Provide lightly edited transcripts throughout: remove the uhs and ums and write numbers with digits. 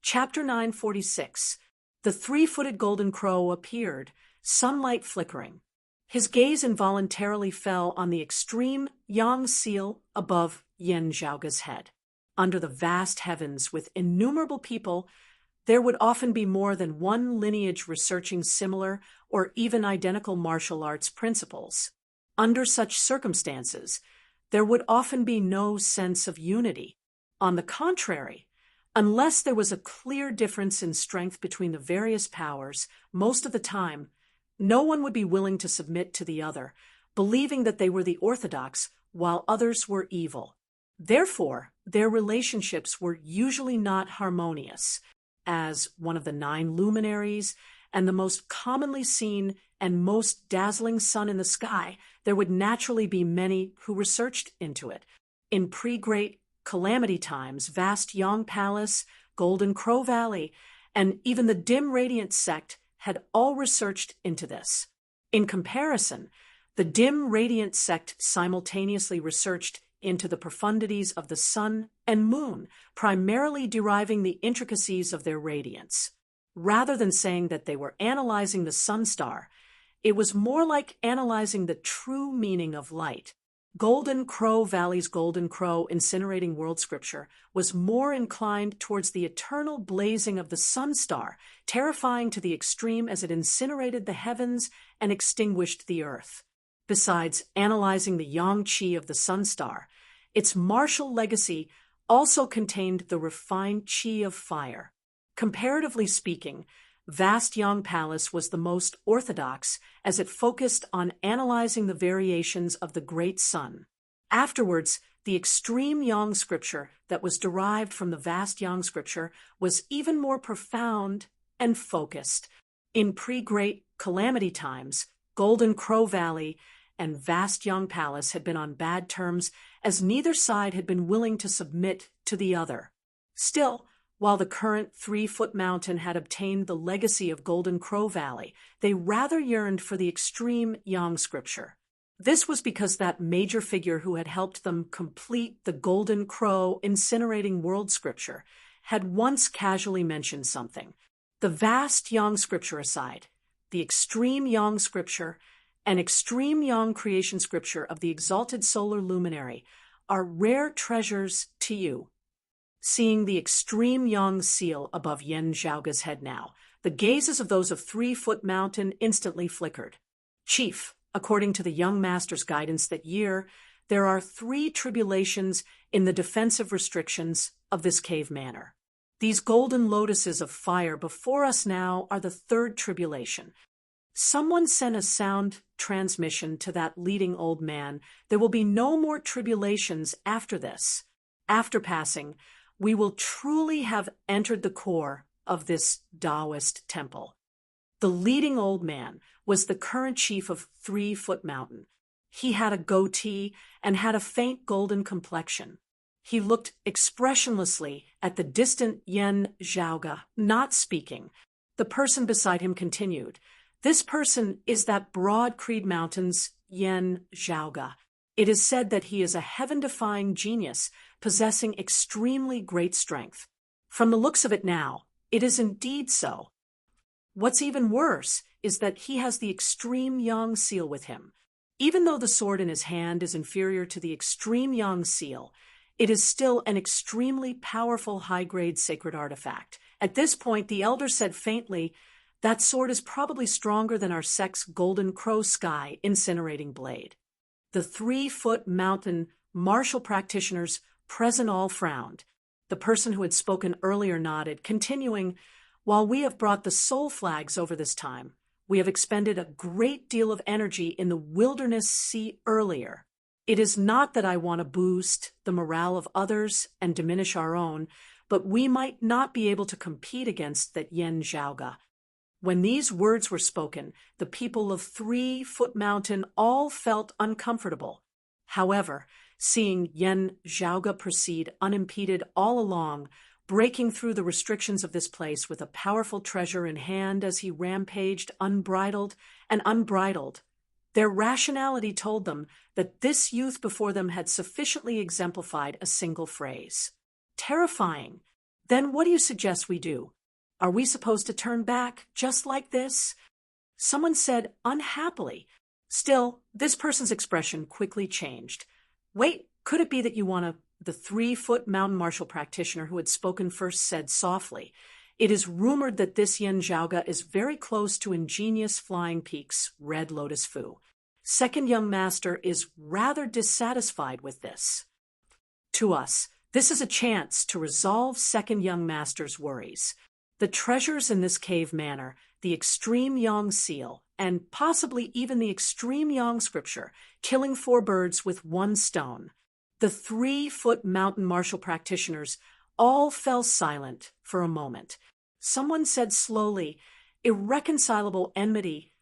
Chapter 946. The three-footed golden crow appeared, sunlight flickering. His gaze involuntarily fell on the extreme yang seal above Yen Zhaoga's head. Under the vast heavens with innumerable people, there would often be more than one lineage researching similar or even identical martial arts principles. Under such circumstances, there would often be no sense of unity. On the contrary, unless there was a clear difference in strength between the various powers, most of the time, no one would be willing to submit to the other, believing that they were the orthodox while others were evil. Therefore, their relationships were usually not harmonious. As one of the 9 luminaries and the most commonly seen and most dazzling sun in the sky, there would naturally be many who researched into it. In pre-Great Calamity times, vast Yang Palace, Golden Crow Valley, and even the dim Radiant sect had all researched into this. In comparison, the dim Radiant sect simultaneously researched into the profundities of the sun and moon, primarily deriving the intricacies of their radiance. Rather than saying that they were analyzing the sun star, it was more like analyzing the true meaning of light. Golden Crow Valley's Golden Crow incinerating world scripture was more inclined towards the eternal blazing of the sun star, terrifying to the extreme as it incinerated the heavens and extinguished the earth. Besides analyzing the yang qi of the sun star, its martial legacy also contained the refined qi of fire. Comparatively speaking, vast Yang Palace was the most orthodox as it focused on analyzing the variations of the great sun. Afterwards, the extreme Yang scripture that was derived from the vast Yang scripture was even more profound and focused. In pre-Great Calamity times, Golden Crow Valley and vast Yang Palace had been on bad terms as neither side had been willing to submit to the other. Still, while the current 3-foot mountain had obtained the legacy of Golden Crow Valley, they rather yearned for the extreme Yang scripture. This was because that major figure who had helped them complete the Golden Crow incinerating world scripture had once casually mentioned something. The vast Yang scripture aside, the extreme Yang scripture and extreme Yang creation scripture of the exalted solar luminary are rare treasures to you. Seeing the extreme Yang seal above Yen Zhaoga's head now, the gazes of those of 3-foot mountain instantly flickered. Chief, according to the young master's guidance that year, there are 3 tribulations in the defensive restrictions of this cave manor. These golden lotuses of fire before us now are the 3rd tribulation. Someone sent a sound transmission to that leading old man. There will be no more tribulations after this. After passing, we will truly have entered the core of this Taoist temple. The leading old man was the current chief of 3-foot mountain. He had a goatee and had a faint golden complexion. He looked expressionlessly at the distant Yen Zhaoga, not speaking. The person beside him continued, "This person is that broad Creed Mountain's Yen Zhaoga. It is said that he is a heaven-defying genius, possessing extremely great strength. From the looks of it now, it is indeed so. What's even worse is that he has the extreme Yang seal with him. Even though the sword in his hand is inferior to the extreme Yang seal, it is still an extremely powerful high-grade sacred artifact." At this point, the elder said faintly, "That sword is probably stronger than our sect's Golden Crow Sky incinerating blade." The 3-foot mountain martial practitioners present all frowned. The person who had spoken earlier nodded, continuing, "While we have brought the soul flags over this time, we have expended a great deal of energy in the wilderness sea earlier. It is not that I want to boost the morale of others and diminish our own, but we might not be able to compete against that Yen Zhaoga." When these words were spoken, the people of 3-foot mountain all felt uncomfortable. However, seeing Yen Zhaoga proceed unimpeded all along, breaking through the restrictions of this place with a powerful treasure in hand as he rampaged unbridled and unbridled, their rationality told them that this youth before them had sufficiently exemplified a single phrase. Terrifying, Then what do you suggest we do? Are we supposed to turn back just like this? Someone said unhappily. Still, this person's expression quickly changed. Wait, could it be that you want to? The 3-foot mountain martial practitioner who had spoken first said softly. It is rumored that this Yen Zhaoga is very close to ingenious Flying Peak's Red Lotus Fu. Second young master is rather dissatisfied with this. To us, this is a chance to resolve second young master's worries. The treasures in this cave manor, the extreme Yang seal, and possibly even the extreme Yang scripture, killing 4 birds with 1 stone. The 3-foot mountain martial practitioners all fell silent for a moment. Someone said slowly, irreconcilable enmity.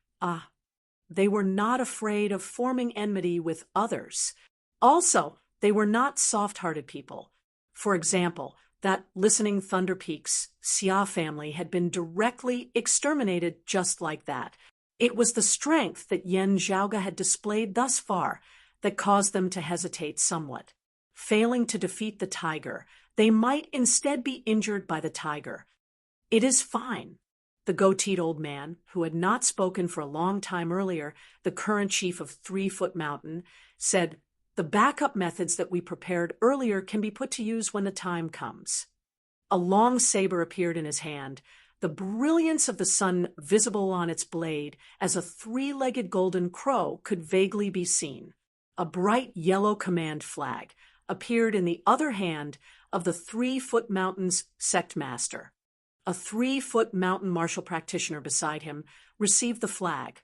They were not afraid of forming enmity with others. Also, they were not soft-hearted people. For example, that listening Thunder Peak's Xia family had been directly exterminated just like that. It was the strength that Yen Zhaoga had displayed thus far that caused them to hesitate somewhat. Failing to defeat the tiger, they might instead be injured by the tiger. It is fine. The goateed old man, who had not spoken for a long time earlier, the current chief of 3-foot mountain, said, the backup methods that we prepared earlier can be put to use when the time comes. A long saber appeared in his hand, the brilliance of the sun visible on its blade as a 3-legged golden crow could vaguely be seen. A bright yellow command flag appeared in the other hand of the 3-foot mountain's sect master. A 3-foot mountain martial practitioner beside him received the flag.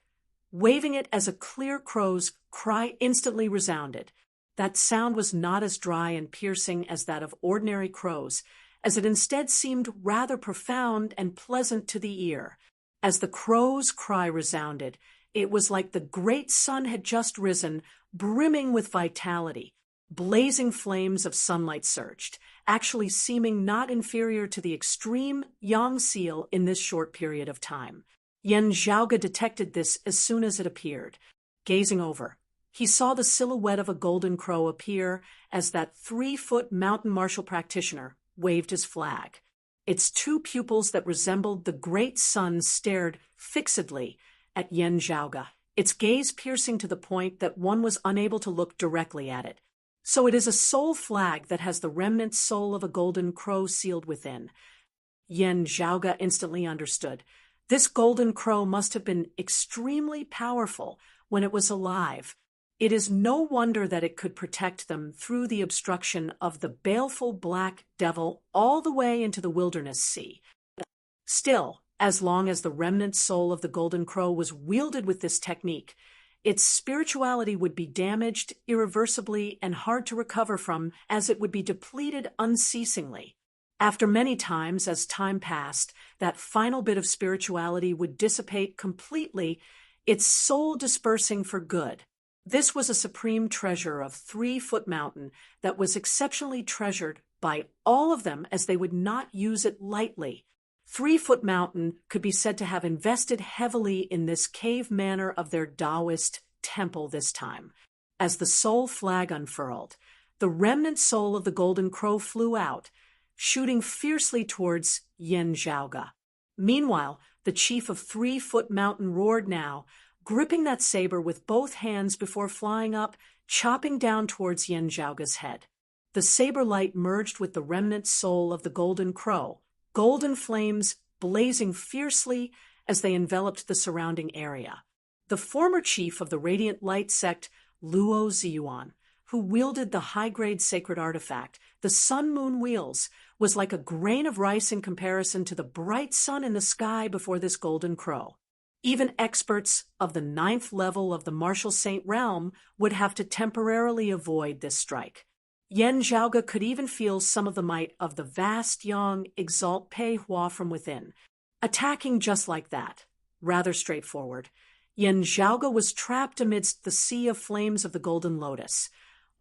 Waving it as a clear crow's cry instantly resounded. That sound was not as dry and piercing as that of ordinary crows, as it instead seemed rather profound and pleasant to the ear. As the crow's cry resounded, it was like the great sun had just risen, brimming with vitality. Blazing flames of sunlight surged, actually seeming not inferior to the extreme Yang seal in this short period of time. Yen Zhaoga detected this as soon as it appeared. Gazing over, he saw the silhouette of a golden crow appear as that 3-foot mountain martial practitioner waved his flag. Its 2 pupils that resembled the great sun stared fixedly at Yen Zhaoga, its gaze piercing to the point that one was unable to look directly at it. So it is a soul flag that has the remnant soul of a golden crow sealed within. Yen Zhaoga instantly understood. This golden crow must have been extremely powerful when it was alive. It is no wonder that it could protect them through the obstruction of the baleful black devil all the way into the wilderness sea. Still, as long as the remnant soul of the golden crow was wielded with this technique, its spirituality would be damaged irreversibly and hard to recover from, as it would be depleted unceasingly. After many times, as time passed, that final bit of spirituality would dissipate completely, its soul dispersing for good. This was a supreme treasure of 3-foot mountain that was exceptionally treasured by all of them, as they would not use it lightly. 3-foot mountain could be said to have invested heavily in this cave manor of their Taoist temple this time. As the soul flag unfurled, the remnant soul of the golden crow flew out, shooting fiercely towards Yen Zhaoga. Meanwhile, the chief of 3-foot mountain roared now, gripping that saber with both hands before flying up, chopping down towards Yen Zhaoga's head. The saber light merged with the remnant soul of the golden crow, golden flames blazing fiercely as they enveloped the surrounding area. The former chief of the Radiant Light sect, Luo Ziyuan, who wielded the high-grade sacred artifact, the sun-moon wheels, was like a grain of rice in comparison to the bright sun in the sky before this golden crow. Even experts of the 9th level of the martial saint realm would have to temporarily avoid this strike. Yen Zhaoga could even feel some of the might of the vast Yang exalt Pei Hua from within. Attacking just like that, rather straightforward, Yen Zhaoga was trapped amidst the sea of flames of the golden lotus,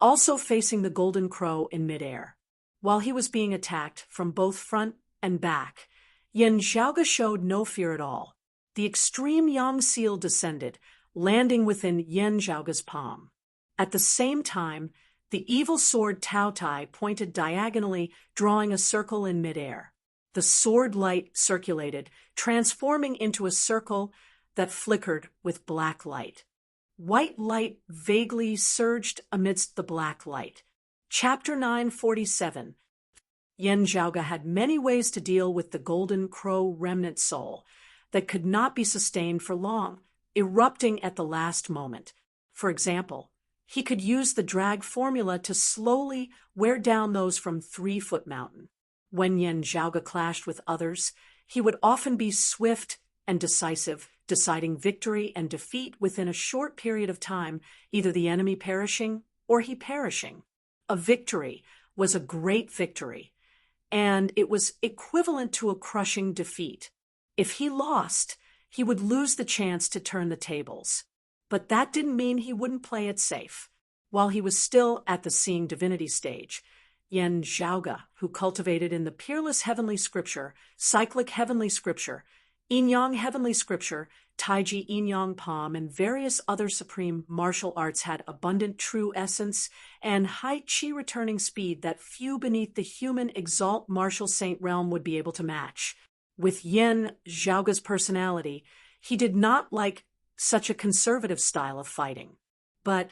also facing the golden crow in midair. While he was being attacked from both front and back, Yen Zhaoga showed no fear at all. The extreme Yang seal descended, landing within Yen Zhaoga's palm. At the same time, the evil sword Tao Tai pointed diagonally, drawing a circle in midair. The sword light circulated, transforming into a circle that flickered with black light. White light vaguely surged amidst the black light. Chapter 947. Yen Zhaoge had many ways to deal with the golden crow remnant soul that could not be sustained for long, erupting at the last moment. For example, he could use the drag formula to slowly wear down those from 3-Foot Mountain. When Yen Zhaoge clashed with others, he would often be swift and decisive, deciding victory and defeat within a short period of time, either the enemy perishing or he perishing. A victory was a great victory, and it was equivalent to a crushing defeat. If he lost, he would lose the chance to turn the tables. But that didn't mean he wouldn't play it safe. While he was still at the seeing divinity stage, Yen Zhaoge, who cultivated in the peerless heavenly scripture, cyclic heavenly scripture, yin-yang heavenly scripture, taiji yin-yang palm, and various other supreme martial arts, had abundant true essence and high chi returning speed that few beneath the human exalt martial saint realm would be able to match. With Yen Zhaoge's personality, he did not like such a conservative style of fighting. But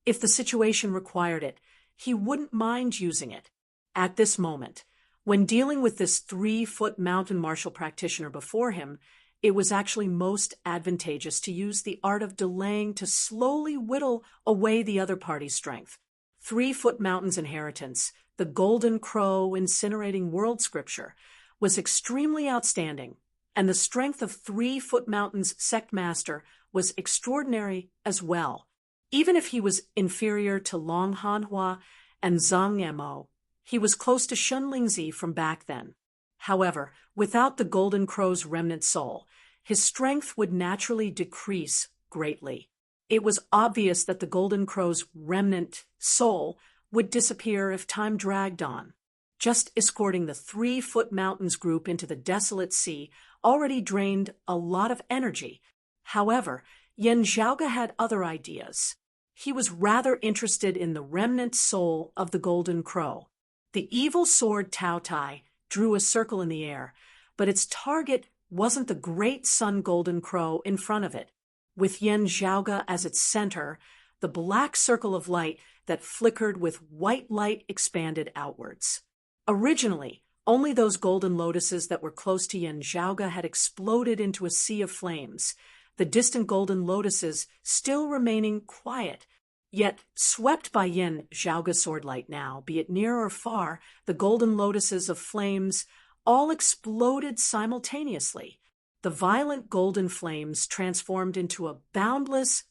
if the situation required it, he wouldn't mind using it. At this moment, when dealing with this 3-foot mountain martial practitioner before him, it was actually most advantageous to use the art of delaying to slowly whittle away the other party's strength. 3-Foot Mountain's inheritance, the Golden Crow incinerating world scripture, was extremely outstanding, and the strength of 3-Foot Mountain's sect master was extraordinary as well. Even if he was inferior to Long Hanhua and Zhang Yamo, he was close to Shun Lingzi from back then. However, without the Golden Crow's remnant soul, his strength would naturally decrease greatly. It was obvious that the Golden Crow's remnant soul would disappear if time dragged on. Just escorting the 3-Foot Mountains group into the desolate sea already drained a lot of energy. However, Yen Zhaoge had other ideas. He was rather interested in the remnant soul of the Golden Crow. The evil sword Tao Tai drew a circle in the air, but its target wasn't the great sun Golden Crow in front of it. With Yen Zhaoge as its center, the black circle of light that flickered with white light expanded outwards. Originally, only those golden lotuses that were close to Yen Zhaoge had exploded into a sea of flames, the distant golden lotuses still remaining quiet. Yet, swept by Yen Zhaoge's swordlight now, be it near or far, the golden lotuses of flames all exploded simultaneously. The violent golden flames transformed into a boundless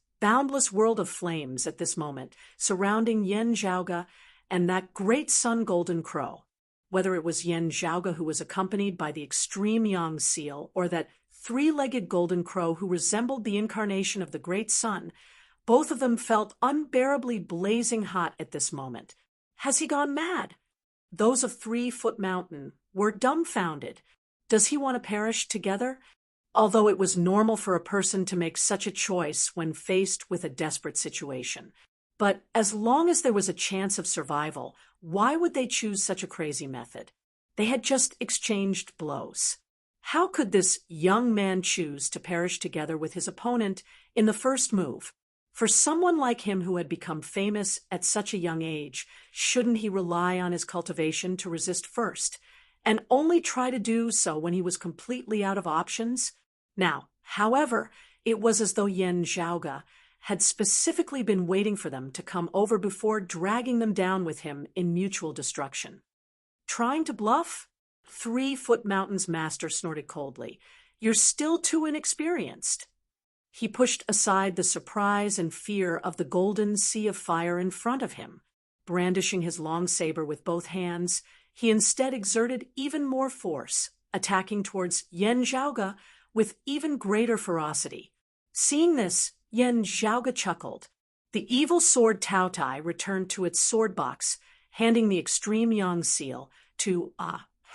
world of flames at this moment, surrounding Yen Zhaoge and that great sun Golden Crow. Whether it was Yen Zhaoge who was accompanied by the extreme Yang seal, or that 3-legged Golden Crow who resembled the incarnation of the great sun, both of them felt unbearably blazing hot at this moment. Has he gone mad? Those of 3-Foot Mountain were dumbfounded. Does he want to perish together? Although it was normal for a person to make such a choice when faced with a desperate situation. But as long as there was a chance of survival, why would they choose such a crazy method? They had just exchanged blows. How could this young man choose to perish together with his opponent in the first move? For someone like him who had become famous at such a young age, shouldn't he rely on his cultivation to resist first, and only try to do so when he was completely out of options? Now, however, it was as though Yen Zhaoge had specifically been waiting for them to come over before dragging them down with him in mutual destruction. Trying to bluff? 3-Foot Mountain's master snorted coldly. You're still too inexperienced. He pushed aside the surprise and fear of the golden sea of fire in front of him. Brandishing his long saber with both hands, he instead exerted even more force, attacking towards Yen Zhaoge with even greater ferocity. Seeing this, Yen Zhaoge chuckled. The evil sword Tao Tai returned to its sword box, handing the extreme Yang seal to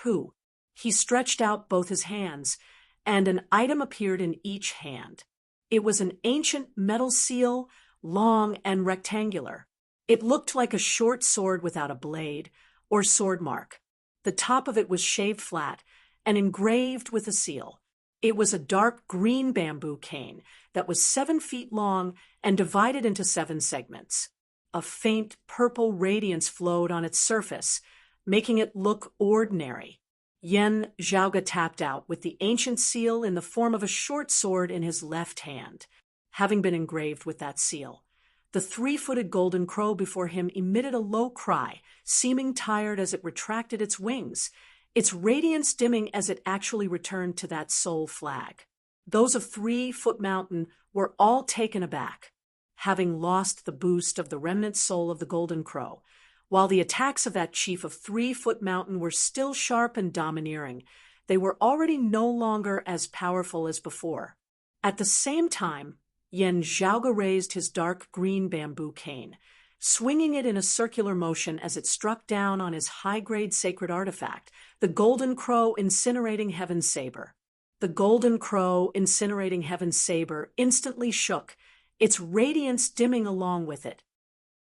Hu. He stretched out both his hands, and an item appeared in each hand. It was an ancient metal seal, long and rectangular. It looked like a short sword without a blade or sword mark. The top of it was shaved flat, and engraved with a seal. It was a dark green bamboo cane that was 7 feet long and divided into 7 segments. A faint purple radiance flowed on its surface, making it look ordinary. Yen Zhaoga tapped out with the ancient seal in the form of a short sword in his left hand. Having been engraved with that seal, the 3-footed golden crow before him emitted a low cry, seeming tired as it retracted its wings, its radiance dimming as it actually returned to that sole flag. Those of 3-Foot Mountain were all taken aback, having lost the boost of the remnant soul of the golden crow. While the attacks of that chief of 3-Foot Mountain were still sharp and domineering, they were already no longer as powerful as before. At the same time, Yen Zhaoga raised his dark green bamboo cane, swinging it in a circular motion as it struck down on his high-grade sacred artifact, the golden crow incinerating heaven's saber. The golden crow incinerating heaven's saber instantly shook, its radiance dimming along with it.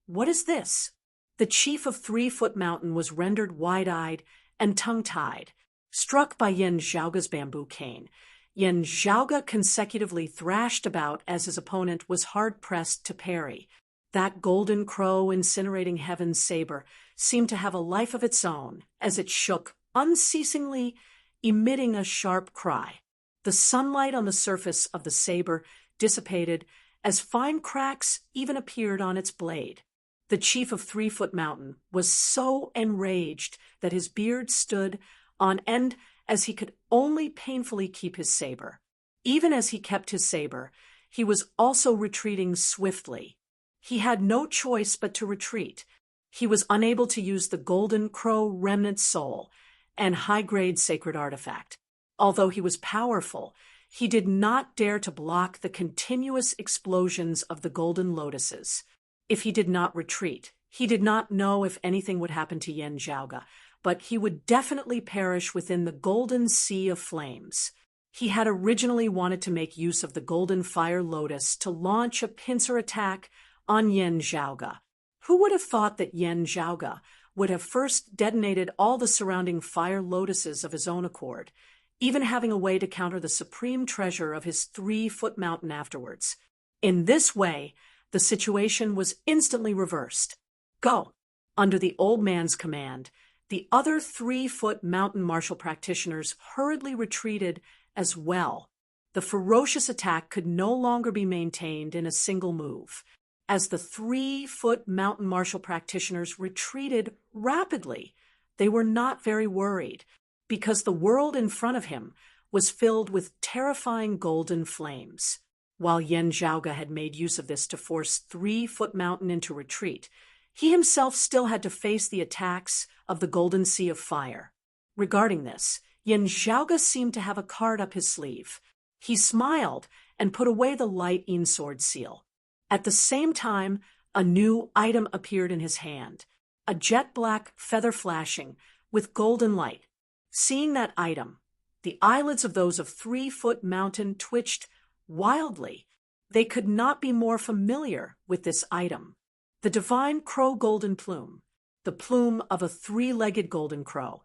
"What is this?" The chief of 3-Foot Mountain was rendered wide-eyed and tongue-tied, struck by Yen Zhaoga's bamboo cane. Yen Zhaoga consecutively thrashed about as his opponent was hard-pressed to parry. That golden crow incinerating heaven's saber seemed to have a life of its own as it shook unceasingly, emitting a sharp cry. The sunlight on the surface of the saber dissipated as fine cracks even appeared on its blade. The chief of 3-Foot Mountain was so enraged that his beard stood on end as he could only painfully keep his saber. Even as he kept his saber, he was also retreating swiftly. He had no choice but to retreat. He was unable to use the golden crow remnant soul and high-grade sacred artifact. Although he was powerful, he did not dare to block the continuous explosions of the golden lotuses. If he did not retreat, he did not know if anything would happen to Yen Zhaoga, but he would definitely perish within the golden sea of flames. He had originally wanted to make use of the golden fire lotus to launch a pincer attack on Yen Zhaoga. Who would have thought that Yen Zhaoga would have first detonated all the surrounding fire lotuses of his own accord, even having a way to counter the supreme treasure of his 3-Foot Mountain afterwards. In this way, the situation was instantly reversed. "Go!" Under the old man's command, the other 3-Foot Mountain martial practitioners hurriedly retreated as well. The ferocious attack could no longer be maintained in a single move. As the 3-Foot Mountain martial practitioners retreated rapidly, they were not very worried, because the world in front of him was filled with terrifying golden flames. While Yen Zhaoga had made use of this to force 3-Foot Mountain into retreat, he himself still had to face the attacks of the Golden Sea of Fire. Regarding this, Yen Zhaoga seemed to have a card up his sleeve. He smiled and put away the light Yin sword seal. At the same time, a new item appeared in his hand, a jet-black feather flashing with golden light. Seeing that item, the eyelids of those of 3-Foot Mountain twitched wildly. They could not be more familiar with this item. The divine crow golden plume, the plume of a 3-legged golden crow,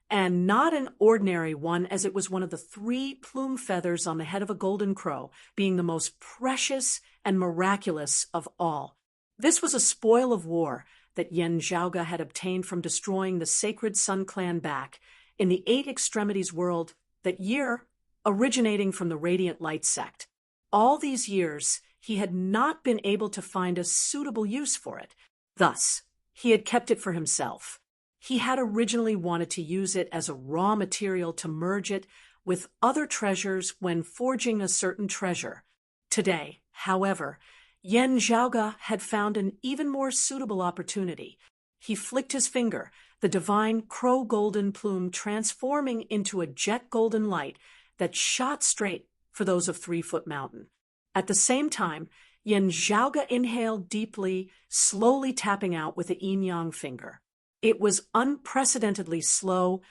and not an ordinary one, as it was one of the 3 plume feathers on the head of a golden crow, being the most precious and miraculous of all. This was a spoil of war that Yen Zhaoga had obtained from destroying the sacred Sun Clan back in the 8 Extremities world that year, originating from the Radiant Light sect. All these years, he had not been able to find a suitable use for it. Thus, he had kept it for himself. He had originally wanted to use it as a raw material to merge it with other treasures when forging a certain treasure. Today, however, Yen Zhaoga had found an even more suitable opportunity. He flicked his finger, the divine crow golden plume transforming into a jet golden light that shot straight for those of 3-Foot Mountain. At the same time, Yen Zhaoga inhaled deeply, slowly tapping out with a yin-yang finger. It was unprecedentedly slow,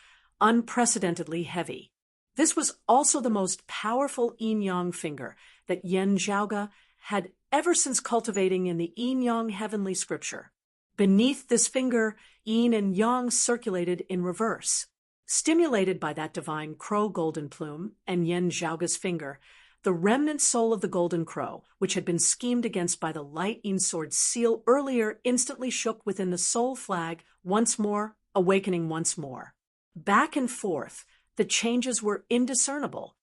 unprecedentedly heavy. This was also the most powerful yin-yang finger that Yen Zhaoga had ever since cultivating in the yin-yang heavenly scripture. Beneath this finger, yin and yang circulated in reverse. Stimulated by that divine crow golden plume and Yen Zhaoga's finger, the remnant soul of the golden crow, which had been schemed against by the light sword seal earlier, instantly shook within the soul flag once more, awakening once more. Back and forth, the changes were indiscernible.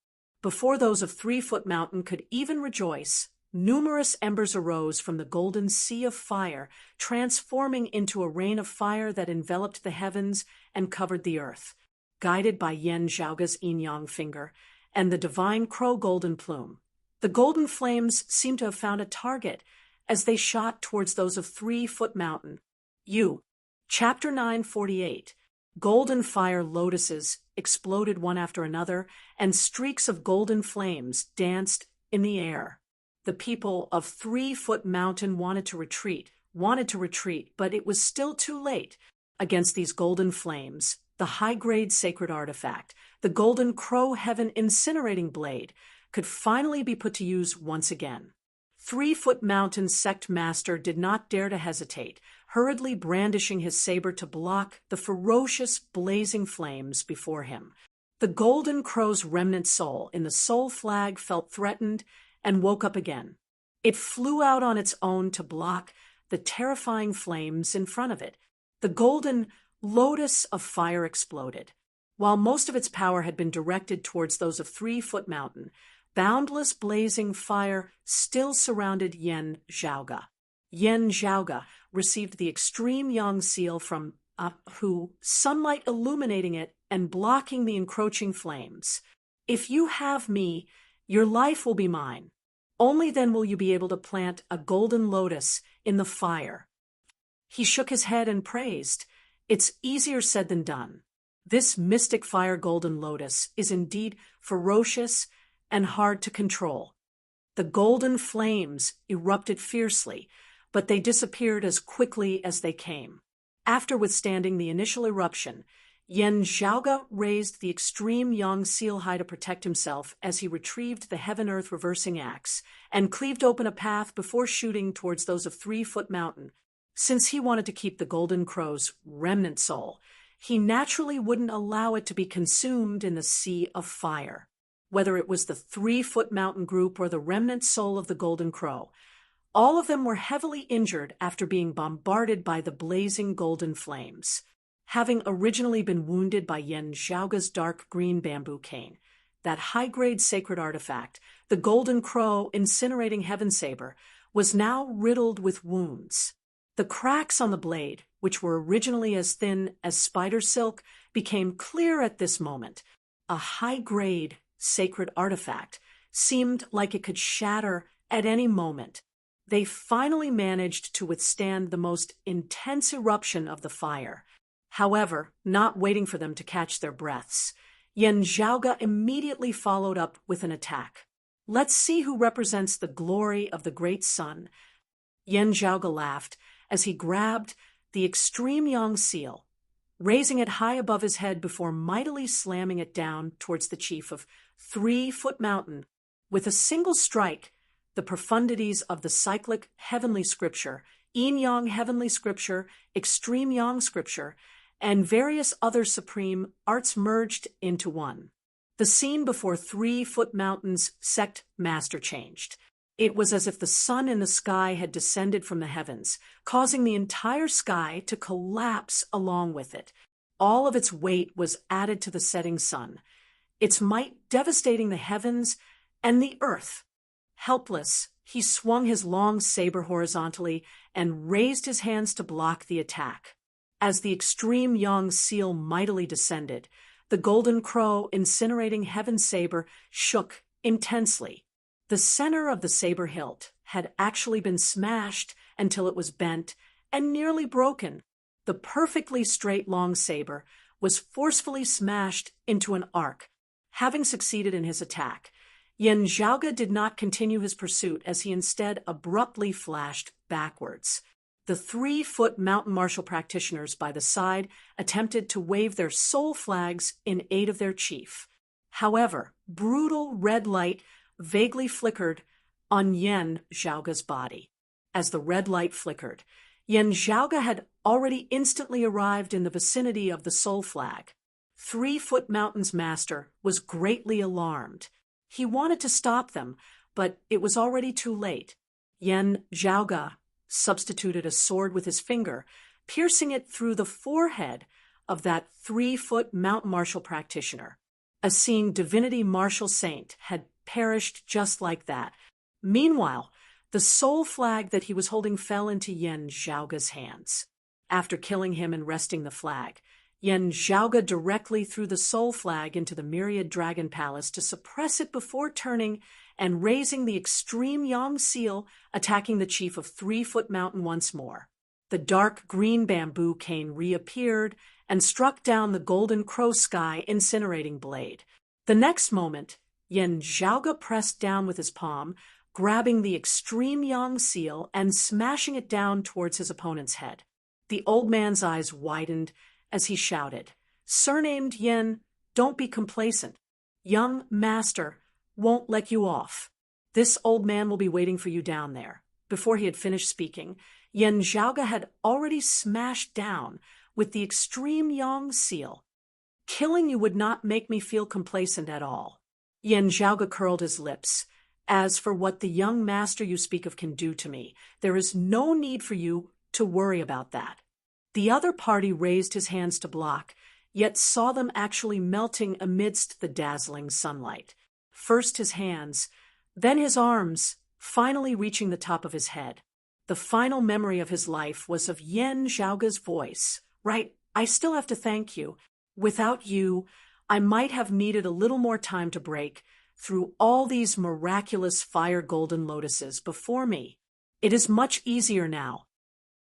Before those of 3-Foot Mountain could even rejoice, numerous embers arose from the golden sea of fire, transforming into a rain of fire that enveloped the heavens and covered the earth. Guided by Yen Zhaoga's yin-yang finger and the divine crow golden plume, the golden flames seemed to have found a target as they shot towards those of 3-Foot Mountain. Chapter 948. Golden fire lotuses exploded one after another, and streaks of golden flames danced in the air. The people of 3-Foot Mountain wanted to retreat, but it was still too late. Against these golden flames, the high-grade sacred artifact, the golden crow heaven incinerating blade, could finally be put to use once again. 3-Foot Mountain's sect master did not dare to hesitate, hurriedly brandishing his saber to block the ferocious, blazing flames before him. The golden crow's remnant soul in the soul flag felt threatened and woke up again. It flew out on its own to block the terrifying flames in front of it. The golden lotus of fire exploded. While most of its power had been directed towards those of 3-Foot Mountain, boundless blazing fire still surrounded Yen Zhaoga. Yen Zhaoga received the extreme yang seal from Hu, sunlight illuminating it and blocking the encroaching flames. If you have me, your life will be mine. Only then will you be able to plant a golden lotus in the fire. He shook his head and praised. It's easier said than done. This mystic fire golden lotus is indeed ferocious and hard to control. The golden flames erupted fiercely, but they disappeared as quickly as they came. After withstanding the initial eruption, Yen Zhaoga raised the extreme yang seal high to protect himself as he retrieved the heaven-earth reversing axe and cleaved open a path before shooting towards those of 3-Foot Mountain. Since he wanted to keep the golden crow's remnant soul, he naturally wouldn't allow it to be consumed in the sea of fire. Whether it was the 3-Foot Mountain group or the remnant soul of the golden crow, all of them were heavily injured after being bombarded by the blazing golden flames. Having originally been wounded by Yen Zhaoga's dark green bamboo cane, that high-grade sacred artifact, the golden crow incinerating heaven saber, was now riddled with wounds. The cracks on the blade, which were originally as thin as spider silk, became clear at this moment. A high-grade sacred artifact seemed like it could shatter at any moment. They finally managed to withstand the most intense eruption of the fire. However, not waiting for them to catch their breaths, Yen Zhaoga immediately followed up with an attack. Let's see who represents the glory of the great sun. Yen Zhaoga laughed as he grabbed the extreme yang seal, raising it high above his head before mightily slamming it down towards the chief of 3-Foot Mountain. With a single strike, the profundities of the cyclic heavenly scripture, yin-yang heavenly scripture, extreme yang scripture, and various other supreme arts merged into one. The scene before 3-Foot Mountain's sect master changed. It was as if the sun in the sky had descended from the heavens, causing the entire sky to collapse along with it. All of its weight was added to the setting sun, its might devastating the heavens and the earth. Helpless, he swung his long saber horizontally and raised his hands to block the attack. As the extreme yang seal mightily descended, the golden crow incinerating heaven saber shook intensely. The center of the saber hilt had actually been smashed until it was bent and nearly broken. The perfectly straight long saber was forcefully smashed into an arc. Having succeeded in his attack, Yen Zhaoga did not continue his pursuit as he instead abruptly flashed backwards. The 3-Foot Mountain martial practitioners by the side attempted to wave their soul flags in aid of their chief. However, brutal red light vaguely flickered on Yen Zhaoga's body. As the red light flickered, Yen Zhaoga had already instantly arrived in the vicinity of the soul flag. 3-Foot Mountain's master was greatly alarmed. He wanted to stop them, but it was already too late. Yen Zhaoge substituted a sword with his finger, piercing it through the forehead of that 3-foot mountain martial practitioner. A seeing divinity martial saint had perished just like that. Meanwhile, the soul flag that he was holding fell into Yen Zhaoge's hands. After killing him and wresting the flag, Yen Zhaoge directly threw the soul flag into the Myriad Dragon Palace to suppress it before turning and raising the extreme Yang seal, attacking the chief of 3-Foot Mountain once more. The dark green bamboo cane reappeared and struck down the golden crow sky incinerating blade. The next moment, Yen Zhaoge pressed down with his palm, grabbing the extreme Yang seal and smashing it down towards his opponent's head. The old man's eyes widened as he shouted, "Surnamed Yen, don't be complacent. Young master won't let you off. This old man will be waiting for you down there." Before he had finished speaking, Yen Zhaoge had already smashed down with the extreme Yang seal. "Killing you would not make me feel complacent at all." Yen Zhaoge curled his lips. "As for what the young master you speak of can do to me, there is no need for you to worry about that." The other party raised his hands to block, yet saw them actually melting amidst the dazzling sunlight. First his hands, then his arms, finally reaching the top of his head. The final memory of his life was of Yen Zhaoge's voice. "Right, I still have to thank you. Without you, I might have needed a little more time to break through all these miraculous fire golden lotuses before me. It is much easier now."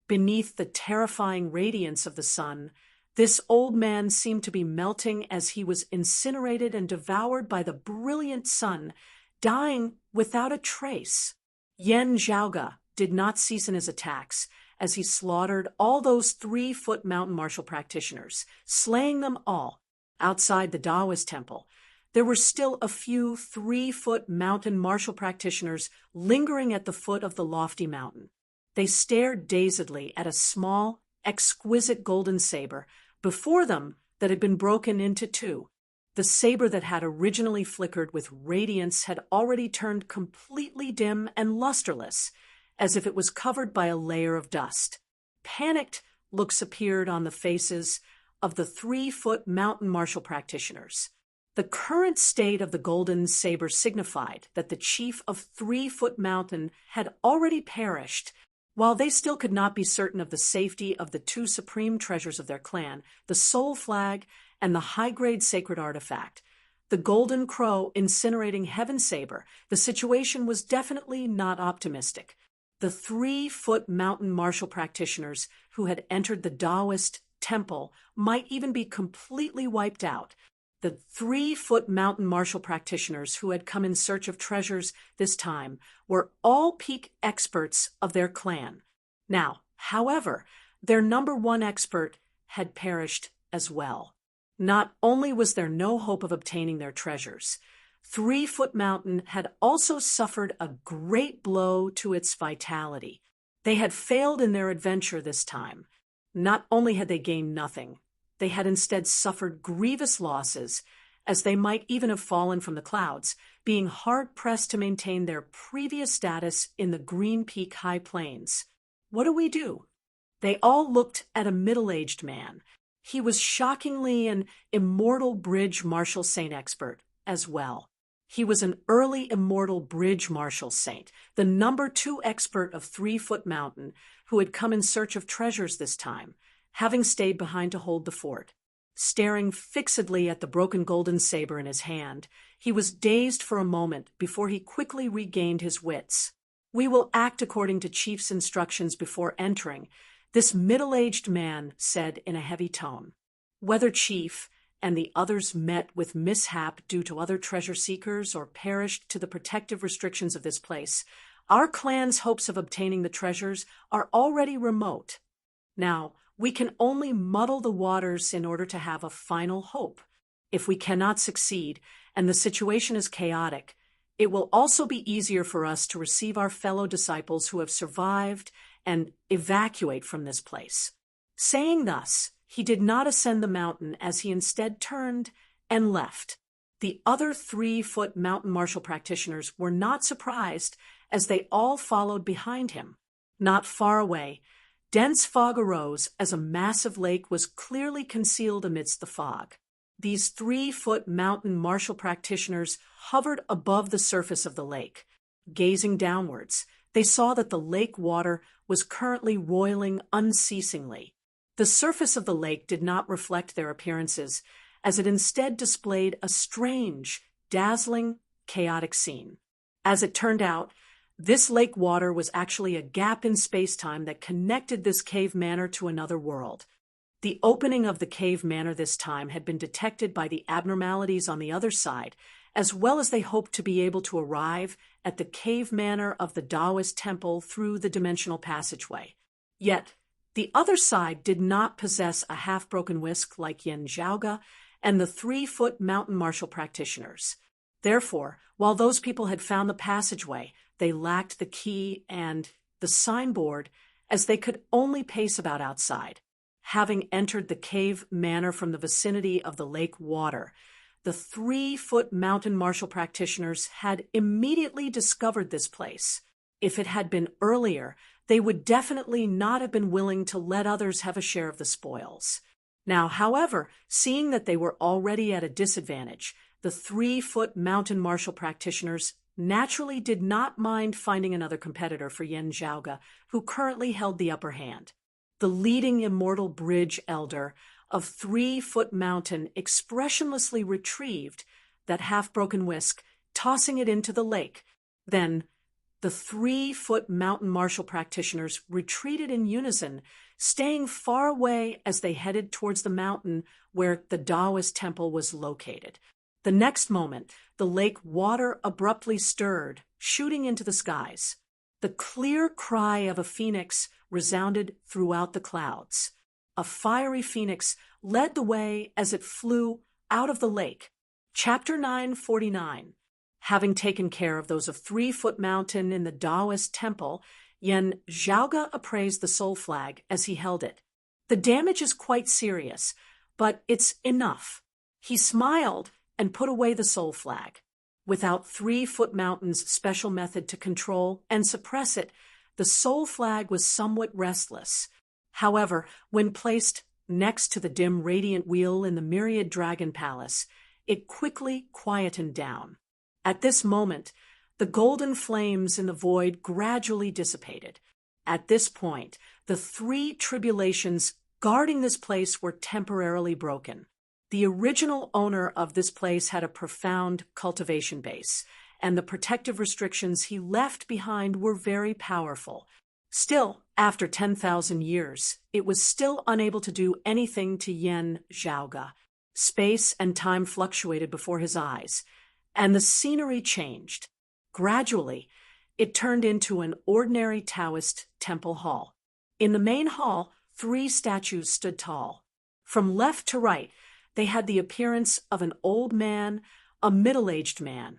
Beneath the terrifying radiance of the sun, this old man seemed to be melting as he was incinerated and devoured by the brilliant sun, dying without a trace. Yen Zhaoge did not cease in his attacks as he slaughtered all those 3-Foot Mountain martial practitioners, slaying them all. Outside the Taoist temple, there were still a few 3-Foot Mountain martial practitioners lingering at the foot of the lofty mountain. They stared dazedly at a small, exquisite golden saber before them that had been broken into two. The saber that had originally flickered with radiance had already turned completely dim and lusterless, as if it was covered by a layer of dust. Panicked looks appeared on the faces of the 3-Foot Mountain martial practitioners. The current state of the golden saber signified that the chief of 3-Foot Mountain had already perished. While they still could not be certain of the safety of the two supreme treasures of their clan, the soul flag and the high-grade sacred artifact, the golden crow incinerating heaven saber, the situation was definitely not optimistic. The 3-Foot Mountain martial practitioners who had entered the Taoist temple might even be completely wiped out. The 3-Foot Mountain martial practitioners who had come in search of treasures this time were all peak experts of their clan. Now, however, their number one expert had perished as well. Not only was there no hope of obtaining their treasures, 3-Foot Mountain had also suffered a great blow to its vitality. They had failed in their adventure this time. Not only had they gained nothing, they had instead suffered grievous losses, as they might even have fallen from the clouds, being hard-pressed to maintain their previous status in the Green Peak High Plains. What do we do? They all looked at a middle-aged man. He was shockingly an immortal bridge martial saint expert as well. He was an early immortal bridge martial saint, the number 2 expert of 3-Foot Mountain, who had come in search of treasures this time, having stayed behind to hold the fort. Staring fixedly at the broken golden saber in his hand, he was dazed for a moment before he quickly regained his wits. "We will act according to Chief's instructions before entering," this middle-aged man said in a heavy tone. Whether Chief and the others met with mishap due to other treasure seekers or perished to the protective restrictions of this place, our clan's hopes of obtaining the treasures are already remote. Now, we can only muddle the waters in order to have a final hope. If we cannot succeed, and the situation is chaotic, it will also be easier for us to receive our fellow disciples who have survived and evacuate from this place. Saying thus, he did not ascend the mountain, as he instead turned and left. The other 3-foot mountain martial practitioners were not surprised, as they all followed behind him. Not far away, dense fog arose as a massive lake was clearly concealed amidst the fog. These 3-foot mountain martial practitioners hovered above the surface of the lake. Gazing downwards, they saw that the lake water was currently roiling unceasingly. The surface of the lake did not reflect their appearances, as it instead displayed a strange, dazzling, chaotic scene. As it turned out, this lake water was actually a gap in space-time that connected this cave manor to another world. The opening of the cave manor this time had been detected by the abnormalities on the other side, as well as they hoped to be able to arrive at the cave manor of the Taoist temple through the dimensional passageway. Yet, the other side did not possess a half-broken whisk like Yin Zhaoge and the 3-foot mountain martial practitioners. Therefore, while those people had found the passageway, they lacked the key and the signboard, as they could only pace about outside. Having entered the cave manor from the vicinity of the lake water, the 3-foot mountain martial practitioners had immediately discovered this place. If it had been earlier, they would definitely not have been willing to let others have a share of the spoils. Now, however, seeing that they were already at a disadvantage, the 3-foot mountain martial practitioners naturally did not mind finding another competitor for Yin Zhaoge, who currently held the upper hand. The leading immortal bridge elder of 3-foot mountain expressionlessly retrieved that half-broken whisk, tossing it into the lake. Then, the 3-foot mountain martial practitioners retreated in unison, staying far away as they headed towards the mountain where the Taoist temple was located. The next moment, the lake water abruptly stirred, shooting into the skies. The clear cry of a phoenix resounded throughout the clouds. A fiery phoenix led the way as it flew out of the lake. Chapter 949. Having taken care of those of 3-foot mountain in the Taoist temple, Yin Zhaoge appraised the soul flag as he held it. The damage is quite serious, but it's enough. He smiled and put away the soul flag. Without 3-foot mountain's special method to control and suppress it, the soul flag was somewhat restless. However, when placed next to the dim radiant wheel in the myriad dragon palace, it quickly quietened down. At this moment, the golden flames in the void gradually dissipated. At this point, the 3 tribulations guarding this place were temporarily broken. The original owner of this place had a profound cultivation base, and the protective restrictions he left behind were very powerful. Still, after 10,000 years, it was still unable to do anything to Yin Zhaoge. Space and time fluctuated before his eyes, and the scenery changed. Gradually, it turned into an ordinary Taoist temple hall. In the main hall, 3 statues stood tall. From left to right, they had the appearance of an old man, a middle-aged man,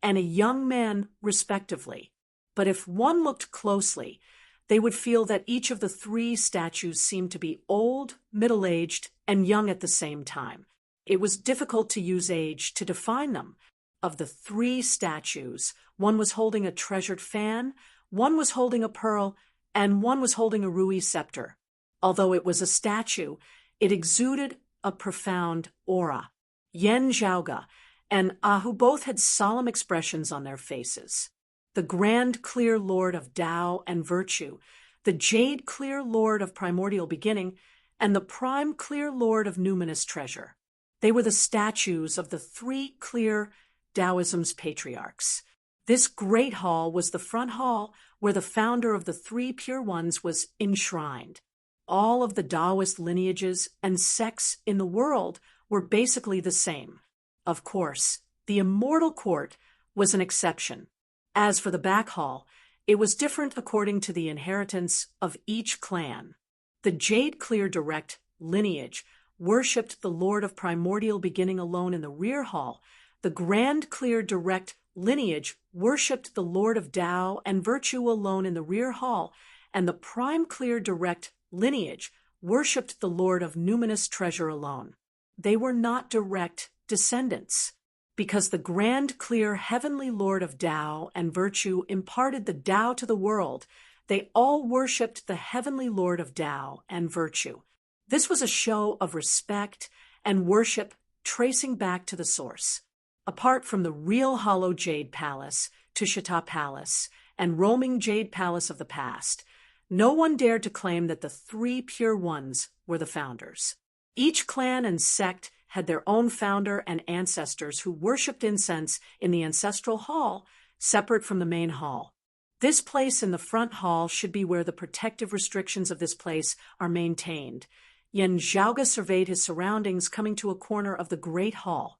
and a young man, respectively. But if one looked closely, they would feel that each of the 3 statues seemed to be old, middle-aged, and young at the same time. It was difficult to use age to define them. Of the 3 statues, one was holding a treasured fan, one was holding a pearl, and one was holding a Rui scepter. Although it was a statue, it exuded a profound aura. Yin Zhaoge and Ahu both had solemn expressions on their faces. The grand clear lord of Tao and virtue, the jade clear lord of primordial beginning, and the prime clear lord of numinous treasure. They were the statues of the 3 clear Taoism's patriarchs. This great hall was the front hall where the founder of the 3 pure ones was enshrined. All of the Taoist lineages and sects in the world were basically the same. Of course, the immortal court was an exception. As for the back hall, it was different according to the inheritance of each clan. The Jade Clear Direct lineage worshipped the Lord of Primordial Beginning alone in the rear hall. The Grand Clear Direct lineage worshipped the Lord of Tao and Virtue alone in the rear hall, and the Prime Clear Direct lineage worshipped the Lord of numinous treasure alone. They were not direct descendants, because the grand, clear, heavenly Lord of Tao and virtue imparted the Tao to the world. They all worshipped the heavenly Lord of Tao and virtue. This was a show of respect and worship tracing back to the source. Apart from the real hollow jade palace, Tushita Palace, and roaming jade palace of the past, no one dared to claim that the three pure ones were the founders. Each clan and sect had their own founder and ancestors who worshipped incense in the ancestral hall, separate from the main hall. This place in the front hall should be where the protective restrictions of this place are maintained. Yen Zhaoge surveyed his surroundings, coming to a corner of the great hall.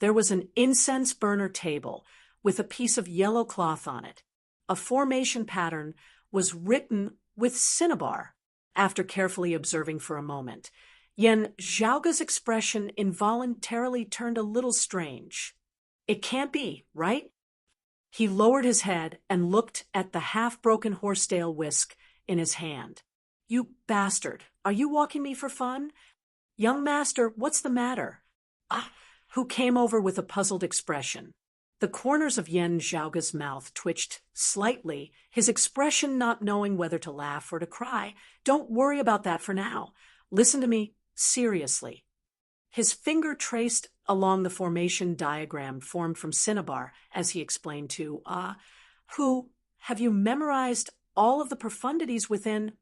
There was an incense burner table with a piece of yellow cloth on it. A formation pattern was written with cinnabar. After carefully observing for a moment, Yen Zhaoge's expression involuntarily turned a little strange. It can't be, right? He lowered his head and looked at the half-broken horsetail whisk in his hand. You bastard, are you walking me for fun? Young master, what's the matter? Who came over with a puzzled expression. The corners of Yen Zhaoge's mouth twitched slightly, his expression not knowing whether to laugh or to cry. Don't worry about that for now. Listen to me seriously. His finger traced along the formation diagram formed from cinnabar as he explained to, Who, have you memorized all of the profundities within?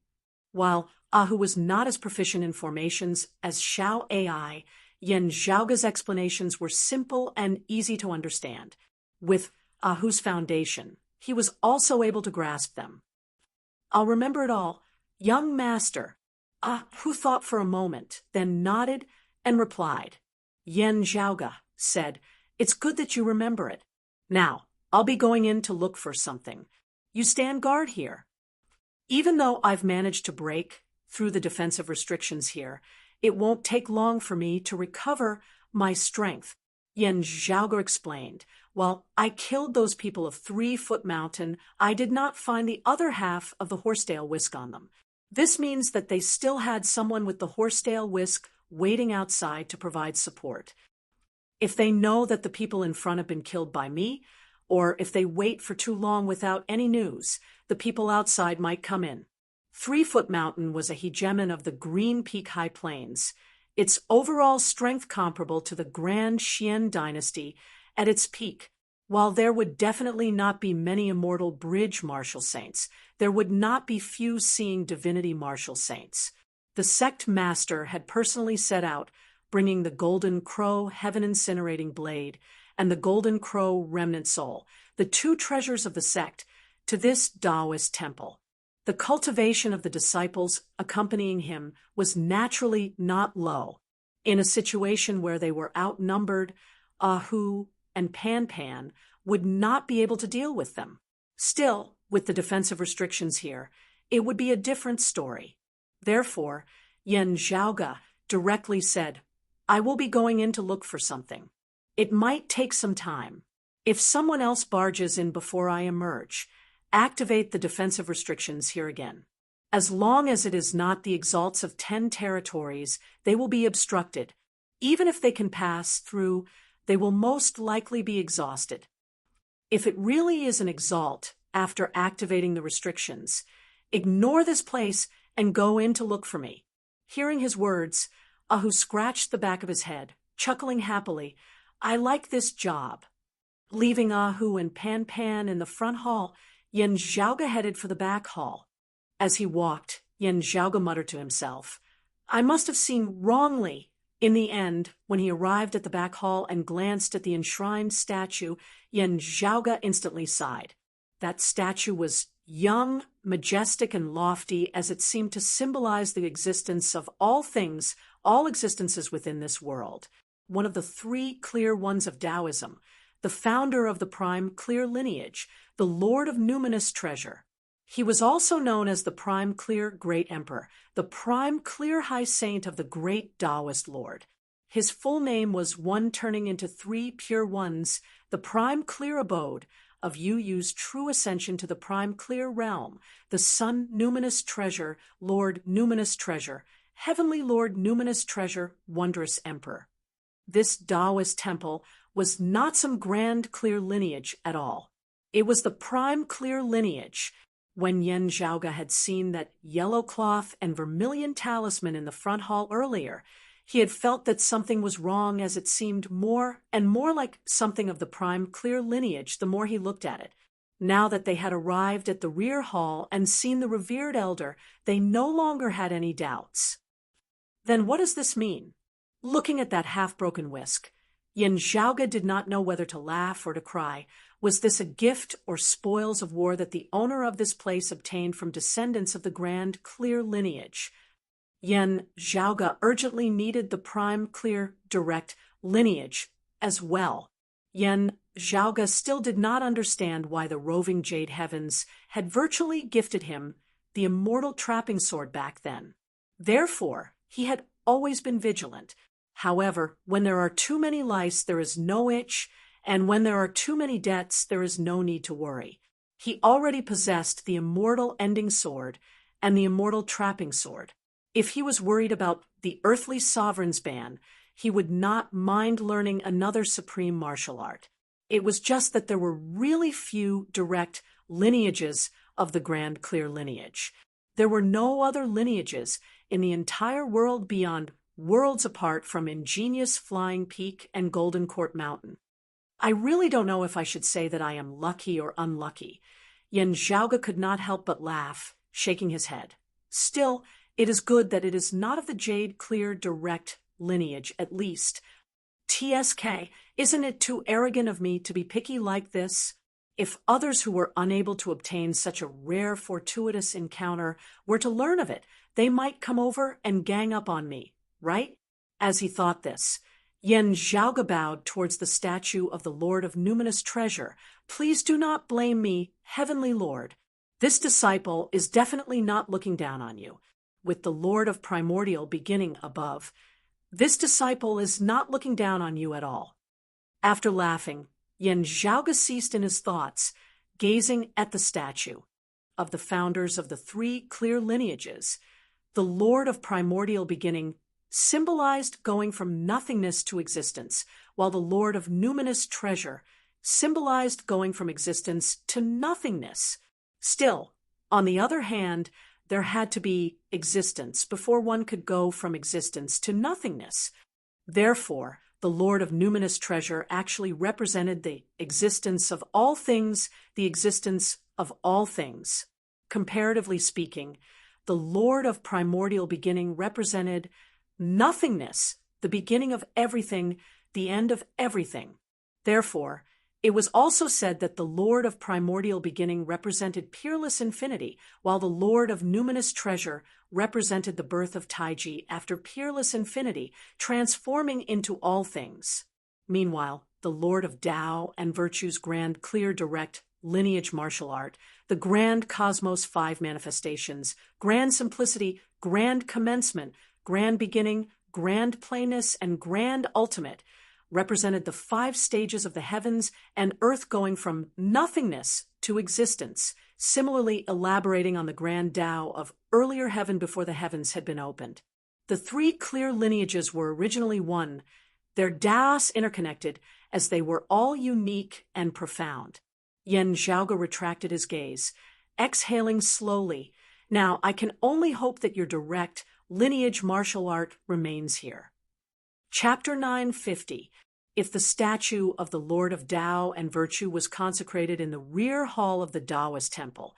While Ahu was not as proficient in formations as Xiao AI, Yen Zhaoge's explanations were simple and easy to understand. With Ahu's foundation, he was also able to grasp them. I'll remember it all. Young master. Ahu thought for a moment, then nodded and replied. Yen Zhaoge said, It's good that you remember it. Now, I'll be going in to look for something. You stand guard here. Even though I've managed to break through the defensive restrictions here, it won't take long for me to recover my strength, Yen Zhaoge explained. While I killed those people of 3 Foot Mountain, I did not find the other half of the horsetail whisk on them. This means that they still had someone with the horsetail whisk waiting outside to provide support. If they know that the people in front have been killed by me, or if they wait for too long without any news, the people outside might come in. 3 Foot Mountain was a hegemon of the Green Peak High Plains, its overall strength comparable to the Grand Xian dynasty at its peak. While there would definitely not be many immortal bridge martial saints, there would not be few seeing divinity martial saints. The sect master had personally set out, bringing the Golden Crow Heaven Incinerating Blade and the Golden Crow Remnant Soul, the 2 treasures of the sect, to this Taoist temple. The cultivation of the disciples accompanying him was naturally not low. In a situation where they were outnumbered, Ahu and Pan would not be able to deal with them. Still, with the defensive restrictions here, it would be a different story. Therefore, Yen Zhaoge directly said, I will be going in to look for something. It might take some time. If someone else barges in before I emerge, activate the defensive restrictions here again. As long as it is not the exalts of 10 territories, they will be obstructed. Even if they can pass through, they will most likely be exhausted. If it really is an exalt after activating the restrictions, ignore this place and go in to look for me. Hearing his words, Ahu scratched the back of his head, chuckling happily. I like this job. Leaving Ahu and Pan in the front hall, Yen Zhaoge headed for the back hall. As he walked, Yen Zhaoge muttered to himself, I must have seen wrongly. In the end, when he arrived at the back hall and glanced at the enshrined statue, Yen Zhaoge instantly sighed. That statue was young, majestic, and lofty, as it seemed to symbolize the existence of all things, all existences within this world. One of the 3 clear ones of Taoism, the founder of the prime clear lineage, the Lord of numinous treasure. He was also known as the prime clear great emperor, the prime clear high saint of the great Taoist Lord. His full name was One Turning into 3 Pure Ones, the prime clear abode of Yu Yu's true ascension to the prime clear realm, the Sun numinous treasure, Lord numinous treasure, Heavenly Lord, numinous treasure, wondrous emperor. This Taoist temple was not some grand clear lineage at all. It was the prime clear lineage. When Yen Zhaoge had seen that yellow cloth and vermilion talisman in the front hall earlier, he had felt that something was wrong, as it seemed more and more like something of the prime clear lineage the more he looked at it. Now that they had arrived at the rear hall and seen the revered elder, they no longer had any doubts. Then what does this mean? Looking at that half-broken whisk, Yen Zhaoge did not know whether to laugh or to cry. Was this a gift or spoils of war that the owner of this place obtained from descendants of the grand clear lineage? Yen Zhaoge urgently needed the prime clear direct lineage as well. Yen Zhaoge still did not understand why the roving Jade Heavens had virtually gifted him the immortal trapping sword back then. Therefore, he had always been vigilant. However, when there are too many lice, there is no itch, and when there are too many debts, there is no need to worry. He already possessed the immortal ending sword and the immortal trapping sword. If he was worried about the earthly sovereign's ban, he would not mind learning another supreme martial art. It was just that there were really few direct lineages of the grand clear lineage. There were no other lineages in the entire world beyond worlds apart from ingenious Flying Peak and Golden Court Mountain. I really don't know if I should say that I am lucky or unlucky. Yen Zhaoge could not help but laugh, shaking his head. Still, it is good that it is not of the Jade Clear direct lineage, at least. TSK, isn't it too arrogant of me to be picky like this? If others who were unable to obtain such a rare, fortuitous encounter were to learn of it, they might come over and gang up on me, right? As he thought this, Yen Zhaoge bowed towards the statue of the Lord of Numinous Treasure. Please do not blame me, Heavenly Lord. This disciple is definitely not looking down on you. With the Lord of Primordial beginning above, this disciple is not looking down on you at all. After laughing, Yen Zhaoge ceased in his thoughts, gazing at the statue of the founders of the three clear lineages. The Lord of Primordial beginning symbolized going from nothingness to existence, while the Lord of Numinous Treasure symbolized going from existence to nothingness. Still, on the other hand, there had to be existence before one could go from existence to nothingness. Therefore, the Lord of Numinous Treasure actually represented the existence of all things, the existence of all things. Comparatively speaking, the Lord of Primordial beginning represented nothingness, the beginning of everything, the end of everything. Therefore, it was also said that the Lord of Primordial beginning represented peerless infinity, while the Lord of Numinous Treasure represented the birth of Taiji after peerless infinity, transforming into all things. Meanwhile, the Lord of Tao and Virtue's grand clear direct lineage martial art, the grand cosmos 5 manifestations, grand simplicity, grand commencement, grand beginning, grand plainness, and grand ultimate, represented the 5 stages of the heavens and earth going from nothingness to existence, similarly elaborating on the grand Tao of earlier heaven before the heavens had been opened. The 3 clear lineages were originally one, their Taos interconnected, as they were all unique and profound. Yen Zhaoge retracted his gaze, exhaling slowly. Now, I can only hope that your direct lineage martial art remains here. Chapter 950. If the statue of the Lord of Tao and Virtue was consecrated in the rear hall of the Taoist temple,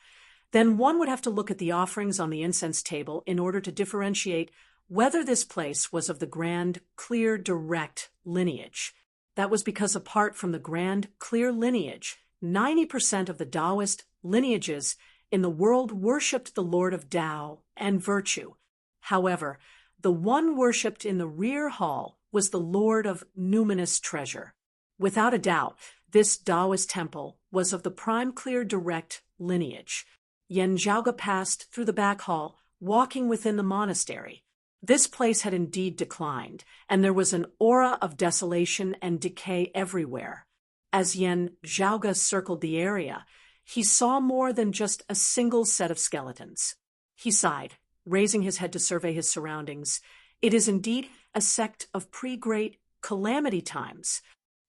then one would have to look at the offerings on the incense table in order to differentiate whether this place was of the grand, clear, direct lineage. That was because apart from the grand, clear lineage, 90% of the Taoist lineages in the world worshipped the Lord of Tao and Virtue. However, the one worshipped in the rear hall was the Lord of Numinous Treasure. Without a doubt, this Taoist temple was of the prime clear direct lineage. Yen Zhaoge passed through the back hall, walking within the monastery. This place had indeed declined, and there was an aura of desolation and decay everywhere. As Yen Zhaoge circled the area, he saw more than just a single set of skeletons. He sighed. raising his head to survey his surroundings. It is indeed a sect of pre-great calamity times.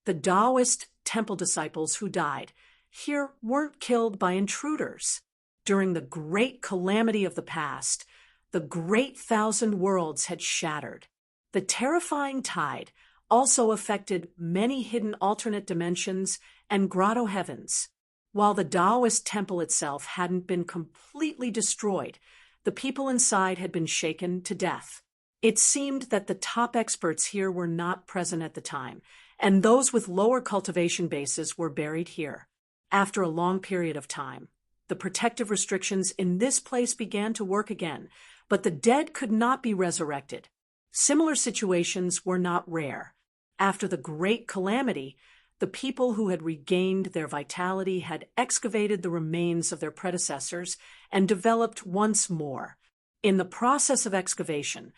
The Taoist temple disciples who died here weren't killed by intruders. During the great calamity of the past, the great thousand worlds had shattered. The terrifying tide also affected many hidden alternate dimensions and grotto heavens. While the Taoist temple itself hadn't been completely destroyed, the people inside had been shaken to death. It seemed that the top experts here were not present at the time, and those with lower cultivation bases were buried here. After a long period of time, the protective restrictions in this place began to work again, but the dead could not be resurrected. Similar situations were not rare. After the great calamity, the people who had regained their vitality had excavated the remains of their predecessors and developed once more. In the process of excavation,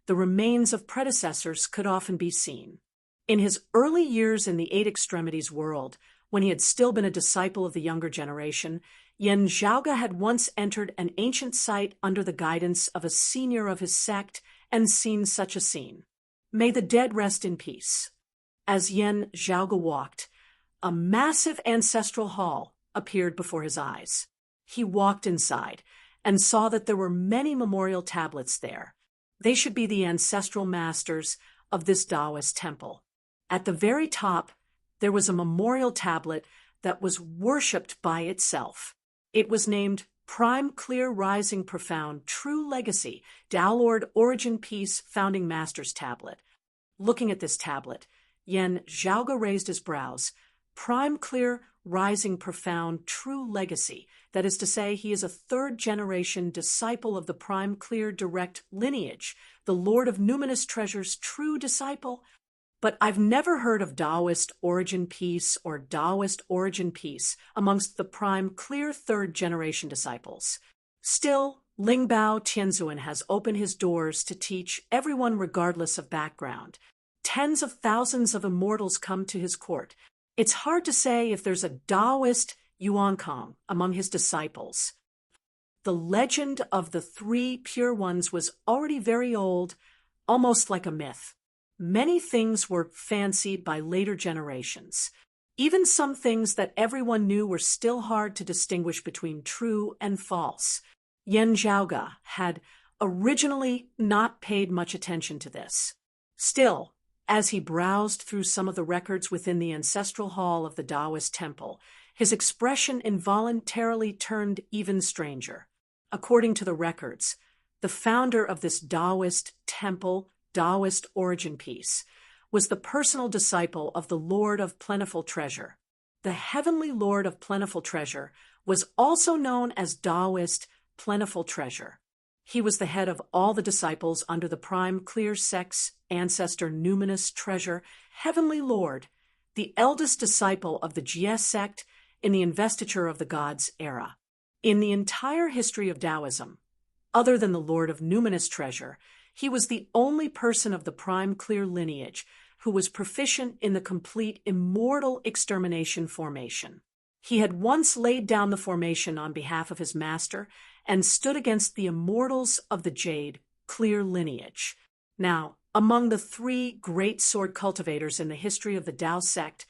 the remains of predecessors could often be seen. In his early years in the Eight Extremities world, when he had still been a disciple of the younger generation, Yen Zhaoge had once entered an ancient site under the guidance of a senior of his sect and seen such a scene. May the dead rest in peace. As Yen Zhaoge walked, a massive ancestral hall appeared before his eyes. He walked inside and saw that there were many memorial tablets there. They should be the ancestral masters of this Taoist temple. At the very top, there was a memorial tablet that was worshipped by itself. It was named Prime Clear Rising Profound True Legacy Tao Lord Origin Peace Founding Masters Tablet. Looking at this tablet, Yen Zhaoge raised his brows. Prime Clear Rising Profound True Legacy. That is to say, he is a third-generation disciple of the Prime Clear Direct lineage, the Lord of Numinous Treasure's true disciple. But I've never heard of Taoist Origin Peace or Taoist Origin Peace amongst the Prime Clear third-generation disciples. Still, Lingbao Tianzuan has opened his doors to teach everyone regardless of background. Tens of thousands of immortals come to his court. It's hard to say if there's a Taoist Yuankong among his disciples. The legend of the three pure ones was already very old, almost like a myth. Many things were fancied by later generations. Even some things that everyone knew were still hard to distinguish between true and false. Yen Zhaoge had originally not paid much attention to this. Still, as he browsed through some of the records within the ancestral hall of the Taoist temple, his expression involuntarily turned even stranger. According to the records, the founder of this Taoist temple, Taoist Origin Peace, was the personal disciple of the Lord of Plentiful Treasure. The Heavenly Lord of Plentiful Treasure was also known as Taoist Plentiful Treasure. He was the head of all the disciples under the Prime Clear Sect's ancestor Numinous Treasure, Heavenly Lord, the eldest disciple of the Jie sect in the Investiture of the Gods era. In the entire history of Taoism, other than the Lord of Numinous Treasure, he was the only person of the Prime Clear lineage who was proficient in the complete immortal extermination formation. He had once laid down the formation on behalf of his master and stood against the immortals of the Jade Clear lineage. Now, among the three great sword cultivators in the history of the Tao sect,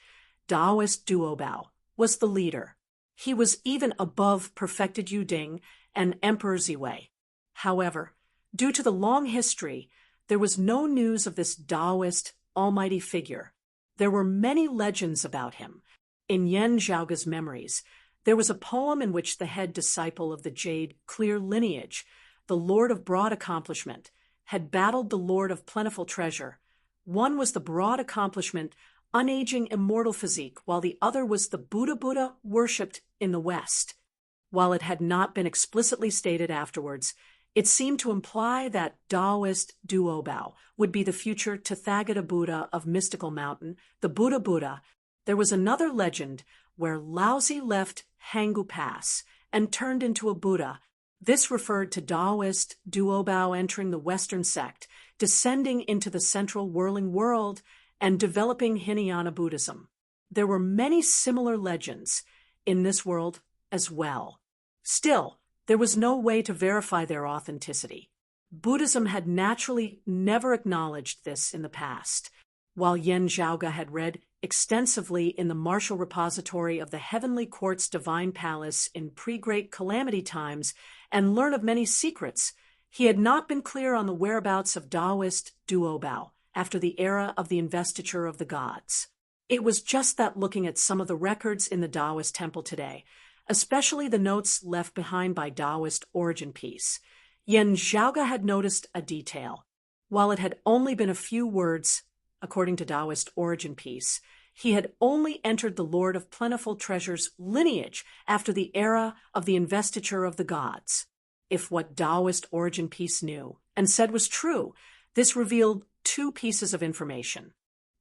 Taoist Duobao was the leader. He was even above perfected Yuding and Emperor Ziwei. However, due to the long history, there was no news of this Taoist almighty figure. There were many legends about him. In Yen Zhaoge's memories, there was a poem in which the head disciple of the Jade Clear lineage, the Lord of Broad Accomplishment, had battled the Lord of Plentiful Treasure. One was the broad accomplishment, unaging immortal physique, while the other was the Buddha worshipped in the West. While it had not been explicitly stated afterwards, it seemed to imply that Taoist Duobao would be the future Tathagata Buddha of Mystical Mountain, the Buddha. There was another legend where Laozi left Hangu Pass and turned into a Buddha. This referred to Taoist Duobao entering the Western sect, descending into the central whirling world, and developing Hinayana Buddhism. There were many similar legends in this world as well. Still, there was no way to verify their authenticity. Buddhism had naturally never acknowledged this in the past. While Yen Zhaoge had read extensively in the Martial Repository of the Heavenly Court's Divine Palace in pre-Great Calamity times and learned of many secrets, he had not been clear on the whereabouts of Taoist Duobao after the era of the investiture of the gods. It was just that looking at some of the records in the Taoist temple today, especially the notes left behind by Taoist Origin Piece, Yen Zhaoge had noticed a detail. While it had only been a few words, according to Taoist Origin Piece, he had only entered the Lord of Plentiful Treasure's lineage after the era of the investiture of the gods. If what Taoist Origin Piece knew and said was true, this revealed two pieces of information.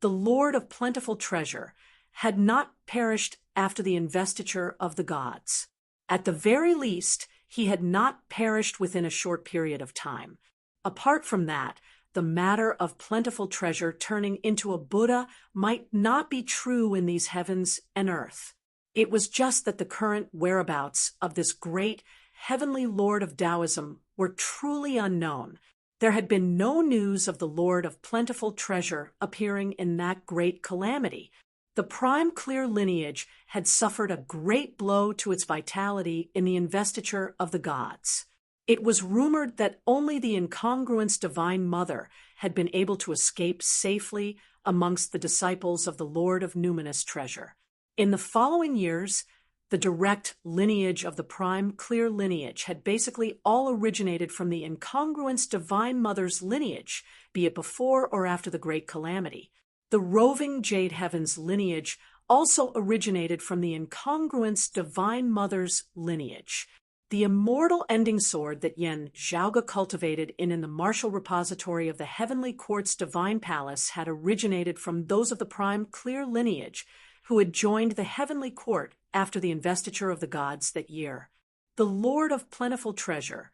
The Lord of Plentiful Treasure had not perished after the investiture of the gods. At the very least, he had not perished within a short period of time. Apart from that, the matter of plentiful treasure turning into a Buddha might not be true in these heavens and earth. It was just that the current whereabouts of this great heavenly Lord of Taoism were truly unknown. There had been no news of the Lord of Plentiful Treasure appearing in that great calamity. The prime clear lineage had suffered a great blow to its vitality in the investiture of the gods. It was rumored that only the incongruous Divine Mother had been able to escape safely amongst the disciples of the Lord of Numinous Treasure. In the following years, the direct lineage of the prime clear lineage had basically all originated from the incongruous Divine Mother's lineage, be it before or after the Great Calamity. The roving Jade Heavens lineage also originated from the incongruous Divine Mother's lineage. The immortal ending sword that Yen Zhaoge cultivated in the Martial Repository of the Heavenly Court's Divine Palace had originated from those of the prime clear lineage who had joined the Heavenly Court after the investiture of the gods that year. The Lord of Plentiful Treasure.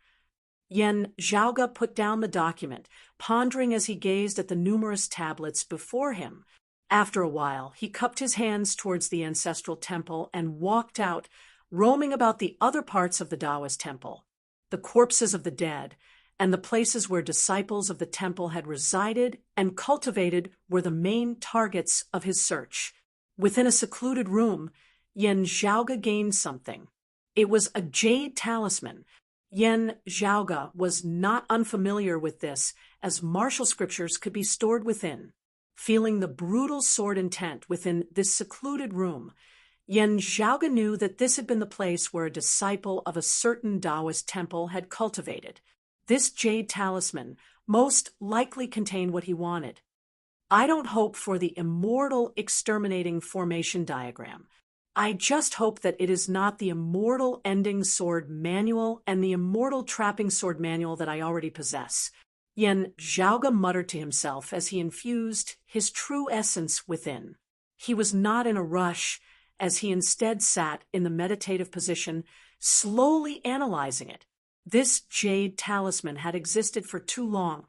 Yen Zhaoge put down the document, pondering as he gazed at the numerous tablets before him. After a while, he cupped his hands towards the ancestral temple and walked out, roaming about the other parts of the Taoist temple. The corpses of the dead and the places where disciples of the temple had resided and cultivated were the main targets of his search. Within a secluded room, Yen Zhaoge gained something. It was a jade talisman. Yen Zhaoge was not unfamiliar with this, as martial scriptures could be stored within. Feeling the brutal sword intent within this secluded room, Yen Zhaoge knew that this had been the place where a disciple of a certain Taoist temple had cultivated. This jade talisman most likely contained what he wanted. I don't hope for the immortal exterminating formation diagram. I just hope that it is not the immortal ending sword manual and the immortal trapping sword manual that I already possess. Yen Zhaoge muttered to himself as he infused his true essence within. He was not in a rush, as he instead sat in the meditative position, slowly analyzing it. This jade talisman had existed for too long,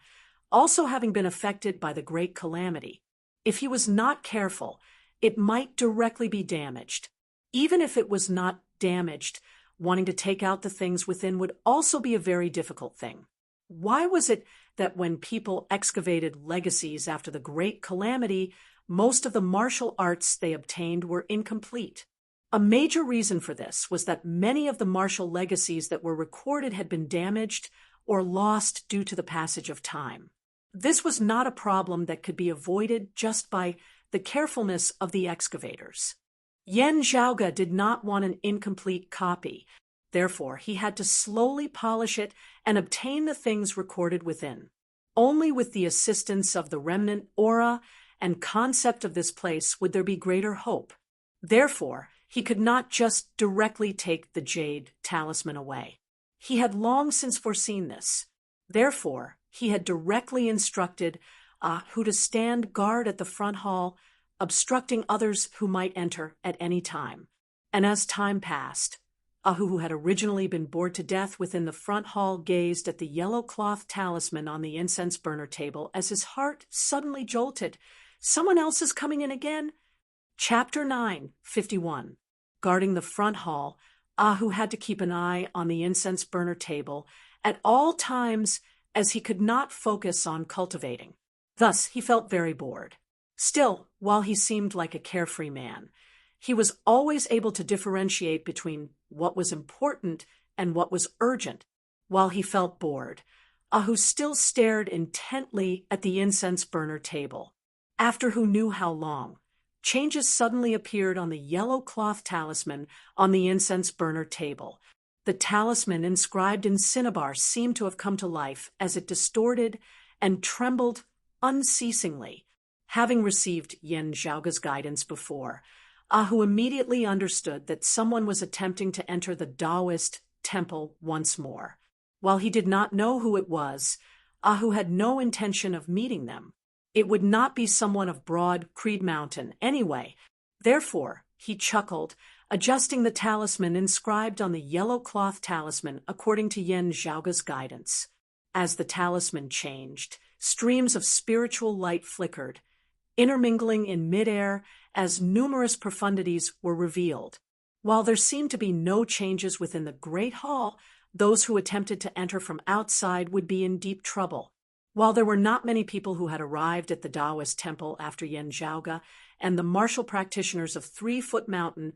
also having been affected by the Great Calamity. If he was not careful, it might directly be damaged. Even if it was not damaged, wanting to take out the things within would also be a very difficult thing. Why was it that when people excavated legacies after the Great Calamity, most of the martial arts they obtained were incomplete? A major reason for this was that many of the martial legacies that were recorded had been damaged or lost due to the passage of time. This was not a problem that could be avoided just by the carefulness of the excavators. Yen Zhaoge did not want an incomplete copy. Therefore, he had to slowly polish it and obtain the things recorded within. Only with the assistance of the remnant aura and concept of this place would there be greater hope. Therefore, he could not just directly take the jade talisman away. He had long since foreseen this. Therefore, he had directly instructed Ahu to stand guard at the front hall, obstructing others who might enter at any time. And as time passed, Ahu, who had originally been bored to death within the front hall, gazed at the yellow cloth talisman on the incense burner table as his heart suddenly jolted. Someone else is coming in again? Chapter 9, 51. Guarding the front hall, Ahu had to keep an eye on the incense burner table at all times as he could not focus on cultivating. Thus, he felt very bored. Still, while he seemed like a carefree man, he was always able to differentiate between what was important and what was urgent. While he felt bored, Ahu still stared intently at the incense burner table. After who knew how long, changes suddenly appeared on the yellow cloth talisman on the incense burner table. The talisman inscribed in cinnabar seemed to have come to life as it distorted and trembled unceasingly. Having received Yen Zhaoga's guidance before, Ahu immediately understood that someone was attempting to enter the Taoist temple once more. While he did not know who it was, Ahu had no intention of meeting them. It would not be someone of Broad Creed Mountain anyway. Therefore, he chuckled, adjusting the talisman inscribed on the yellow cloth talisman according to Yen Zhaoga's guidance. As the talisman changed, streams of spiritual light flickered, intermingling in midair as numerous profundities were revealed. While there seemed to be no changes within the Great Hall, those who attempted to enter from outside would be in deep trouble. While there were not many people who had arrived at the Taoist temple after Yen Zhaoga and the martial practitioners of 3-Foot Mountain,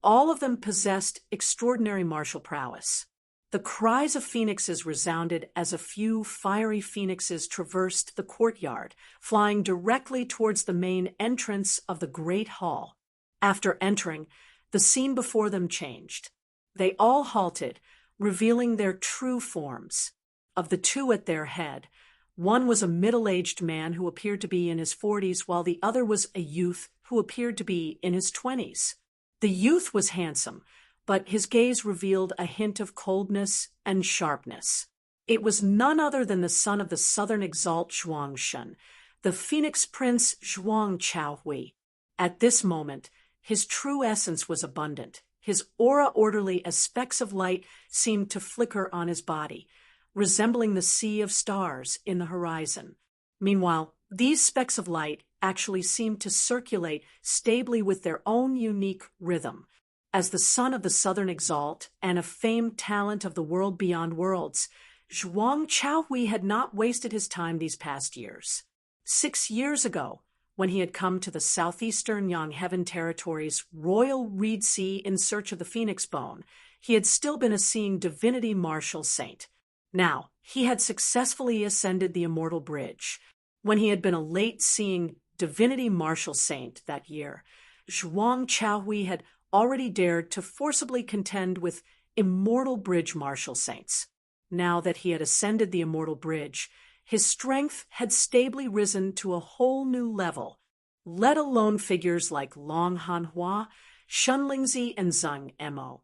all of them possessed extraordinary martial prowess. The cries of phoenixes resounded as a few fiery phoenixes traversed the courtyard, flying directly towards the main entrance of the Great Hall. After entering, the scene before them changed. They all halted, revealing their true forms. Of the two at their head, one was a middle-aged man who appeared to be in his 40s, while the other was a youth who appeared to be in his 20s. The youth was handsome, but his gaze revealed a hint of coldness and sharpness. It was none other than the son of the Southern Exalt Zhuangshen, the Phoenix Prince Zhuang Chaohui. At this moment, his true essence was abundant. His aura, orderly as specks of light, seemed to flicker on his body, resembling the sea of stars in the horizon. Meanwhile, these specks of light actually seemed to circulate stably with their own unique rhythm. As the son of the Southern Exalt and a famed talent of the world beyond worlds, Zhuang Chaohui had not wasted his time these past years. 6 years ago, when he had come to the southeastern Yang Heaven territory's Royal Reed Sea in search of the Phoenix Bone, he had still been a seeing divinity martial saint. Now, he had successfully ascended the Immortal Bridge. When he had been a late-seeing divinity martial saint that year, Zhuang Chaohui had already dared to forcibly contend with Immortal Bridge martial saints. Now that he had ascended the Immortal Bridge, his strength had stably risen to a whole new level, let alone figures like Long Hanhua, Shunlingzi, and Zhang Emo.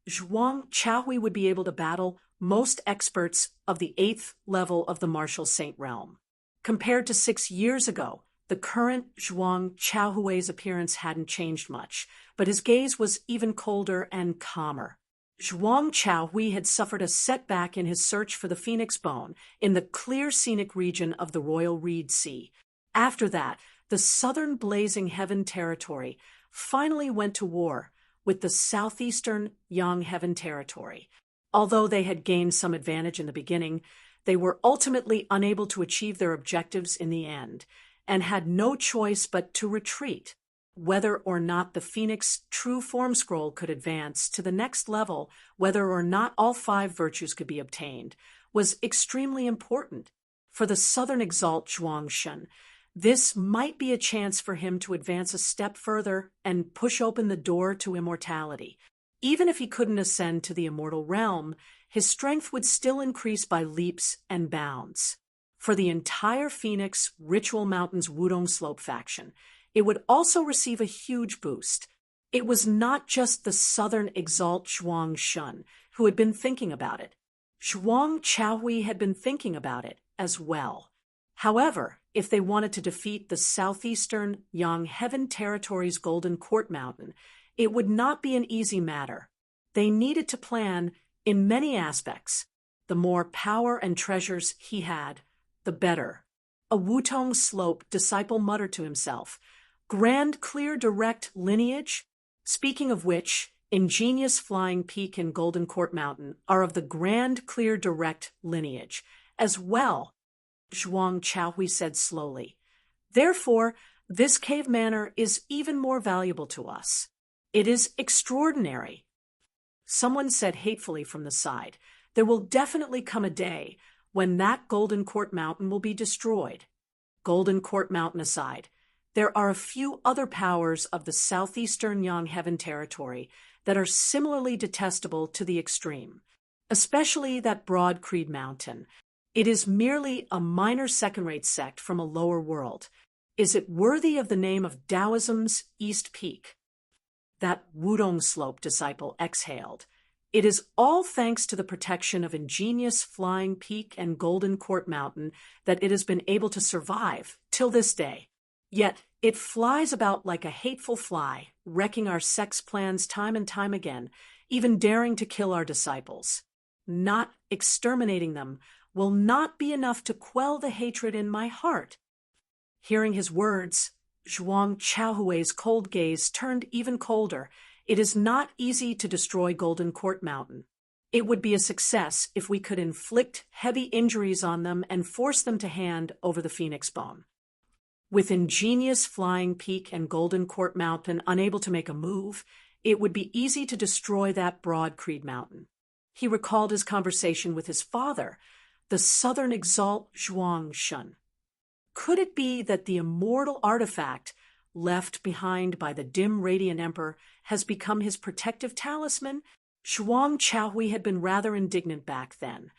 Zhuang Chaohui would be able to battle most experts of the 8th level of the martial saint realm. Compared to 6 years ago, the current Zhuang Chaohui's appearance hadn't changed much, but his gaze was even colder and calmer. Zhuang Chaohui had suffered a setback in his search for the Phoenix Bone in the clear scenic region of the Royal Reed Sea. After that, the southern Blazing Heaven territory finally went to war with the southeastern Yang Heaven territory. Although they had gained some advantage in the beginning, they were ultimately unable to achieve their objectives in the end, and had no choice but to retreat. Whether or not the Phoenix True Form Scroll could advance to the next level, whether or not all 5 virtues could be obtained, was extremely important. For the Southern Exalt Zhuangshen, this might be a chance for him to advance a step further and push open the door to immortality. Even if he couldn't ascend to the immortal realm, his strength would still increase by leaps and bounds. For the entire Phoenix Ritual Mountains Wudong Slope faction, it would also receive a huge boost. It was not just the Southern Exalt Zhuangshen who had been thinking about it. Zhuang Chaohui had been thinking about it as well. However, if they wanted to defeat the southeastern Yang Heaven territory's Golden Court Mountain, it would not be an easy matter. They needed to plan in many aspects. The more power and treasures he had, the better. A Wutong Slope disciple muttered to himself, "Grand Clear Direct lineage?" Speaking of which, Ingenious Flying Peak and Golden Court Mountain are of the Grand Clear Direct lineage, as well, Zhuang Chaohui said slowly. Therefore, this cave manor is even more valuable to us. It is extraordinary. Someone said hatefully from the side, there will definitely come a day when that Golden Court Mountain will be destroyed. Golden Court Mountain aside, there are a few other powers of the southeastern Yangheaven territory that are similarly detestable to the extreme, especially that Broad Creed Mountain. It is merely a minor second-rate sect from a lower world. Is it worthy of the name of Taoism's East Peak? That Wudong Slope disciple exhaled. It is all thanks to the protection of ingenious Flying Peak and Golden Court Mountain that it has been able to survive till this day. Yet it flies about like a hateful fly, wrecking our sex plans time and time again, even daring to kill our disciples. Not exterminating them will not be enough to quell the hatred in my heart. Hearing his words, Zhuang Chaohui's cold gaze turned even colder. It is not easy to destroy Golden Court Mountain. It would be a success if we could inflict heavy injuries on them and force them to hand over the Phoenix Bone. With ingenious Flying Peak and Golden Court Mountain unable to make a move, it would be easy to destroy that Broad Creed Mountain. He recalled his conversation with his father, the Southern Exalt Zhuang Shun. Could it be that the immortal artifact left behind by the dim radiant emperor has become his protective talisman? Zhuang Chaohui had been rather indignant back then.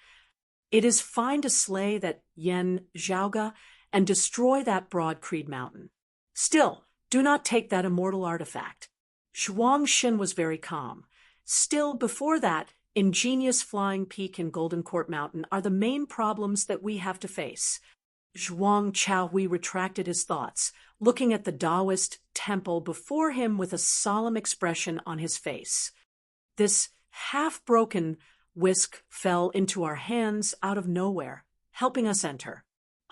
It is fine to slay that Yen Zhaoga and destroy that Broad Creed Mountain. Still, do not take that immortal artifact. Zhuang Xin was very calm. Still, before that, ingenious Flying Peak and Golden Court Mountain are the main problems that we have to face. Zhuang Chaohui retracted his thoughts, looking at the Taoist temple before him with a solemn expression on his face. This half-broken whisk fell into our hands out of nowhere, helping us enter.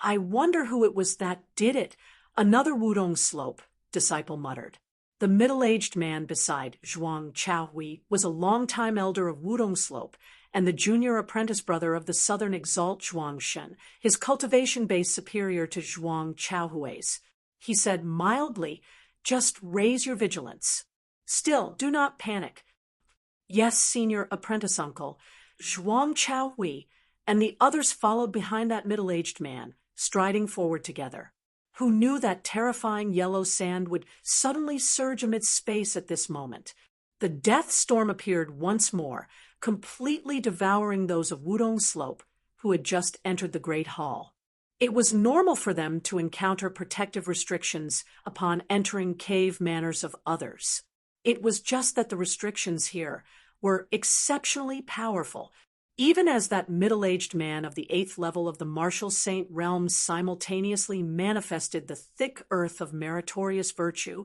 I wonder who it was that did it. Another Wudong Slope, disciple muttered. The middle-aged man beside Zhuang Chaohui was a longtime elder of Wudong Slope and the junior apprentice brother of the Southern Exalt Zhuang Shen, his cultivation base superior to Zhuang Chaohui's. He said mildly, just raise your vigilance. Still, do not panic. Yes, senior apprentice uncle, Zhuang Chaohui and the others followed behind that middle-aged man, striding forward together. Who knew that terrifying yellow sand would suddenly surge amidst space at this moment? The death storm appeared once more, completely devouring those of Wudong Slope, who had just entered the Great Hall. It was normal for them to encounter protective restrictions upon entering cave manors of others. It was just that the restrictions here were exceptionally powerful, even as that middle-aged man of the 8th level of the Martial Saint realm simultaneously manifested the thick earth of meritorious virtue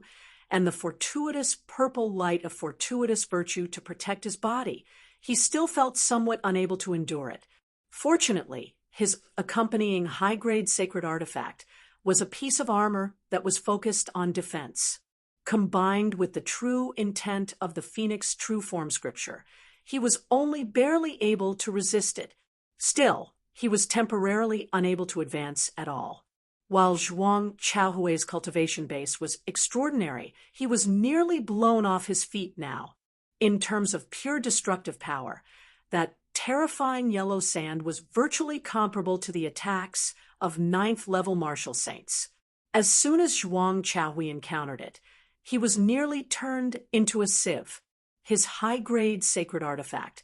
and the fortuitous purple light of fortuitous virtue to protect his body. He still felt somewhat unable to endure it. Fortunately, his accompanying high-grade sacred artifact was a piece of armor that was focused on defense. Combined with the true intent of the Phoenix True Form scripture, he was only barely able to resist it. Still, he was temporarily unable to advance at all. While Zhuang Chaohui's cultivation base was extraordinary, he was nearly blown off his feet now. In terms of pure destructive power, that terrifying yellow sand was virtually comparable to the attacks of 9th-level martial saints. As soon as Zhuang Chaohui encountered it, he was nearly turned into a sieve. His high-grade sacred artifact,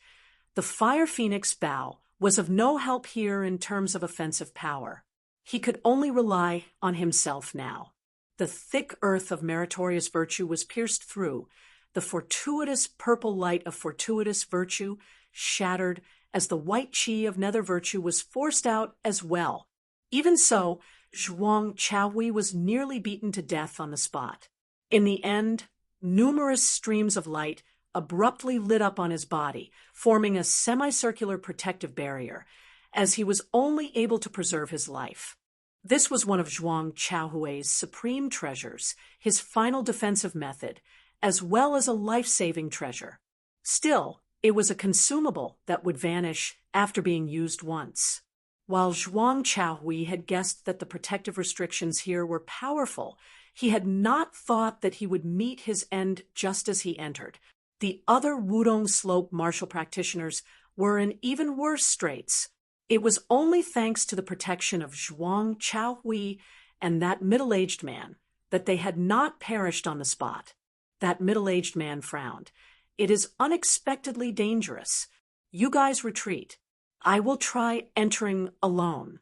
the Fire Phoenix Bow, was of no help here in terms of offensive power. He could only rely on himself now. The thick earth of meritorious virtue was pierced through, the fortuitous purple light of fortuitous virtue shattered as the white chi of nether virtue was forced out as well. Even so, Zhuang Chaohui was nearly beaten to death on the spot. In the end, numerous streams of light abruptly lit up on his body, forming a semicircular protective barrier, as he was only able to preserve his life. This was one of Zhuang Chaohui's supreme treasures, his final defensive method, as well as a life-saving treasure. Still, it was a consumable that would vanish after being used once. While Zhuang Chaohui had guessed that the protective restrictions here were powerful, he had not thought that he would meet his end just as he entered. The other Wudong Slope martial practitioners were in even worse straits. It was only thanks to the protection of Zhuang Chaohui and that middle-aged man that they had not perished on the spot. That middle-aged man frowned. "It is unexpectedly dangerous. You guys retreat. I will try entering alone."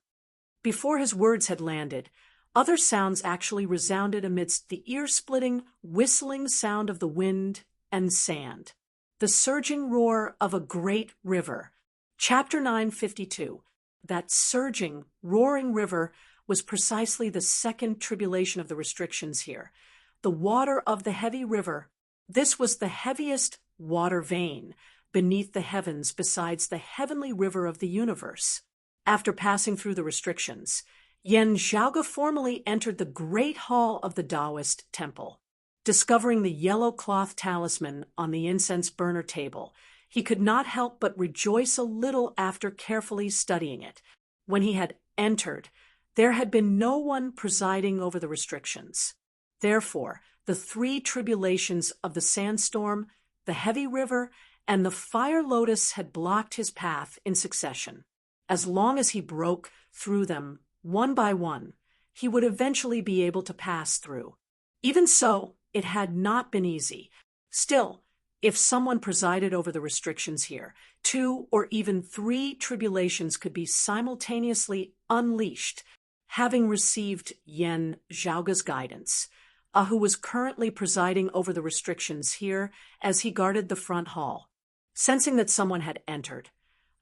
Before his words had landed, other sounds actually resounded amidst the ear-splitting, whistling sound of the wind and sand. The surging roar of a great river. Chapter 952. That surging, roaring river was precisely the second tribulation of the restrictions here. The water of the heavy river. This was the heaviest water vein beneath the heavens besides the heavenly river of the universe. After passing through the restrictions, Yan Zhaoge formally entered the great hall of the Taoist temple. Discovering the yellow cloth talisman on the incense burner table, he could not help but rejoice a little after carefully studying it. When he had entered, there had been no one presiding over the restrictions. Therefore, the three tribulations of the sandstorm, the heavy river, and the fire lotus had blocked his path in succession. As long as he broke through them one by one, he would eventually be able to pass through. Even so, it had not been easy. Still, if someone presided over the restrictions here, 2 or even 3 tribulations could be simultaneously unleashed. Having received Yan Zhaoge's guidance, Ahu was currently presiding over the restrictions here as he guarded the front hall. Sensing that someone had entered,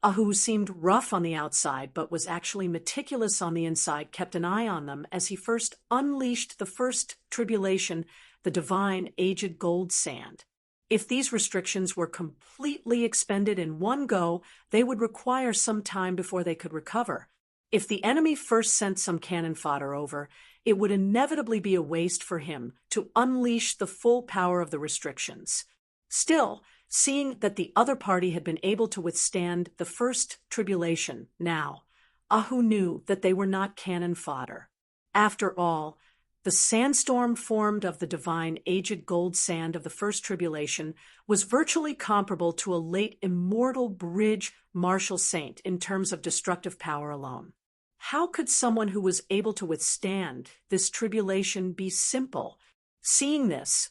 Ahu seemed rough on the outside but was actually meticulous on the inside, kept an eye on them as he first unleashed the first tribulation, the divine aged gold sand. If these restrictions were completely expended in one go, they would require some time before they could recover. If the enemy first sent some cannon fodder over, it would inevitably be a waste for him to unleash the full power of the restrictions. Still, seeing that the other party had been able to withstand the first tribulation now, Ahu knew that they were not cannon fodder. After all, the sandstorm formed of the divine aged gold sand of the first tribulation was virtually comparable to a late immortal bridge martial saint in terms of destructive power alone. How could someone who was able to withstand this tribulation be simple? Seeing this,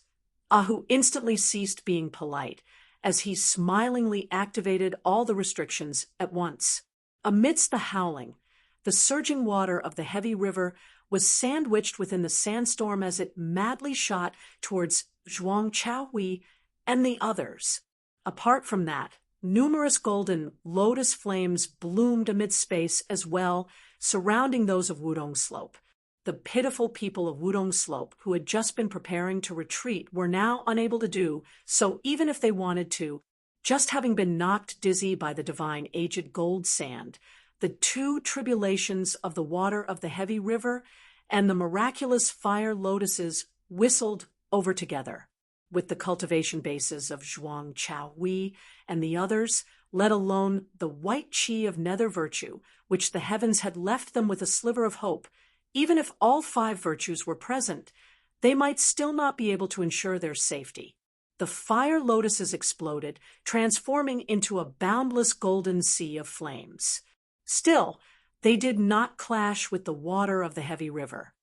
Ahu instantly ceased being polite as he smilingly activated all the restrictions at once. Amidst the howling, the surging water of the heavy river was sandwiched within the sandstorm as it madly shot towards Zhuang Chaohui and the others. Apart from that, numerous golden lotus flames bloomed amid space as well, surrounding those of Wudong Slope. The pitiful people of Wudong Slope, who had just been preparing to retreat, were now unable to do so even if they wanted to, just having been knocked dizzy by the divine aged gold sand, the 2 tribulations of the water of the heavy river, and the miraculous fire lotuses whistled over together. With the cultivation bases of Zhuang Chaohui and the others, let alone the white chi of nether virtue, which the heavens had left them with a sliver of hope, even if all 5 virtues were present, they might still not be able to ensure their safety. The fire lotuses exploded, transforming into a boundless golden sea of flames. Still, they did not clash with the water of the heavy river.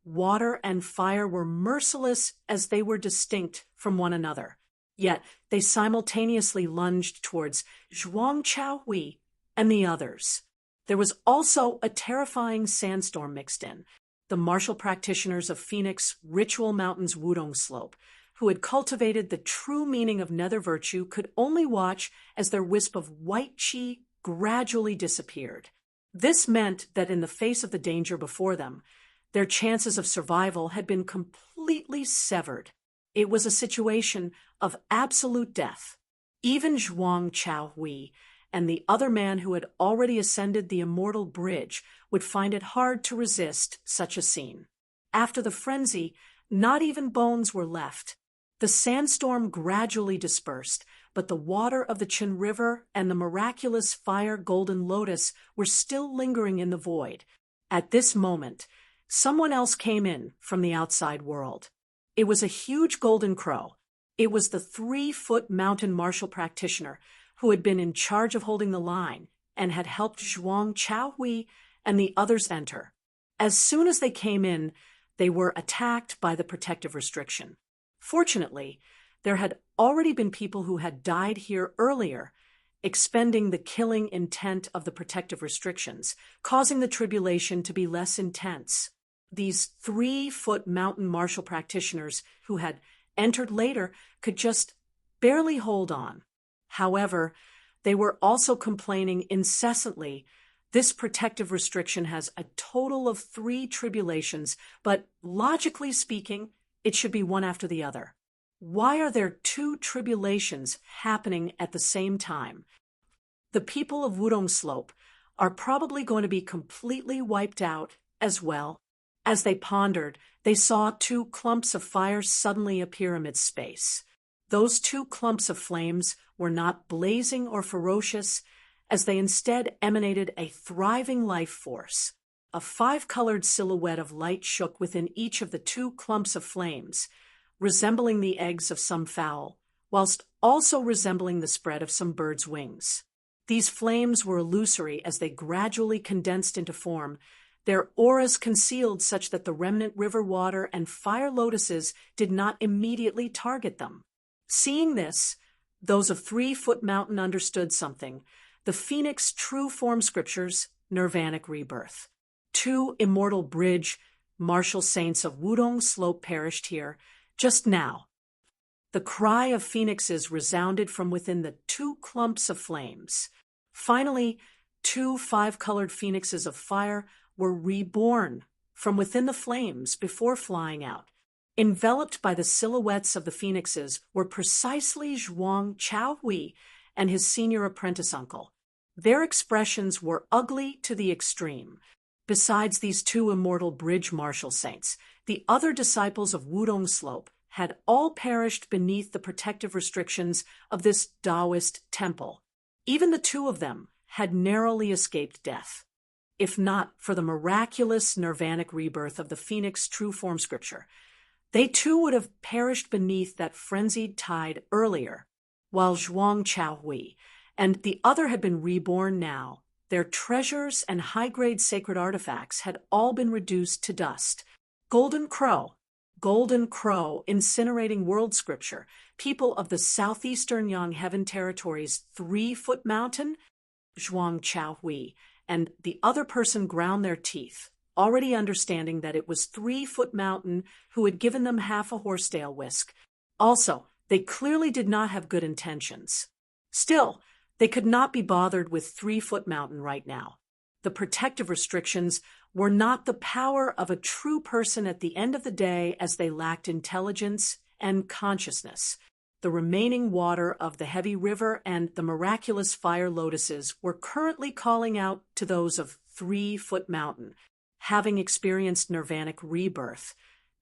Water and fire were merciless as they were distinct from one another. Yet they simultaneously lunged towards Zhuang Chaohui and the others. There was also a terrifying sandstorm mixed in. The martial practitioners of Phoenix Ritual Mountain's Wudong Slope, who had cultivated the true meaning of nether virtue, could only watch as their wisp of white chi gradually disappeared. This meant that in the face of the danger before them, their chances of survival had been completely severed. It was a situation of absolute death. Even Zhuang Chaohui and the other man who had already ascended the immortal bridge would find it hard to resist such a scene. After the frenzy, not even bones were left. The sandstorm gradually dispersed, but the water of the Qin River and the miraculous fire golden lotus were still lingering in the void. At this moment, someone else came in from the outside world. It was a huge golden crow. It was the 3-foot mountain martial practitioner who had been in charge of holding the line and had helped Zhuang Chaohui and the others enter. As soon as they came in, they were attacked by the protective restriction. Fortunately, there had already been people who had died here earlier, expending the killing intent of the protective restrictions, causing the tribulation to be less intense. These 3-foot mountain martial practitioners who had entered later could just barely hold on. However, they were also complaining incessantly. This protective restriction has a total of 3 tribulations, but logically speaking, it should be one after the other. Why are there 2 tribulations happening at the same time? The people of Wudong Slope are probably going to be completely wiped out as well. As they pondered, they saw 2 clumps of fire suddenly appear amidst space. Those 2 clumps of flames were not blazing or ferocious, as they instead emanated a thriving life force. A 5-colored silhouette of light shook within each of the 2 clumps of flames, resembling the eggs of some fowl, whilst also resembling the spread of some bird's wings. These flames were illusory as they gradually condensed into form, their auras concealed such that the remnant river water and fire lotuses did not immediately target them. Seeing this, those of 3-foot mountain understood something. The Phoenix true form scriptures, nirvanic rebirth. 2 immortal bridge, martial saints of Wudong Slope perished here, just now. The cry of phoenixes resounded from within the 2 clumps of flames. Finally, 2 5-colored phoenixes of fire were reborn from within the flames before flying out. Enveloped by the silhouettes of the phoenixes were precisely Zhuang Chaohui and his senior apprentice uncle. Their expressions were ugly to the extreme. Besides these 2 immortal bridge martial saints, the other disciples of Wudong Slope had all perished beneath the protective restrictions of this Taoist temple. Even the 2 of them had narrowly escaped death. If not for the miraculous nirvanic rebirth of the Phoenix true form scripture, they too would have perished beneath that frenzied tide earlier, while Zhuang Chaohui and the other had been reborn now. Their treasures and high-grade sacred artifacts had all been reduced to dust. Golden Crow, incinerating world scripture, people of the southeastern Yang Heaven territories, 3-foot mountain, Zhuang Chaohui, and the other person ground their teeth, already understanding that it was 3-foot mountain who had given them half a horsetail whisk. Also, they clearly did not have good intentions. Still, they could not be bothered with 3-foot mountain right now. The protective restrictions were not the power of a true person at the end of the day, as they lacked intelligence and consciousness. The remaining water of the heavy river and the miraculous fire lotuses were currently calling out to those of 3-foot mountain, having experienced nirvanic rebirth.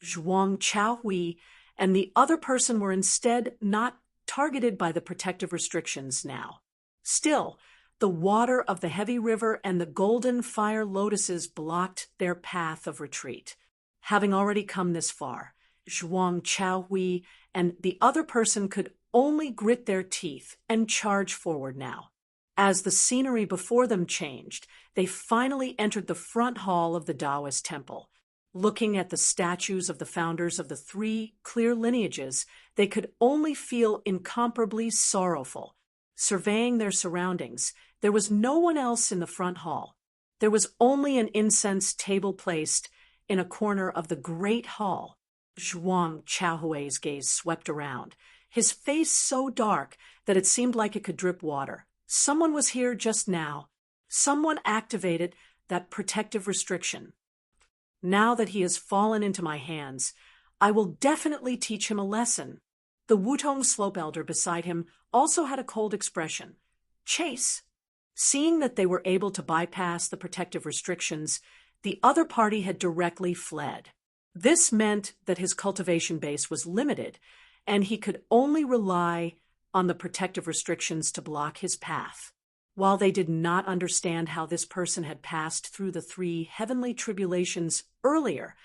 Zhuang Chaohui and the other person were instead not targeted by the protective restrictions now. Still, the water of the heavy river and the golden fire lotuses blocked their path of retreat. Having already come this far, Zhuang Chaohui and the other person could only grit their teeth and charge forward now. As the scenery before them changed, they finally entered the front hall of the Taoist temple. Looking at the statues of the founders of the 3 clear lineages, they could only feel incomparably sorrowful. Surveying their surroundings, there was no one else in the front hall. There was only an incense table placed in a corner of the great hall. Zhuang Chaohui's gaze swept around, his face so dark that it seemed like it could drip water. Someone was here just now. Someone activated that protective restriction. Now that he has fallen into my hands, I will definitely teach him a lesson. The Wudong Slope elder beside him also had a cold expression. Chase. Seeing that they were able to bypass the protective restrictions, the other party had directly fled. This meant that his cultivation base was limited, and he could only rely on the protective restrictions to block his path. While they did not understand how this person had passed through the 3 heavenly tribulations earlier,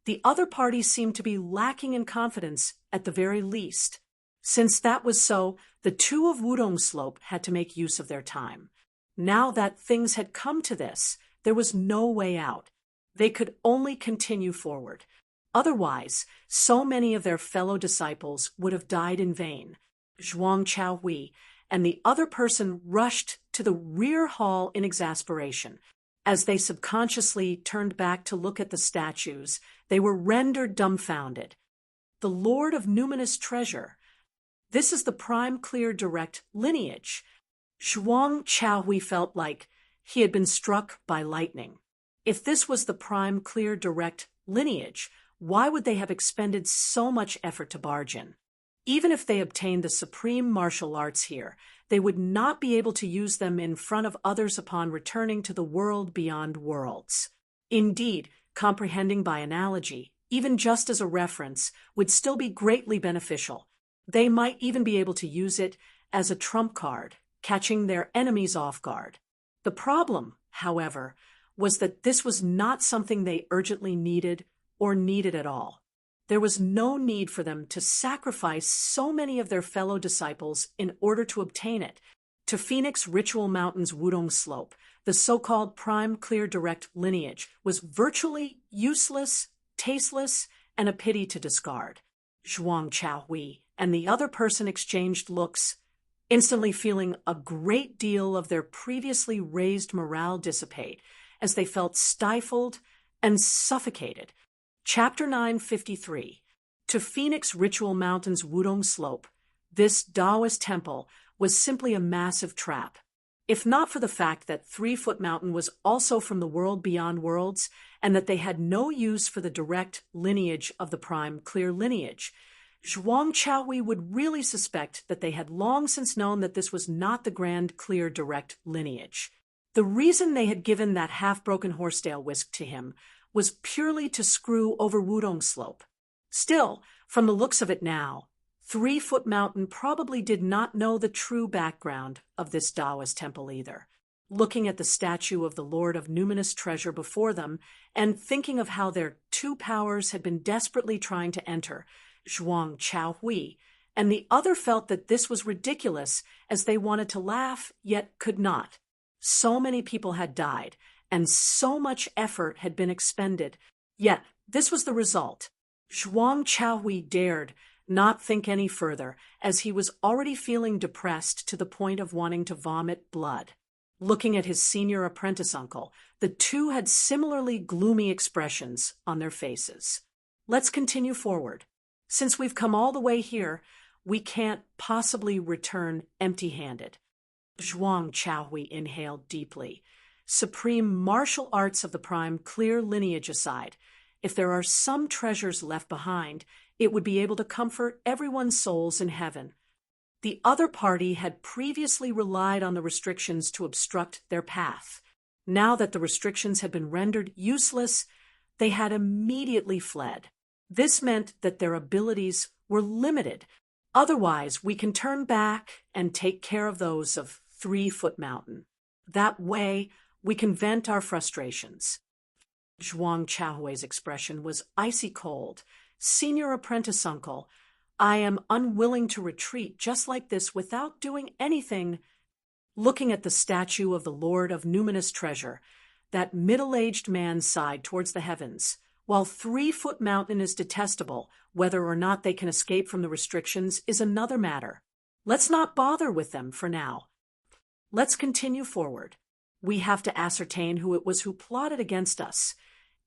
the other party seemed to be lacking in confidence at the very least. Since that was so, the 2 of Wudong Slope had to make use of their time. Now that things had come to this, there was no way out. They could only continue forward. Otherwise, so many of their fellow disciples would have died in vain. Zhuang Chaohui and the other person rushed to the rear hall in exasperation. As they subconsciously turned back to look at the statues, they were rendered dumbfounded. The Lord of Numinous Treasure. This is the prime clear direct lineage. Zhuang Chaohui felt like he had been struck by lightning. If this was the prime clear direct lineage, why would they have expended so much effort to barge in? Even if they obtained the supreme martial arts here, they would not be able to use them in front of others upon returning to the world beyond worlds. Indeed, comprehending by analogy, even just as a reference, would still be greatly beneficial. They might even be able to use it as a trump card, catching their enemies off guard. The problem, however, was that this was not something they urgently needed or needed at all. There was no need for them to sacrifice so many of their fellow disciples in order to obtain it. To Phoenix Ritual Mountain's Wudong Slope, the so-called prime clear direct lineage was virtually useless, tasteless, and a pity to discard. Zhuang Chaohui and the other person exchanged looks, instantly feeling a great deal of their previously raised morale dissipate as they felt stifled and suffocated. Chapter 953. To Phoenix Ritual Mountain's Wudong Slope, this Taoist temple was simply a massive trap. If not for the fact that 3-Foot Mountain was also from the world beyond worlds, and that they had no use for the direct lineage of the prime clear lineage, Zhuang Chaohui would really suspect that they had long since known that this was not the grand clear direct lineage. The reason they had given that half-broken horsetail whisk to him was purely to screw over Wudong Slope. Still, from the looks of it now, 3-Foot Mountain probably did not know the true background of this Taoist temple either. Looking at the statue of the Lord of Numinous Treasure before them, and thinking of how their 2 powers had been desperately trying to enter, Zhuang Chaohui and the other felt that this was ridiculous, as they wanted to laugh, yet could not. So many people had died, and so much effort had been expended, yet this was the result. Zhuang Chaohui dared not think any further, as he was already feeling depressed to the point of wanting to vomit blood. Looking at his senior apprentice uncle, the 2 had similarly gloomy expressions on their faces. Let's continue forward. Since we've come all the way here, we can't possibly return empty-handed. Zhuang Chaohui inhaled deeply. Supreme martial arts of the prime clear lineage aside, if there are some treasures left behind, it would be able to comfort everyone's souls in heaven. The other party had previously relied on the restrictions to obstruct their path. Now that the restrictions had been rendered useless, they had immediately fled. This meant that their abilities were limited. Otherwise, we can turn back and take care of those of 3-Foot Mountain. That way, we can vent our frustrations. Zhuang Chaohui's expression was icy cold. Senior apprentice uncle, I am unwilling to retreat just like this without doing anything. Looking at the statue of the Lord of Numinous Treasure, that middle-aged man sighed towards the heavens. While 3-Foot Mountain is detestable, whether or not they can escape from the restrictions is another matter. Let's not bother with them for now. Let's continue forward. We have to ascertain who it was who plotted against us,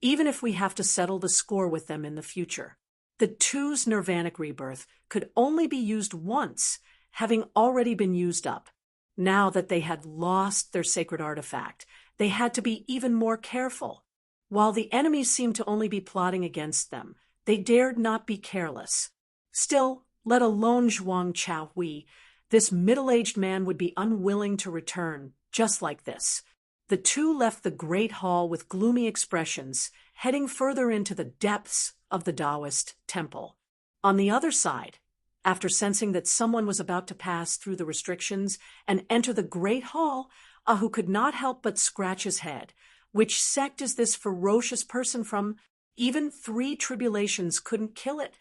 even if we have to settle the score with them in the future. The 2's nirvanic rebirth could only be used once, having already been used up. Now that they had lost their sacred artifact, they had to be even more careful. While the enemies seemed to only be plotting against them, they dared not be careless. Still, let alone Zhuang Chaohui, this middle-aged man would be unwilling to return, just like this. The 2 left the great hall with gloomy expressions, heading further into the depths of the Taoist temple. On the other side, After sensing that someone was about to pass through the restrictions and enter the great hall, Ahu could not help but scratch his head. Which sect is this ferocious person from? Even 3 tribulations couldn't kill it.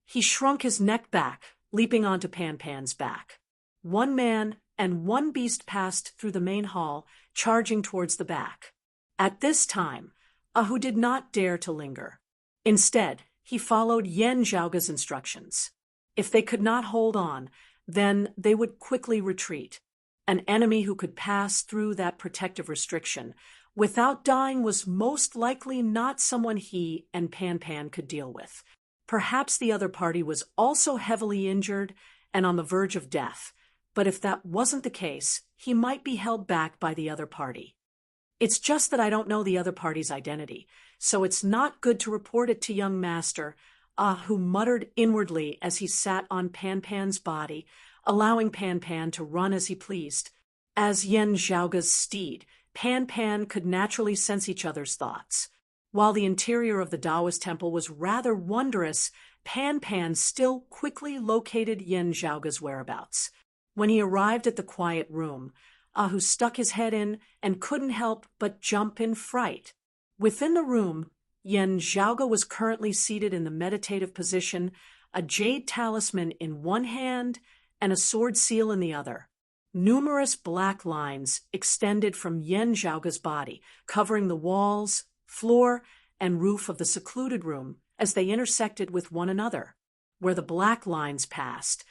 He shrunk his neck back, leaping onto Pan-Pan's back. 1 man and 1 beast passed through the main hall, charging towards the back. At this time, Ahu did not dare to linger. Instead, he followed Yen Zhaoga's instructions. If they could not hold on, then they would quickly retreat. An enemy who could pass through that protective restriction without dying was most likely not someone he and Pan-Pan could deal with. Perhaps the other party was also heavily injured and on the verge of death, but if that wasn't the case, he might be held back by the other party. It's just that I don't know the other party's identity, so it's not good to report it to young master, who muttered inwardly as he sat on Pan-Pan's body, allowing Pan-Pan to run as he pleased. As Yen Zhaoga's steed, Pan-Pan could naturally sense each other's thoughts. While the interior of the Taoist temple was rather wondrous, Pan-Pan still quickly located Yen Zhaoga's whereabouts. When he arrived at the quiet room, Ahu stuck his head in and couldn't help but jump in fright. Within the room, Yen Zhaoga was currently seated in the meditative position, a jade talisman in one hand and a sword seal in the other. Numerous black lines extended from Yen Zhaoga's body, covering the walls, floor, and roof of the secluded room as they intersected with one another. Where the black lines passed,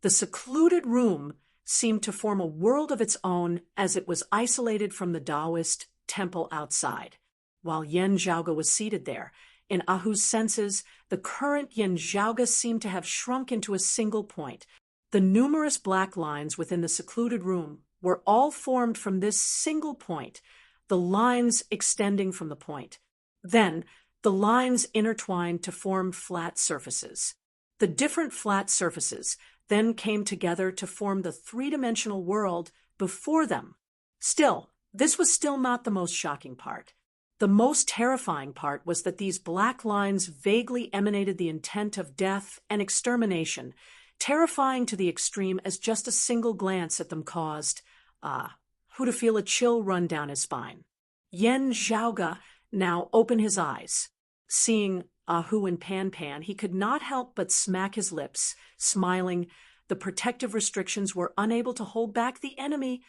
the secluded room seemed to form a world of its own as it was isolated from the Taoist temple outside. While Yen Zhaoga was seated there, in Ahu's senses, the current Yen Zhaoga seemed to have shrunk into a single point. The numerous black lines within the secluded room were all formed from this single point, the lines extending from the point. Then, the lines intertwined to form flat surfaces. The different flat surfaces then came together to form the 3-dimensional world before them. Still, this was still not the most shocking part. The most terrifying part was that these black lines vaguely emanated the intent of death and extermination, terrifying to the extreme as just a single glance at them caused, who to feel a chill run down his spine. Yen Zhaoga now opened his eyes. Seeing Ahu and Pan-Pan, he could not help but smack his lips, smiling. The protective restrictions were unable to hold back the enemy.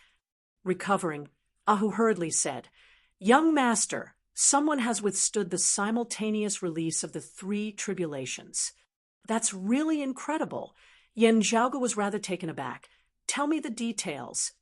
Recovering, Ahu hurriedly said, "Young master, someone has withstood the simultaneous release of the 3 tribulations." "That's really incredible." Yen Zhaoga was rather taken aback. "Tell me the details."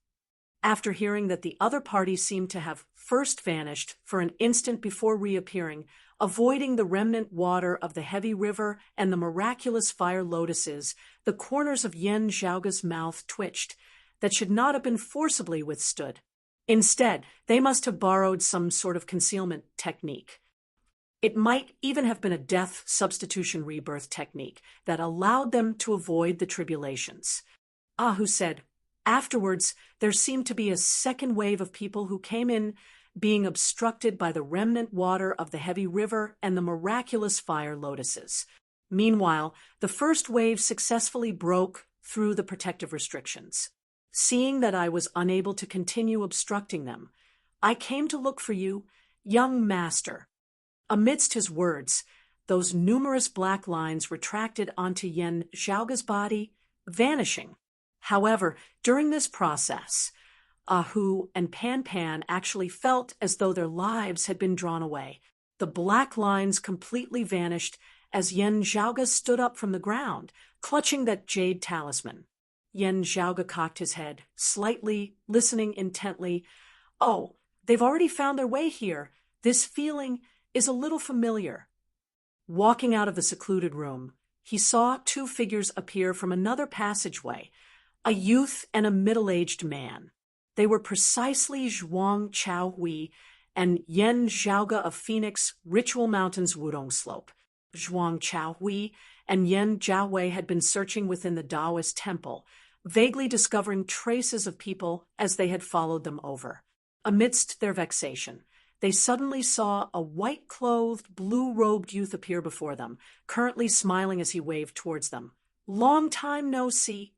After hearing that the other party seemed to have first vanished for an instant before reappearing, avoiding the remnant water of the heavy river and the miraculous fire lotuses, the corners of Yen Zhaoga's mouth twitched. That should not have been forcibly withstood. Instead, they must have borrowed some sort of concealment technique. It might even have been a death substitution rebirth technique that allowed them to avoid the tribulations. Ahu said, "Afterwards, there seemed to be a second wave of people who came in, being obstructed by the remnant water of the heavy river and the miraculous fire lotuses. Meanwhile, the first wave successfully broke through the protective restrictions. Seeing that I was unable to continue obstructing them, I came to look for you, young master." Amidst his words, those numerous black lines retracted onto Yen Zhaoga's body, vanishing. However, during this process, Ahu and Pan-Pan actually felt as though their lives had been drawn away. The black lines completely vanished as Yen Zhaoga stood up from the ground, clutching that jade talisman. Yen Zhaoga cocked his head, slightly, listening intently. "Oh, they've already found their way here. This feeling is a little familiar." Walking out of the secluded room, he saw 2 figures appear from another passageway, a youth and a middle-aged man. They were precisely Zhuang Chaohui and Yen Zhaoga of Phoenix Ritual Mountain's Wudong Slope. Zhuang Chaohui and Yen Zhaowei had been searching within the Taoist temple, vaguely discovering traces of people as they had followed them over. Amidst their vexation, they suddenly saw a white-clothed, blue-robed youth appear before them, currently smiling as he waved towards them. Long time no see.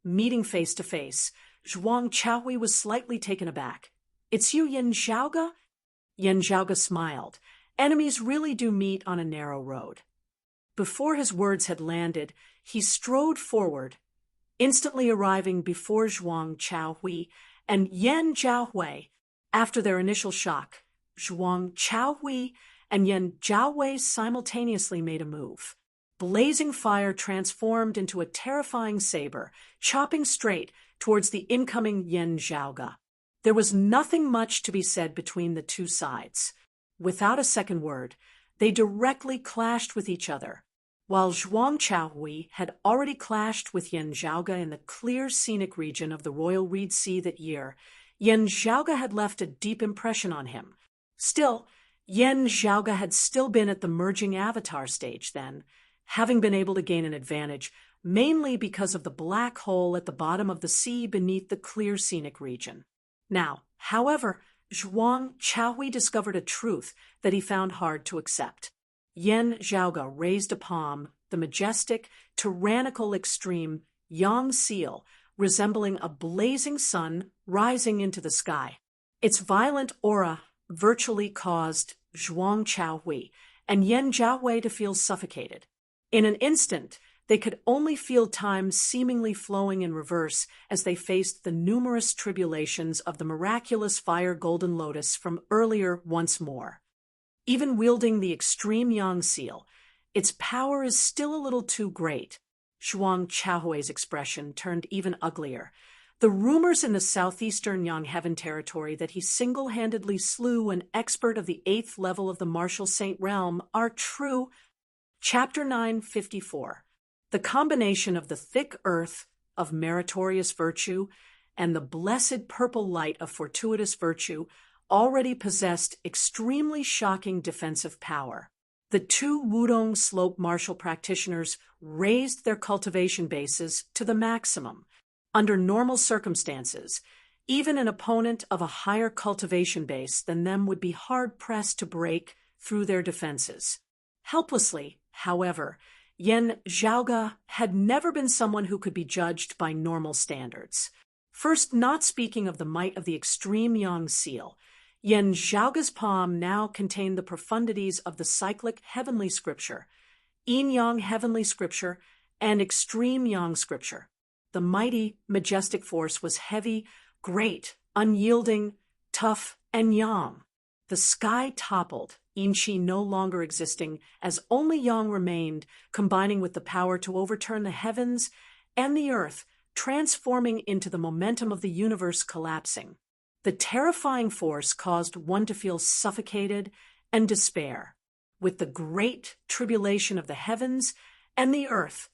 Meeting face to face, Zhuang Chaohui was slightly taken aback. It's you, Yin Zhaoga? Yin Zhaoga smiled. Enemies really do meet on a narrow road. Before his words had landed, he strode forward, instantly arriving before Zhuang Chaohui and Yen Zhaohui. After their initial shock, Zhuang Chaohui and Yen Zhaohui simultaneously made a move. Blazing fire transformed into a terrifying saber, chopping straight towards the incoming Yen Zhaoga. There was nothing much to be said between the two sides. Without a second word, they directly clashed with each other. While Zhuang Chaohui had already clashed with Yen Zhaoga in the clear scenic region of the Royal Reed Sea that year, Yen Zhaoga had left a deep impression on him. Still, Yen Zhaoga had still been at the merging avatar stage then, having been able to gain an advantage mainly because of the black hole at the bottom of the sea beneath the clear scenic region. Now, however, Zhuang Chaohui discovered a truth that he found hard to accept. Yen Zhaoga raised a palm, the majestic, tyrannical extreme yang seal, resembling a blazing sun rising into the sky. Its violent aura virtually caused Zhuang Chaohui and Yen Zhaohui to feel suffocated. In an instant, they could only feel time seemingly flowing in reverse as they faced the numerous tribulations of the miraculous fire golden lotus from earlier once more. Even wielding the extreme yang seal, its power is still a little too great. Zhuang Chaohui's expression turned even uglier. The rumors in the southeastern Yang Heaven territory that he single-handedly slew an expert of the 8th level of the Martial Saint realm are true. Chapter 954. The combination of the thick earth of meritorious virtue and the blessed purple light of fortuitous virtue already possessed extremely shocking defensive power. The two Wudong Slope martial practitioners raised their cultivation bases to the maximum. Under normal circumstances, even an opponent of a higher cultivation base than them would be hard-pressed to break through their defenses. Helplessly, however, Yen Zhaoga had never been someone who could be judged by normal standards. First, not speaking of the might of the extreme yang seal, Yen Zhaoga's palm now contained the profundities of the cyclic heavenly scripture, yin-yang heavenly scripture, and extreme yang scripture. The mighty, majestic force was heavy, great, unyielding, tough, and yang. The sky toppled, yin qi no longer existing, as only yang remained, combining with the power to overturn the heavens and the earth, transforming into the momentum of the universe collapsing. The terrifying force caused one to feel suffocated and despair. With the great tribulation of the heavens and the earth,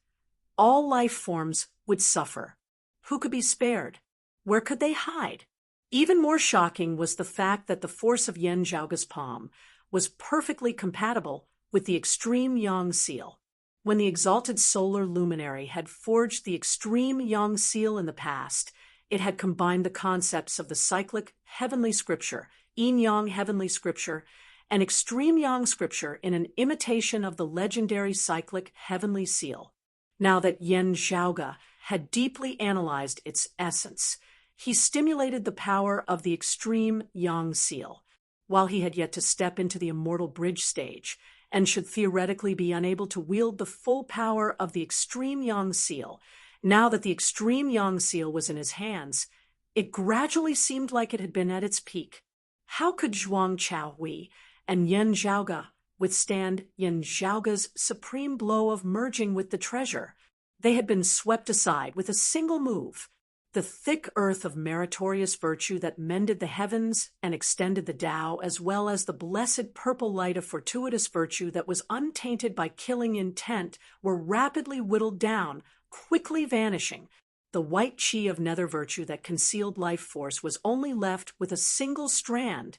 all life forms would suffer. Who could be spared? Where could they hide? Even more shocking was the fact that the force of Yen Zhaoga's palm was perfectly compatible with the extreme yang seal. When the exalted solar luminary had forged the extreme yang seal in the past, it had combined the concepts of the cyclic heavenly scripture, yin-yang heavenly scripture, and extreme yang scripture in an imitation of the legendary cyclic heavenly seal. Now that Yen Zhaoga had deeply analyzed its essence, he stimulated the power of the extreme yang seal. While he had yet to step into the immortal bridge stage, and should theoretically be unable to wield the full power of the extreme yang seal, now that the extreme yang seal was in his hands, it gradually seemed like it had been at its peak. How could Zhuang Chaohui and Yen Zhaoga withstand Yen Zhaoga's supreme blow of merging with the treasure? They had been swept aside with a single move. The thick earth of meritorious virtue that mended the heavens and extended the Tao, as well as the blessed purple light of fortuitous virtue that was untainted by killing intent, were rapidly whittled down, quickly vanishing. The white qi of nether virtue that concealed life force was only left with a single strand,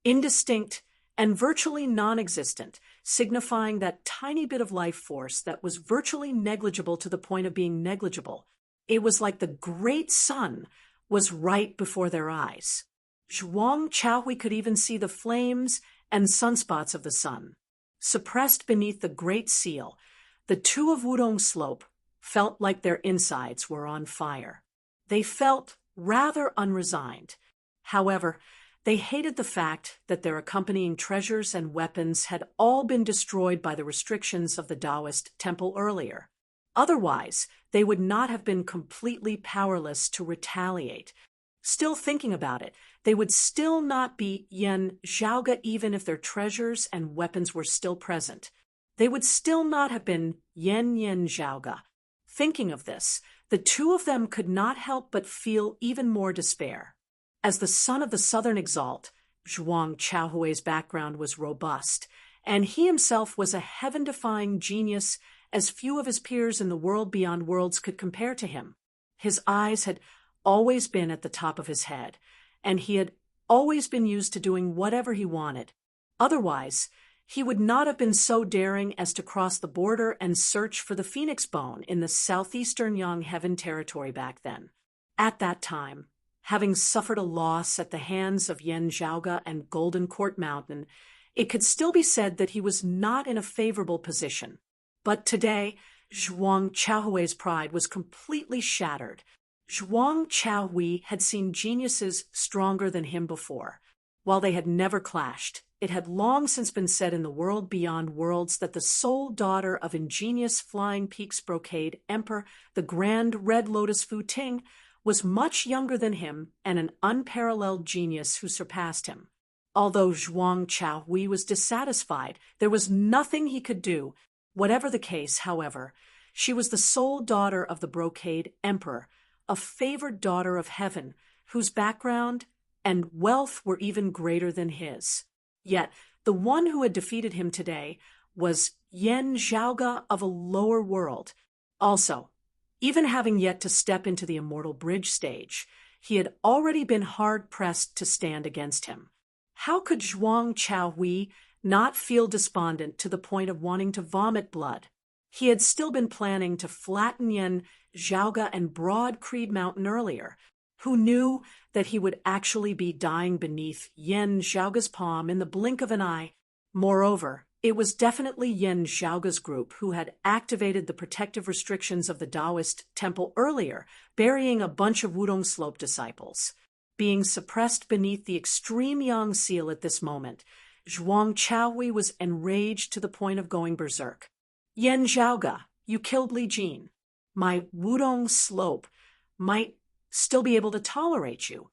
indistinct and virtually non-existent, signifying that tiny bit of life force that was virtually negligible to the point of being negligible. It was like the great sun was right before their eyes. Zhuang Chaohui could even see the flames and sunspots of the sun. Suppressed beneath the great seal, the two of Wudong Slope felt like their insides were on fire. They felt rather unresigned. However, they hated the fact that their accompanying treasures and weapons had all been destroyed by the restrictions of the Taoist temple earlier. Otherwise, they would not have been completely powerless to retaliate. Still thinking about it, they would still not be Yan Zhaoga even if their treasures and weapons were still present. They would still not have been Yan Zhaoga. Thinking of this, the two of them could not help but feel even more despair. As the son of the Southern Exalt, Zhuang Chaohui's background was robust, and he himself was a heaven-defying genius as few of his peers in the world beyond worlds could compare to him. His eyes had always been at the top of his head, and he had always been used to doing whatever he wanted. Otherwise, he would not have been so daring as to cross the border and search for the Phoenix Bone in the southeastern Yang Heaven territory back then. At that time, having suffered a loss at the hands of Yan Zhaoga and Golden Court Mountain, it could still be said that he was not in a favorable position. But today, Zhuang Chaohui's pride was completely shattered. Zhuang Chaohui had seen geniuses stronger than him before. While they had never clashed, it had long since been said in the world beyond worlds that the sole daughter of ingenious Flying Peaks brocade emperor, the Grand Red Lotus Fu Ting, was much younger than him and an unparalleled genius who surpassed him. Although Zhuang Chaohui was dissatisfied, there was nothing he could do. Whatever the case, however, she was the sole daughter of the brocade emperor, a favored daughter of heaven, whose background and wealth were even greater than his. Yet, the one who had defeated him today was Yan Zhaoga of a lower world. Also, even having yet to step into the immortal bridge stage, he had already been hard-pressed to stand against him. How could Zhuang Chaohui not feel despondent to the point of wanting to vomit blood? He had still been planning to flatten Yan Zhaoga and Broad Creed Mountain earlier. Who knew that he would actually be dying beneath Yan Zhaoga's palm in the blink of an eye? Moreover, it was definitely Yan Zhaoga's group who had activated the protective restrictions of the Taoist temple earlier, burying a bunch of Wudong Slope disciples. Being suppressed beneath the extreme Yang seal at this moment, Zhuang Chaohui was enraged to the point of going berserk. Yan Zhaoga, you killed Li Jin. My Wudong Slope might still be able to tolerate you.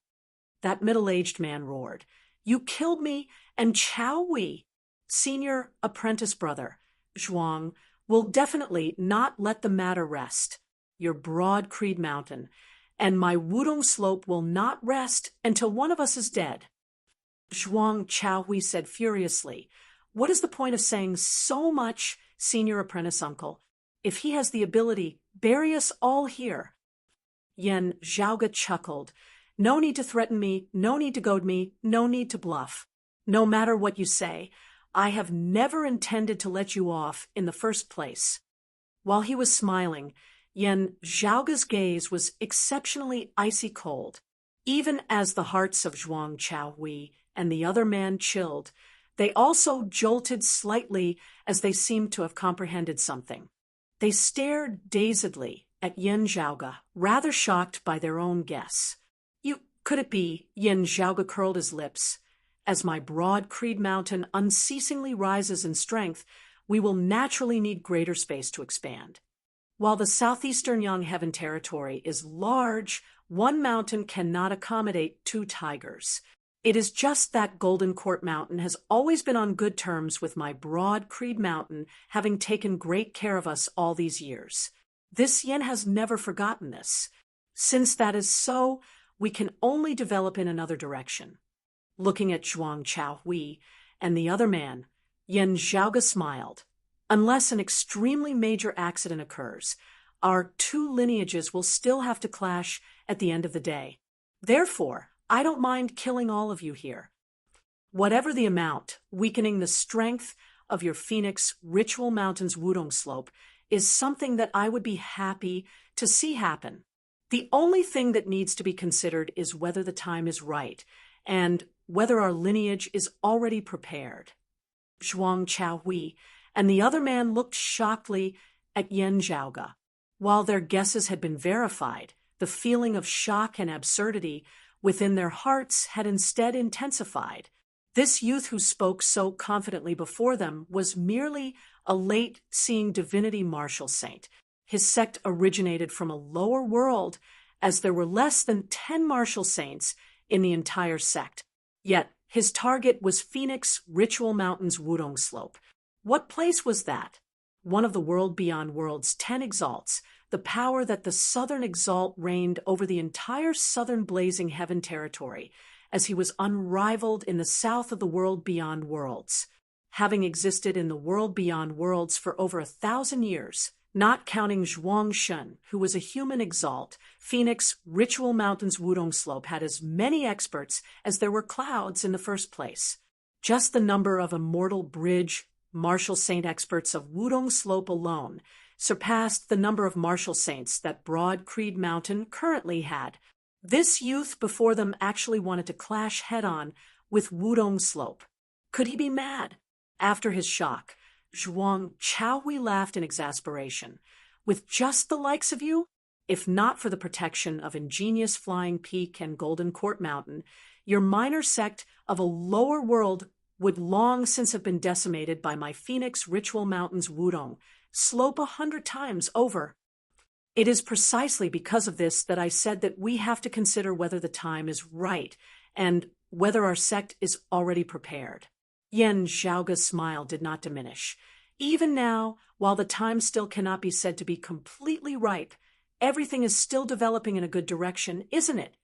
That middle-aged man roared. You killed me, and Chaohui, senior apprentice brother, Zhuang, will definitely not let the matter rest. Your Broad Creed Mountain, and my Wudong Slope will not rest until one of us is dead. Zhuang Chaohui said furiously, what is the point of saying so much, senior apprentice uncle? If he has the ability, bury us all here. Yan Zhaoga chuckled. No need to threaten me, no need to goad me, no need to bluff. No matter what you say, I have never intended to let you off in the first place. While he was smiling, Yan Zhaoga's gaze was exceptionally icy cold. Even as the hearts of Zhuang Chaohui and the other man chilled, they also jolted slightly as they seemed to have comprehended something. They stared dazedly at Yan Zhaoga, rather shocked by their own guess. Could it be? Yan Zhaoga curled his lips. As my Broad Creed Mountain unceasingly rises in strength, we will naturally need greater space to expand. While the southeastern Yang Heaven territory is large, one mountain cannot accommodate two tigers. It is just that Golden Court Mountain has always been on good terms with my Broad Creed Mountain, having taken great care of us all these years. This yin has never forgotten this. Since that is so, we can only develop in another direction. Looking at Zhuang Chaohui and the other man, Yan Zhaoga smiled. Unless an extremely major accident occurs, our two lineages will still have to clash at the end of the day. Therefore, I don't mind killing all of you here. Whatever the amount, weakening the strength of your Phoenix Ritual Mountain's Wudong Slope is something that I would be happy to see happen. The only thing that needs to be considered is whether the time is right and whether our lineage is already prepared. Zhuang Chaohui and the other man looked shockedly at Yan Zhaoga. While their guesses had been verified, the feeling of shock and absurdity within their hearts had instead intensified. This youth who spoke so confidently before them was merely a late-seeing divinity martial saint. His sect originated from a lower world, as there were less than 10 martial saints in the entire sect. Yet, his target was Phoenix Ritual Mountain's Wudong Slope. What place was that? One of the world beyond worlds 10 exalts, the power that the southern exalt reigned over the entire southern blazing heaven territory, as he was unrivaled in the south of the world beyond worlds. Having existed in the world beyond worlds for over 1,000 years, not counting Zhuang Shun, who was a human exalt, Phoenix Ritual Mountain's Wudong Slope had as many experts as there were clouds in the first place. Just the number of Immortal Bridge martial saint experts of Wudong Slope alone surpassed the number of martial saints that Broad Creed Mountain currently had. This youth before them actually wanted to clash head-on with Wudong Slope. Could he be mad? After his shock, Zhuang Chaohui laughed in exasperation. With just the likes of you? If not for the protection of ingenious Flying Peak and Golden Court Mountain, your minor sect of a lower world would long since have been decimated by my Phoenix Ritual Mountain's Wudong Slope 100 times over. It is precisely because of this that I said that we have to consider whether the time is right and whether our sect is already prepared. Yan Zhaoga's smile did not diminish. Even now, while the time still cannot be said to be completely ripe, everything is still developing in a good direction, isn't it?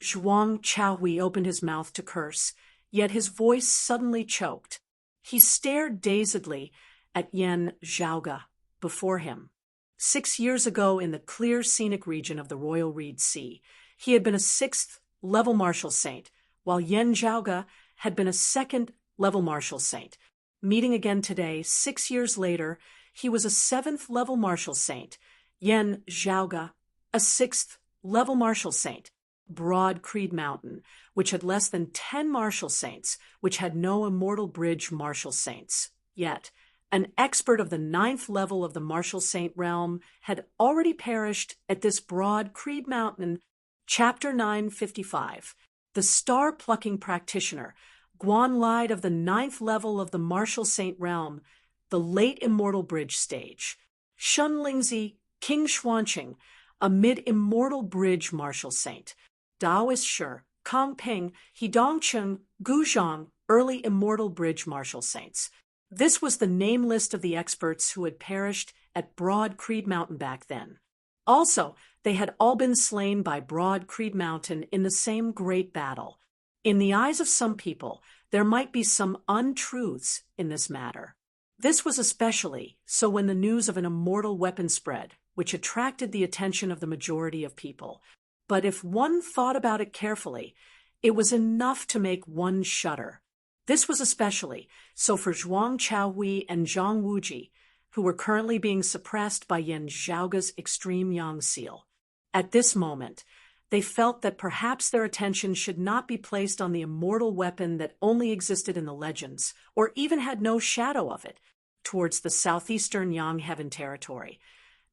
Zhuang Chaohui opened his mouth to curse, yet his voice suddenly choked. He stared dazedly at Yan Zhaoga before him. 6 years ago, in the clear scenic region of the Royal Reed Sea, he had been a 6th-level martial saint, while Yan Zhaoga had been a 2nd-level martial saint. Meeting again today, 6 years later, he was a 7th-level martial saint. Yan Zhaoga, a 6th-level martial saint. Broad Creed Mountain, which had less than 10 martial saints, which had no Immortal Bridge martial saints. Yet, an expert of the 9th level of the martial saint realm had already perished at this Broad Creed Mountain. Chapter 955. The star-plucking practitioner, Guan Lied of the 9th level of the martial saint realm, the late Immortal Bridge stage. Shun Lingzi, King Xuanqing, a mid-Immortal Bridge martial saint. Daoist Shi, Kong Ping, Hidongcheng, Gu Zhang, early Immortal Bridge martial saints. This was the name list of the experts who had perished at Broad Creed Mountain back then. Also, they had all been slain by Broad Creed Mountain in the same great battle. In the eyes of some people, there might be some untruths in this matter. This was especially so when the news of an immortal weapon spread, which attracted the attention of the majority of people. But if one thought about it carefully, it was enough to make one shudder. This was especially so for Zhuang Chaohui and Zhang Wuji, who were currently being suppressed by Yan Zhaoga's extreme yang seal. At this moment, they felt that perhaps their attention should not be placed on the immortal weapon that only existed in the legends, or even had no shadow of it, towards the southeastern Yang Heaven territory.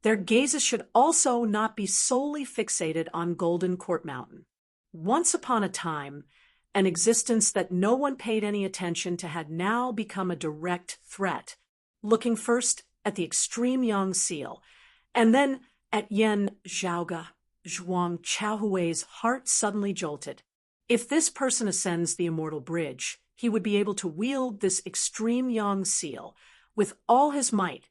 Their gazes should also not be solely fixated on Golden Court Mountain. Once upon a time, an existence that no one paid any attention to had now become a direct threat, looking first at the extreme Yang seal, and then at Yan Zhaoga. Zhuang Chaohui's heart suddenly jolted. If this person ascends the Immortal Bridge, he would be able to wield this extreme Yang seal with all his might.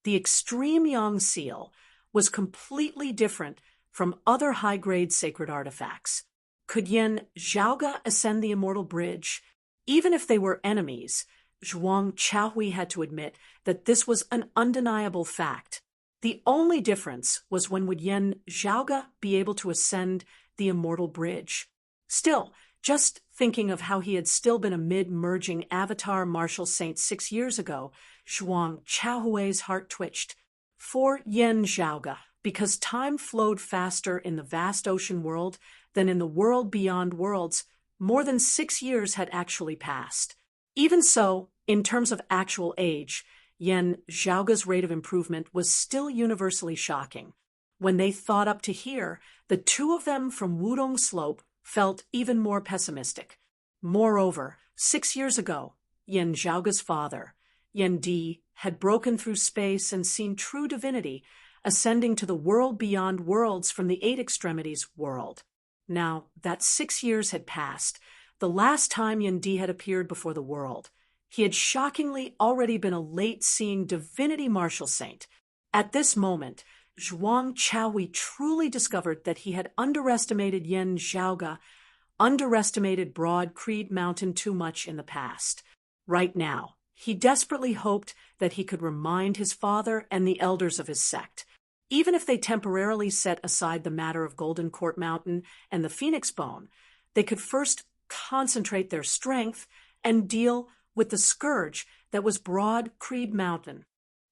The extreme Yang seal was completely different from other high-grade sacred artifacts. Could Yan Zhaoga ascend the Immortal Bridge? Even if they were enemies, Zhuang Chaohui had to admit that this was an undeniable fact. The only difference was when would Yan Zhaoga be able to ascend the Immortal Bridge. Still, just thinking of how he had still been a mid-merging avatar martial saint 6 years ago, Zhuang Chaohui's heart twitched. For Yan Zhaoga, because time flowed faster in the vast ocean world than in the world beyond worlds, more than 6 years had actually passed. Even so, in terms of actual age, Yan Zhaoga's rate of improvement was still universally shocking. When they thought up to here, the two of them from Wudong Slope felt even more pessimistic. Moreover, 6 years ago, Yen Zhaoga's father, Yen Di, had broken through space and seen true divinity, ascending to the world beyond worlds from the eight extremities world. Now that 6 years had passed, the last time Yen Di had appeared before the world, he had shockingly already been a late-seeing divinity martial saint. At this moment, Zhuang Chaohui truly discovered that he had underestimated Yen Zhaoga, underestimated Broad Creed Mountain too much in the past. Right now, he desperately hoped that he could remind his father and the elders of his sect. Even if they temporarily set aside the matter of Golden Court Mountain and the Phoenix Bone, they could first concentrate their strength and deal with the scourge that was Broad Creed Mountain.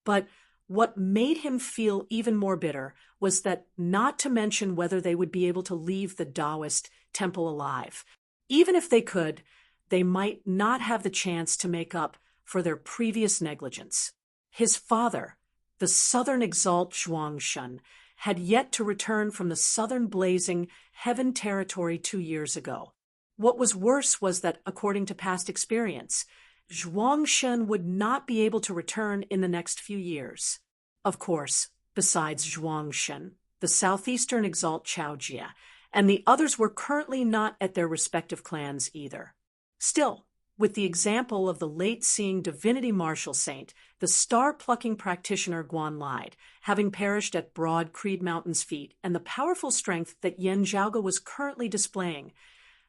But what made him feel even more bitter was that, not to mention whether they would be able to leave the Taoist temple alive. Even if they could, they might not have the chance to make up for their previous negligence. His father, the Southern Exalt Zhuangshun, had yet to return from the Southern Blazing Heaven territory 2 years ago. What was worse was that, according to past experience, Zhuangshun would not be able to return in the next few years. Of course, besides Zhuangshun, the Southeastern Exalt Chaojia, and the others were currently not at their respective clans either. Still, with the example of the late-seeing divinity martial saint, the star-plucking practitioner Guan Lide, having perished at Broad Creed Mountain's feet, and the powerful strength that Yen Zhaoga was currently displaying,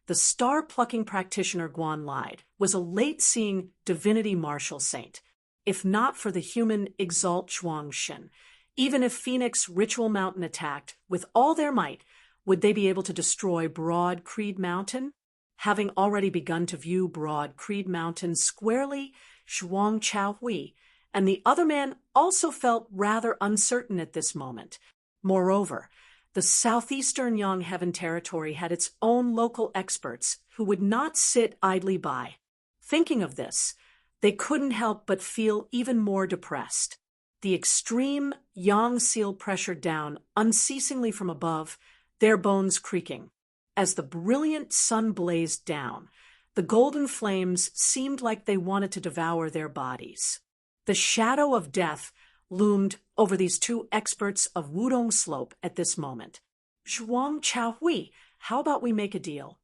the star-plucking practitioner Guan Lide was a late-seeing divinity martial saint. If not for the human Exalt Zhuangshun, even if Phoenix Ritual Mountain attacked with all their might, would they be able to destroy Broad Creed Mountain? Having already begun to view Broad Creed Mountain squarely, Zhuang Chaohui and the other man also felt rather uncertain at this moment. Moreover, the Southeastern Yang Heaven territory had its own local experts who would not sit idly by. Thinking of this, they couldn't help but feel even more depressed. The extreme Yang seal pressured down unceasingly from above, their bones creaking. As the brilliant sun blazed down, the golden flames seemed like they wanted to devour their bodies. The shadow of death loomed over these two experts of Wudong Slope at this moment. Zhuang Chaohui, how about we make a deal?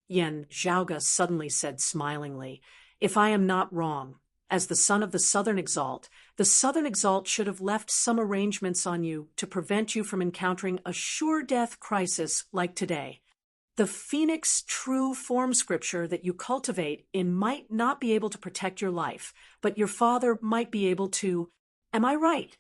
Yen Zhaoga suddenly said smilingly, if I am not wrong, as the son of the Southern Exalt should have left some arrangements on you to prevent you from encountering a sure death crisis like today. The Phoenix true form scripture that you cultivate in might not be able to protect your life, but your father might be able to. Am I right?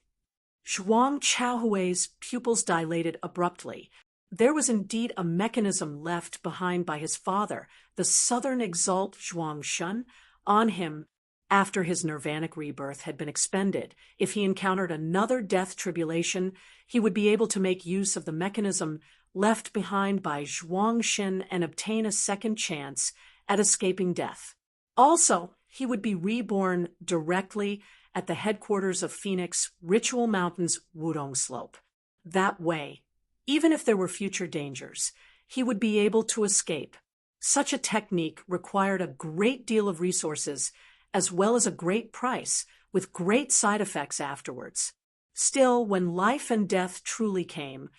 Zhuang Chaohui's pupils dilated abruptly. There was indeed a mechanism left behind by his father, the Southern Exalt Zhuangshun, on him after his nirvanic rebirth had been expended. If he encountered another death tribulation, he would be able to make use of the mechanism left behind by Zhuangshun and obtain a second chance at escaping death. Also, he would be reborn directly at the headquarters of Phoenix Ritual Mountain's Wudong Slope. That way, even if there were future dangers, he would be able to escape. Such a technique required a great deal of resources as well as a great price, with great side effects afterwards. Still, when life and death truly came,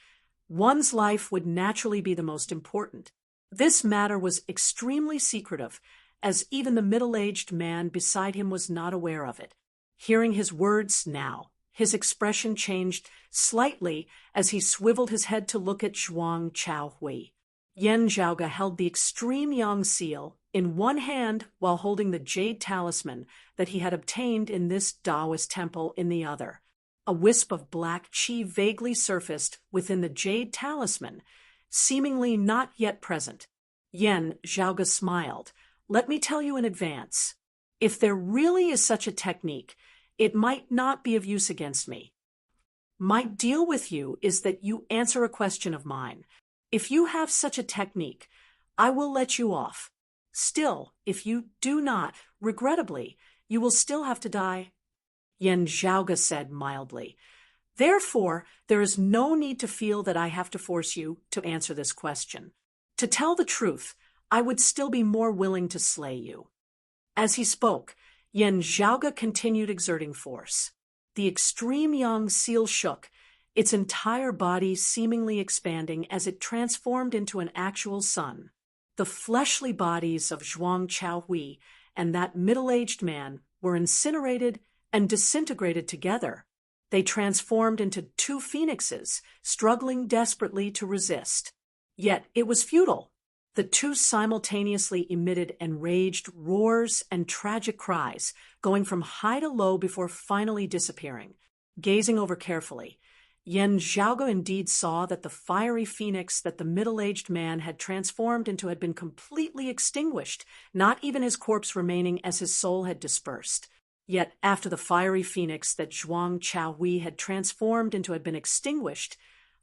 one's life would naturally be the most important. This matter was extremely secretive, as even the middle-aged man beside him was not aware of it. Hearing his words now, his expression changed slightly as he swiveled his head to look at Zhuang Chaohui. Yen Zhaoga held the extreme Yang seal in one hand while holding the jade talisman that he had obtained in this Taoist temple in the other. A wisp of black qi vaguely surfaced within the jade talisman, seemingly not yet present. Yen Zhaoga smiled. Let me tell you in advance, if there really is such a technique, it might not be of use against me. My deal with you is that you answer a question of mine. If you have such a technique, I will let you off. Still, if you do not, regrettably, you will still have to die. Yen Zhaoga said mildly, Therefore, there is no need to feel that I have to force you to answer this question. To tell the truth, I would still be more willing to slay you." As he spoke, Yen Zhaoge continued exerting force. The extreme young seal shook, its entire body seemingly expanding as it transformed into an actual sun. The fleshly bodies of Zhuang Chaohui and that middle-aged man were incinerated and disintegrated together. They transformed into two phoenixes, struggling desperately to resist. Yet it was futile. The two simultaneously emitted enraged roars and tragic cries, going from high to low before finally disappearing. Gazing over carefully, Yen Zhaoge indeed saw that the fiery phoenix that the middle-aged man had transformed into had been completely extinguished, not even his corpse remaining as his soul had dispersed. Yet after the fiery phoenix that Zhuang Chaohui had transformed into had been extinguished,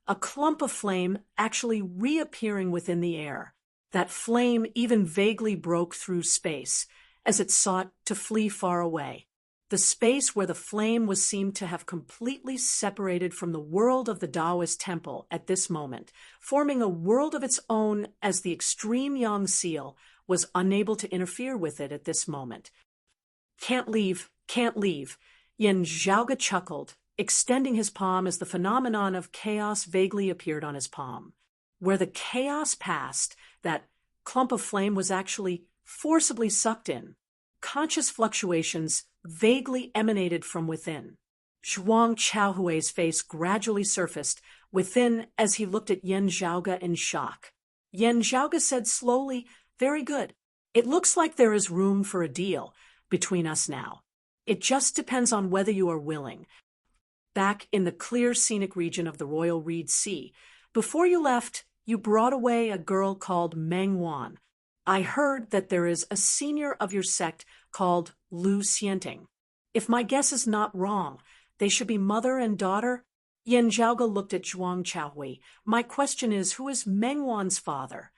a clump of flame actually reappearing within the air. That flame even vaguely broke through space, as it sought to flee far away. The space where the flame was seemed to have completely separated from the world of the Taoist temple at this moment, forming a world of its own as the extreme young seal was unable to interfere with it at this moment. "Can't leave, can't leave," Yen Zhaoge chuckled, extending his palm as the phenomenon of chaos vaguely appeared on his palm. Where the chaos passed, that clump of flame was actually forcibly sucked in. Conscious fluctuations vaguely emanated from within. Zhuang Chaohui's face gradually surfaced within as he looked at Yen Zhaoge in shock. Yen Zhaoge said slowly, "Very good. It looks like there is room for a deal between us now. It just depends on whether you are willing." Back in the clear scenic region of the Royal Reed Sea, before you left, you brought away a girl called Meng Wan. I heard that there is a senior of your sect called Lu Xianting. If my guess is not wrong, they should be mother and daughter. Yen Zhaoge looked at Zhuang Chaohui. "My question is, who is Meng Wan's father?"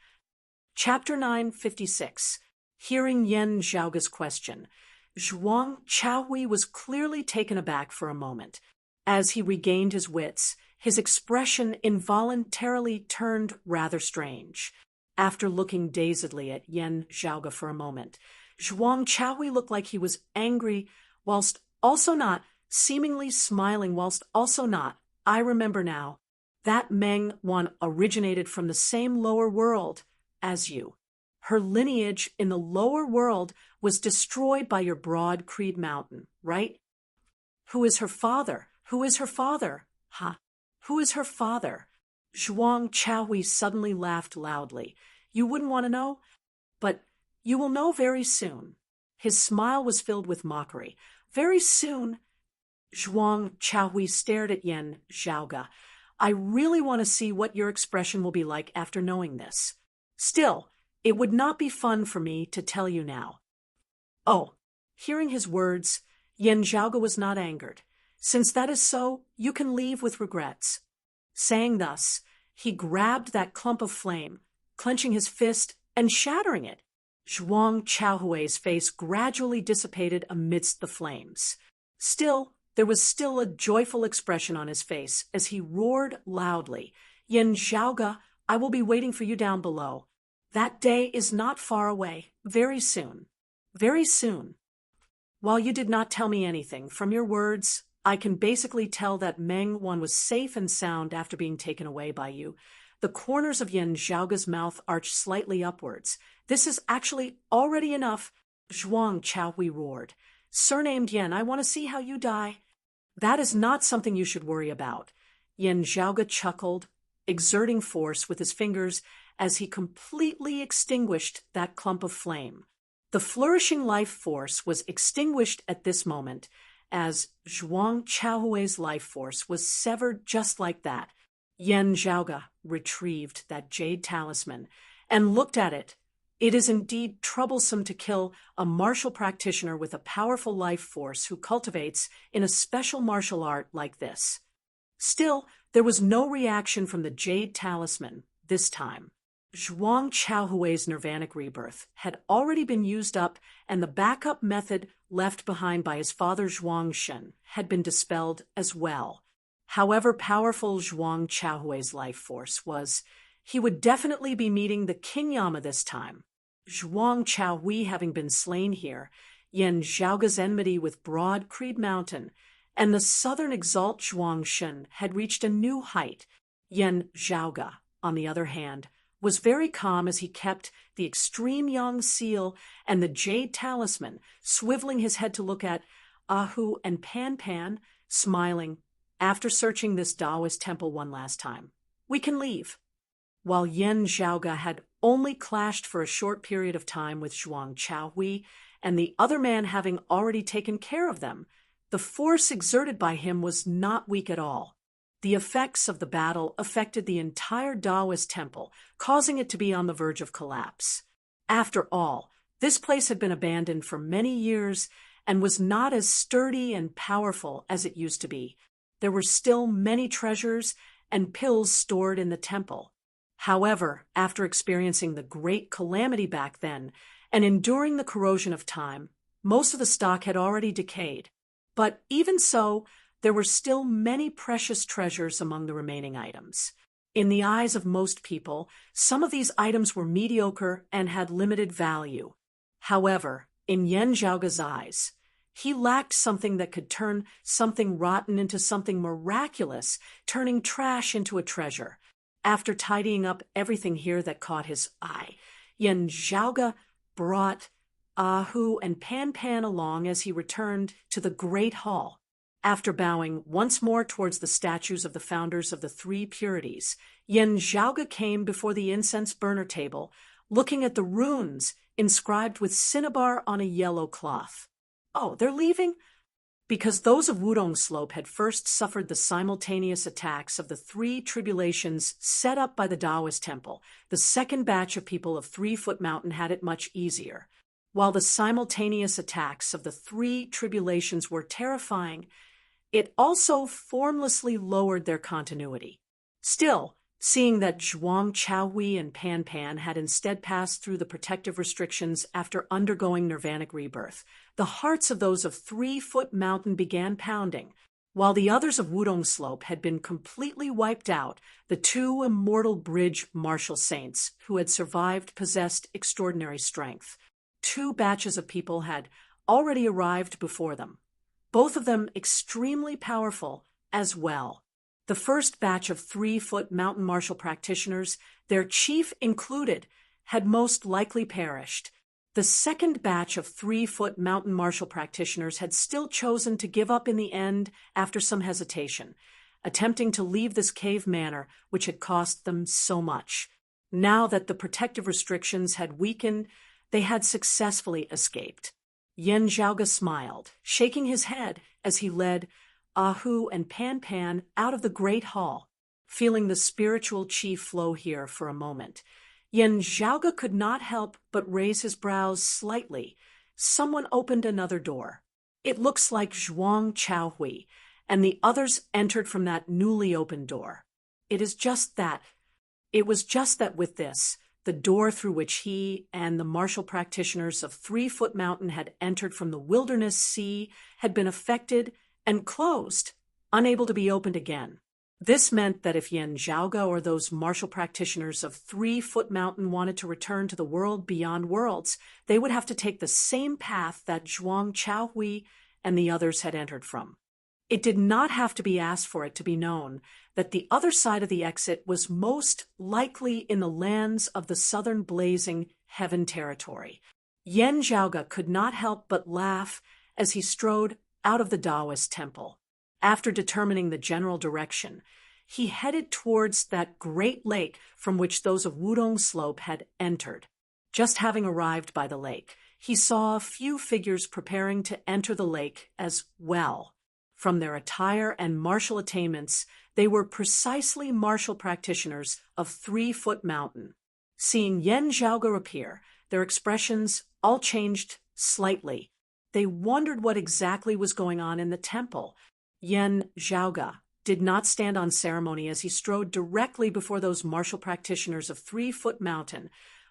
Chapter 956. Hearing Yen Zhaoge's question, Zhuang Chaohui was clearly taken aback for a moment. As he regained his wits, his expression involuntarily turned rather strange. After looking dazedly at Yen Zhaoge for a moment, Zhuang Chaohui looked like he was angry, whilst also not, seemingly smiling whilst also not. "I remember now. That Meng Wan originated from the same lower world as you. Her lineage in the lower world was destroyed by your Broad Creed Mountain, right?" "Who is her father? Who is her father? Ha! Who is her father?" Zhuang Chaohui suddenly laughed loudly. "You wouldn't want to know? But you will know very soon." His smile was filled with mockery. "Very soon?" Zhuang Chaohui stared at Yen Zhaoge. "I really want to see what your expression will be like after knowing this. Still, it would not be fun for me to tell you now." "Oh." Hearing his words, Yen Zhaoge was not angered. "Since that is so, you can leave with regrets." Saying thus, he grabbed that clump of flame, clenching his fist and shattering it. Zhuang Chaohui's face gradually dissipated amidst the flames. Still, there was still a joyful expression on his face as he roared loudly, "Yen Zhaoge, I will be waiting for you down below. That day is not far away. Very soon. Very soon." "While you did not tell me anything, from your words, I can basically tell that Meng Wan was safe and sound after being taken away by you." The corners of Yen Zhaoge's mouth arched slightly upwards. "This is actually already enough." Zhuang Chaohui roared. "Surnamed Yen, I want to see how you die." "That is not something you should worry about." Yen Zhaoge chuckled, exerting force with his fingers as he completely extinguished that clump of flame. The flourishing life force was extinguished at this moment, as Zhuang Chaohui's life force was severed just like that. Yen Zhaoge retrieved that jade talisman and looked at it. It is indeed troublesome to kill a martial practitioner with a powerful life force who cultivates in a special martial art like this. Still, there was no reaction from the jade talisman this time. Zhuang Chaohui's nirvanic rebirth had already been used up, and the backup method left behind by his father Zhuang Shen had been dispelled as well. However powerful Zhuang Chaohui's life force was, he would definitely be meeting the King Yama this time. Zhuang Chaohui having been slain here, Yan Zhaoga's enmity with Broad Creed Mountain, and the southern exalt Zhuang Shun had reached a new height. Yan Zhaoga, on the other hand, was very calm as he kept the extreme Yang seal and the jade talisman, swiveling his head to look at Ahu and Pan Pan, smiling. After searching this Taoist temple one last time, we can leave. While Yan Zhaoga had only clashed for a short period of time with Zhuang Chaohui, and the other man having already taken care of them, the force exerted by him was not weak at all. The effects of the battle affected the entire Taoist temple, causing it to be on the verge of collapse. After all, this place had been abandoned for many years and was not as sturdy and powerful as it used to be. There were still many treasures and pills stored in the temple. However, after experiencing the great calamity back then and enduring the corrosion of time, most of the stock had already decayed. But even so, there were still many precious treasures among the remaining items. In the eyes of most people, some of these items were mediocre and had limited value. However, in Yan Zhaoga's eyes, he lacked something that could turn something rotten into something miraculous, turning trash into a treasure. After tidying up everything here that caught his eye, Yan Zhaoga brought Ahu and Pan Pan along as he returned to the Great Hall. After bowing once more towards the statues of the founders of the three purities, Yan Zhaoga came before the incense burner table, looking at the runes inscribed with cinnabar on a yellow cloth. Oh, they're leaving? Because those of Wudong Slope had first suffered the simultaneous attacks of the three tribulations set up by the Taoist temple, the second batch of people of 3 Foot Mountain had it much easier. While the simultaneous attacks of the three tribulations were terrifying, it also formlessly lowered their continuity. Still, seeing that Zhuang Chaohui and Pan Pan had instead passed through the protective restrictions after undergoing nirvanic rebirth, the hearts of those of 3 Foot Mountain began pounding. While the others of Wudong Slope had been completely wiped out, the 2 immortal bridge martial saints who had survived possessed extraordinary strength. 2 batches of people had already arrived before them, both of them extremely powerful as well. The first batch of 3 Foot Mountain martial practitioners, their chief included, had most likely perished. The second batch of 3 Foot Mountain martial practitioners had still chosen to give up in the end after some hesitation, attempting to leave this cave manor which had cost them so much. Now that the protective restrictions had weakened, they had successfully escaped. Yan Zhaoga smiled, shaking his head as he led Ahu and Pan Pan out of the great hall, feeling the spiritual chi flow here for a moment. Yan Zhaoga could not help but raise his brows slightly. Someone opened another door. It looks like Zhuang Chaohui, and the others entered from that newly opened door. It was just that with this, the door through which he and the martial practitioners of 3 Foot Mountain had entered from the wilderness sea had been affected and closed, unable to be opened again. This meant that if Yan Zhaoga or those martial practitioners of 3 Foot Mountain wanted to return to the world beyond worlds, they would have to take the same path that Zhuang Chaohui and the others had entered from. It did not have to be asked for it to be known that the other side of the exit was most likely in the lands of the southern blazing heaven territory. Yan Zhaoga could not help but laugh as he strode out of the Taoist temple. After determining the general direction, he headed towards that great lake from which those of Wudong Slope had entered. Just having arrived by the lake, he saw a few figures preparing to enter the lake as well. From their attire and martial attainments, they were precisely martial practitioners of 3 Foot Mountain. Seeing Yan Zhaoga appear, their expressions all changed slightly. They wondered what exactly was going on in the temple. Yan Zhaoga did not stand on ceremony as he strode directly before those martial practitioners of 3 Foot Mountain,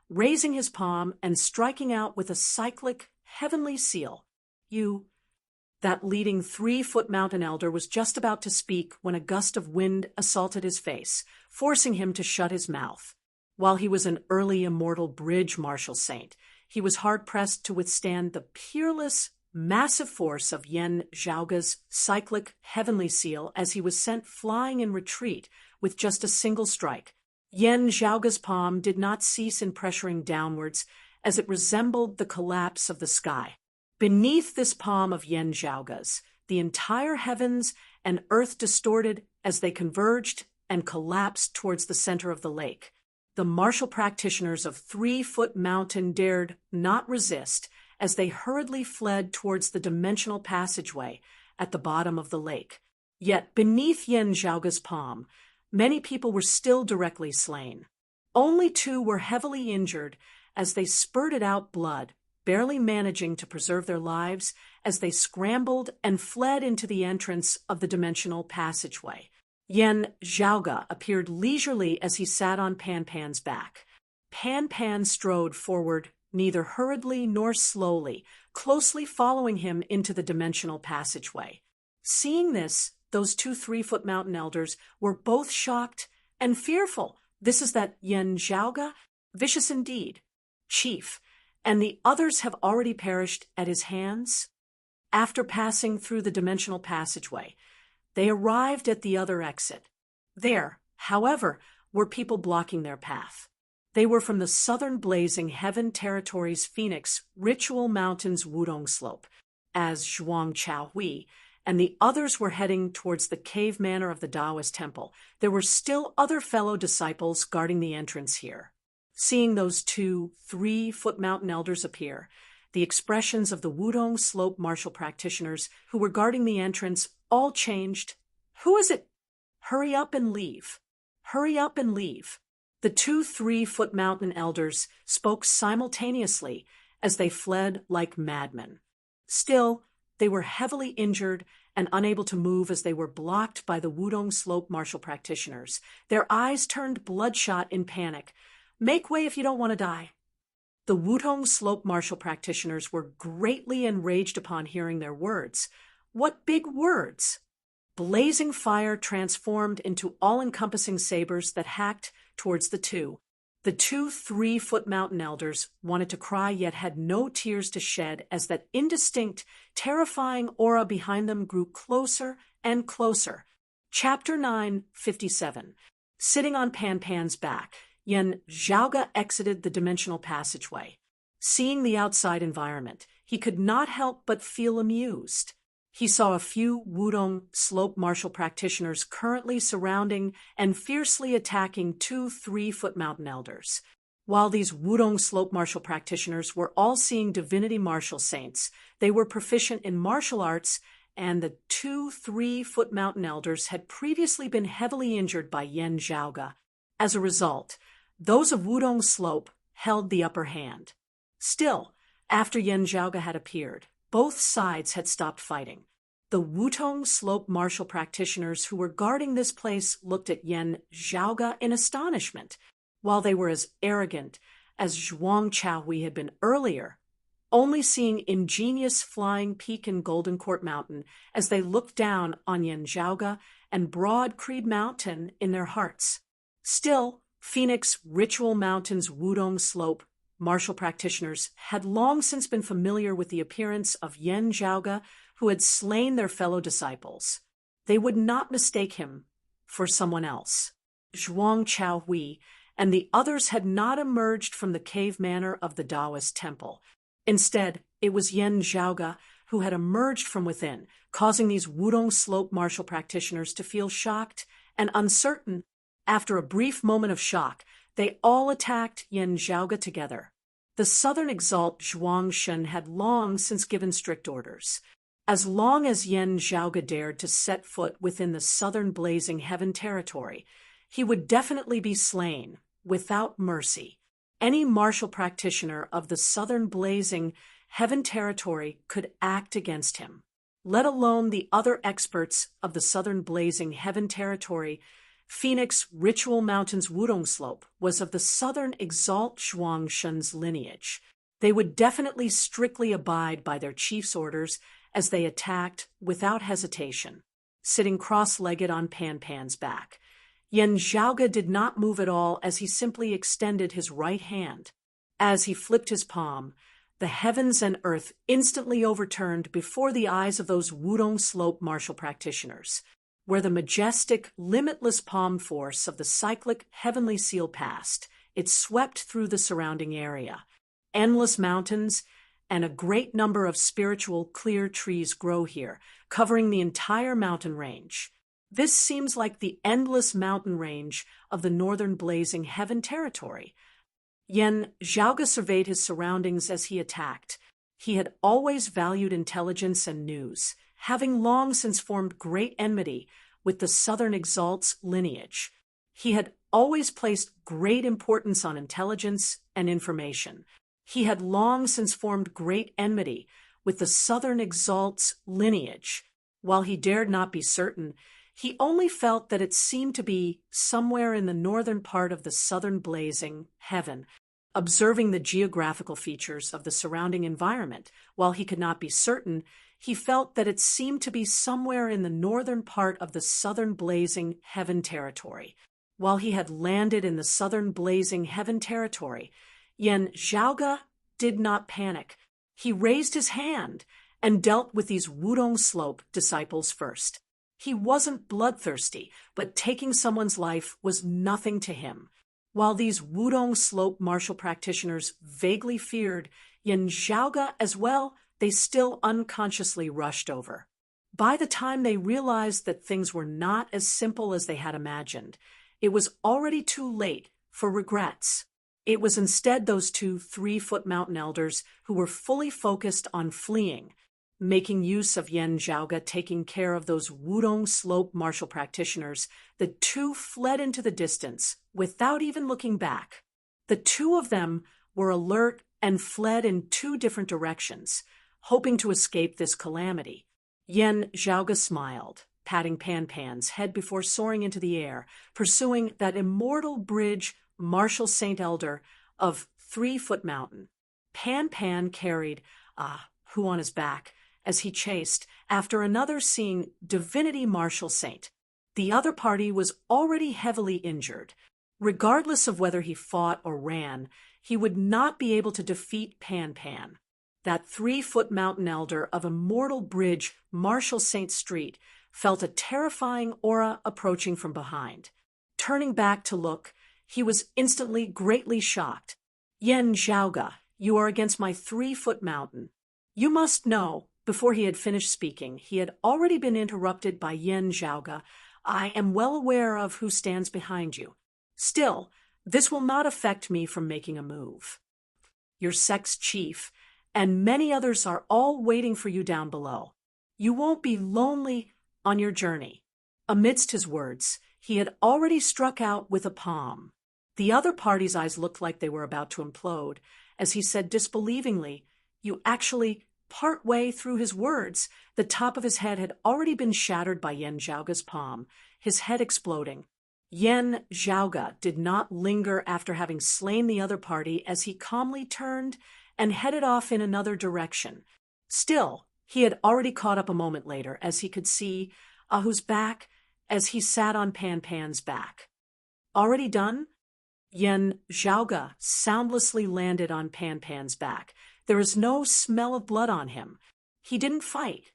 raising his palm and striking out with a cyclic, heavenly seal. That leading 3-foot mountain elder was just about to speak when a gust of wind assaulted his face, forcing him to shut his mouth. While he was an early immortal bridge martial saint, he was hard-pressed to withstand the peerless, massive force of Yen Zhaoga's cyclic heavenly seal as he was sent flying in retreat with just a single strike. Yen Zhaoga's palm did not cease in pressuring downwards as it resembled the collapse of the sky. Beneath this palm of Yen Zhaoga's, the entire heavens and earth distorted as they converged and collapsed towards the center of the lake. The martial practitioners of 3-foot mountain dared not resist as they hurriedly fled towards the dimensional passageway at the bottom of the lake. Yet beneath Yen Zhaoga's palm, many people were still directly slain. Only 2 were heavily injured as they spurted out blood, barely managing to preserve their lives as they scrambled and fled into the entrance of the dimensional passageway. Yen Zhaoga appeared leisurely as he sat on Pan Pan's back. Pan Pan strode forward, neither hurriedly nor slowly, closely following him into the dimensional passageway. Seeing this, those 2 3-foot mountain elders were both shocked and fearful. This is that Yen Zhaoga, vicious indeed, chief, and the others have already perished at his hands? After passing through the dimensional passageway, they arrived at the other exit. There, however, were people blocking their path. They were from the southern blazing heaven territory's Phoenix Ritual Mountains Wudong Slope, as Zhuang Chaohui, and the others were heading towards the cave manor of the Taoist temple. There were still other fellow disciples guarding the entrance here. Seeing those 2 3-foot mountain elders appear, the expressions of the Wudong Slope martial practitioners who were guarding the entrance all changed. Who is it? Hurry up and leave. Hurry up and leave. The 2 3-foot mountain elders spoke simultaneously as they fled like madmen. Still, they were heavily injured and unable to move as they were blocked by the Wudong Slope martial practitioners. Their eyes turned bloodshot in panic. Make way if you don't want to die. The Wudong Slope martial practitioners were greatly enraged upon hearing their words. What big words! Blazing fire transformed into all-encompassing sabers that hacked towards the 2. The 2 3-foot mountain elders wanted to cry yet had no tears to shed as that indistinct, terrifying aura behind them grew closer and closer. Chapter 9:57. Sitting on Pan Pan's back, Yen Zhaoga exited the dimensional passageway. Seeing the outside environment, he could not help but feel amused. He saw a few Wudong Slope martial practitioners currently surrounding and fiercely attacking 2 3-foot mountain elders. While these Wudong Slope martial practitioners were all seeing divinity martial saints, they were proficient in martial arts, and the 2 3-foot mountain elders had previously been heavily injured by Yen Zhaoga. As a result, those of Wudong Slope held the upper hand. Still, after Yen Zhaoga had appeared, both sides had stopped fighting. The Wudong Slope martial practitioners who were guarding this place looked at Yen Zhaoga in astonishment. While they were as arrogant as Zhuang Chaohui had been earlier, only seeing ingenious flying peak in Golden Court Mountain as they looked down on Yen Zhaoga and Broad Creed Mountain in their hearts. Still, Phoenix Ritual Mountain's Wudong Slope martial practitioners had long since been familiar with the appearance of Yen Zhaoga, who had slain their fellow disciples. They would not mistake him for someone else. Zhuang Chaohui and the others had not emerged from the cave manor of the Taoist temple. Instead, it was Yen Zhaoga who had emerged from within, causing these Wudong Slope martial practitioners to feel shocked and uncertain. After a brief moment of shock, they all attacked Yen Zhaoga together. The southern exalt Zhuang Shun had long since given strict orders. As long as Yen Zhaoga dared to set foot within the southern blazing heaven territory, he would definitely be slain, without mercy. Any martial practitioner of the southern blazing heaven territory could act against him, let alone the other experts of the southern blazing heaven territory. Phoenix Ritual Mountain's Wudong Slope was of the southern exalt Zhuang Shun's lineage. They would definitely strictly abide by their chief's orders as they attacked without hesitation, sitting cross-legged on Pan Pan's back. Yan Zhaoge did not move at all as he simply extended his right hand. As he flipped his palm, the heavens and earth instantly overturned before the eyes of those Wudong Slope martial practitioners, where the majestic, limitless palm force of the cyclic heavenly seal passed. It swept through the surrounding area. Endless mountains and a great number of spiritual clear trees grow here, covering the entire mountain range. This seems like the endless mountain range of the northern blazing heaven territory. Yan Zhaoge surveyed his surroundings as he attacked. He had always valued intelligence and news, having long since formed great enmity with the Southern Exalt's lineage. He had always placed great importance on intelligence and information. He had long since formed great enmity with the Southern Exalt's lineage. While he dared not be certain, he only felt that it seemed to be somewhere in the northern part of the southern blazing heaven. Observing the geographical features of the surrounding environment, while he could not be certain, he felt that it seemed to be somewhere in the northern part of the southern blazing heaven territory. While he had landed in the southern blazing heaven territory, Yan Zhaoge did not panic. He raised his hand and dealt with these Wudong Slope disciples first. He wasn't bloodthirsty, but taking someone's life was nothing to him. While these Wudong Slope martial practitioners vaguely feared Yan Zhaoge as well, they still unconsciously rushed over. By the time they realized that things were not as simple as they had imagined, it was already too late for regrets. It was instead those two 3-foot mountain elders who were fully focused on fleeing, making use of Yan Zhaoge taking care of those Wudong Slope martial practitioners. The two fled into the distance without even looking back. The two of them were alert and fled in 2 different directions, hoping to escape this calamity. Yan Zhaoge smiled, patting Pan Pan's head before soaring into the air, pursuing that immortal bridge martial saint elder of 3-foot mountain. Pan Pan carried Hu on his back as he chased after another seeing divinity martial saint. The other party was already heavily injured. Regardless of whether he fought or ran, he would not be able to defeat Pan Pan. That 3-foot mountain elder of immortal bridge martial saint street felt a terrifying aura approaching from behind. Turning back to look, he was instantly greatly shocked. Yan Zhaoge, you are against my 3-foot mountain. You must know. Before he had finished speaking, he had already been interrupted by Yan Zhaoge. I am well aware of who stands behind you. Still, this will not affect me from making a move. Your sect's chief and many others are all waiting for you down below. You won't be lonely on your journey. Amidst his words, he had already struck out with a palm. The other party's eyes looked like they were about to implode, as he said disbelievingly, you actually... Partway through his words, the top of his head had already been shattered by Yan Zhaoge's palm, his head exploding. Yan Zhaoge did not linger after having slain the other party as he calmly turned and headed off in another direction. Still, he had already caught up a moment later as he could see Ahu's back as he sat on Pan Pan's back. Already done? Yan Zhaoge soundlessly landed on Pan Pan's back. There is no smell of blood on him. He didn't fight.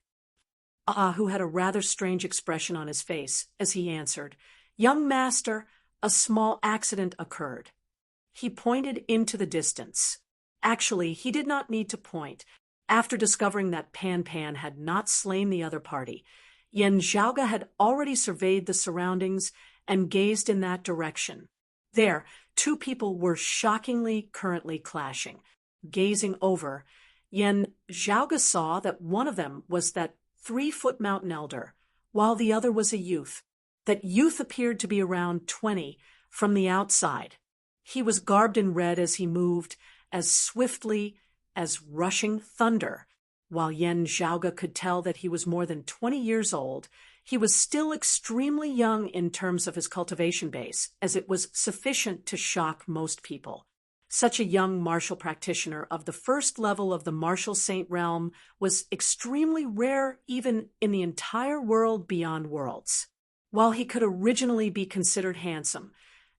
Ahu had a rather strange expression on his face as he answered, Young master, a small accident occurred. He pointed into the distance. Actually, he did not need to point. After discovering that Pan Pan had not slain the other party, Yan Zhaoge had already surveyed the surroundings and gazed in that direction. There, 2 people were shockingly currently clashing. Gazing over, Yan Zhaoge saw that one of them was that 3-foot mountain elder, while the other was a youth. That youth appeared to be around 20 from the outside. He was garbed in red as he moved as swiftly as rushing thunder. While Yan Zhaoge could tell that he was more than 20 years old, he was still extremely young in terms of his cultivation base, as it was sufficient to shock most people. Such a young martial practitioner of the first level of the martial saint realm was extremely rare even in the entire world beyond worlds. While he could originally be considered handsome,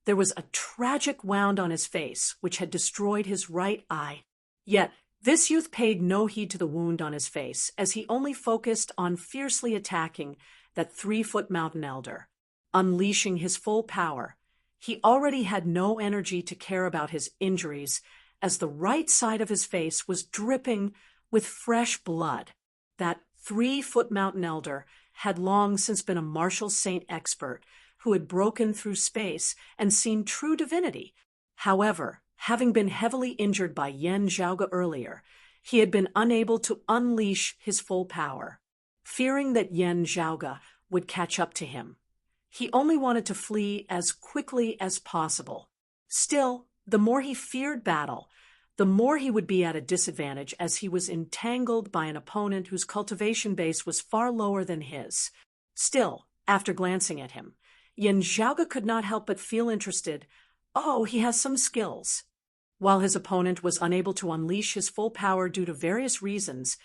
there was a tragic wound on his face which had destroyed his right eye. Yet, this youth paid no heed to the wound on his face, as he only focused on fiercely attacking that 3-foot mountain elder. Unleashing his full power, he already had no energy to care about his injuries, as the right side of his face was dripping with fresh blood. That 3-foot mountain elder had long since been a martial saint expert who had broken through space and seen true divinity. However, having been heavily injured by Yan Zhaoge earlier, he had been unable to unleash his full power. Fearing that Yan Zhaoge would catch up to him, he only wanted to flee as quickly as possible. Still, the more he feared battle, the more he would be at a disadvantage, as he was entangled by an opponent whose cultivation base was far lower than his. Still, after glancing at him, Yan Zhaoge could not help but feel interested. Oh, he has some skills. While his opponent was unable to unleash his full power due to various reasons,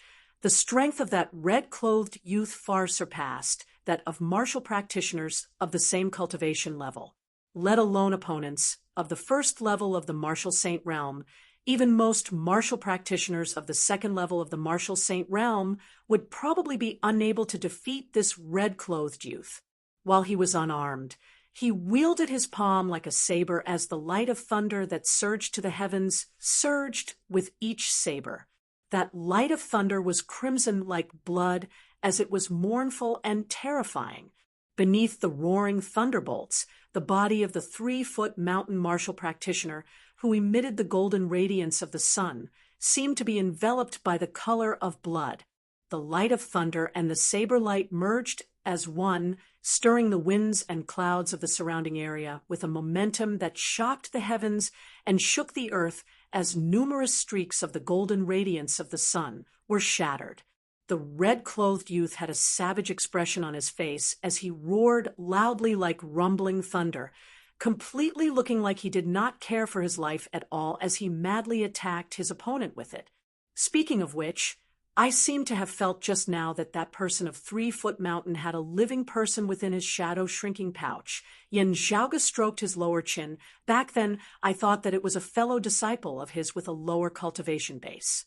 the strength of that red-clothed youth far surpassed that of martial practitioners of the same cultivation level, let alone opponents of the first level of the martial saint realm. Even most martial practitioners of the second level of the martial saint realm would probably be unable to defeat this red-clothed youth. While he was unarmed, he wielded his palm like a saber as the light of thunder that surged to the heavens surged with each saber. That light of thunder was crimson like blood, as it was mournful and terrifying. Beneath the roaring thunderbolts, the body of the 3-foot mountain martial practitioner, who emitted the golden radiance of the sun, seemed to be enveloped by the color of blood. The light of thunder and the saber light merged as one, stirring the winds and clouds of the surrounding area with a momentum that shocked the heavens and shook the earth, as numerous streaks of the golden radiance of the sun were shattered. The red-clothed youth had a savage expression on his face as he roared loudly like rumbling thunder, completely looking like he did not care for his life at all as he madly attacked his opponent with it. Speaking of which, I seem to have felt just now that that person of 3-foot mountain had a living person within his shadow-shrinking pouch. Yan Zhaoge stroked his lower chin. Back then, I thought that it was a fellow disciple of his with a lower cultivation base.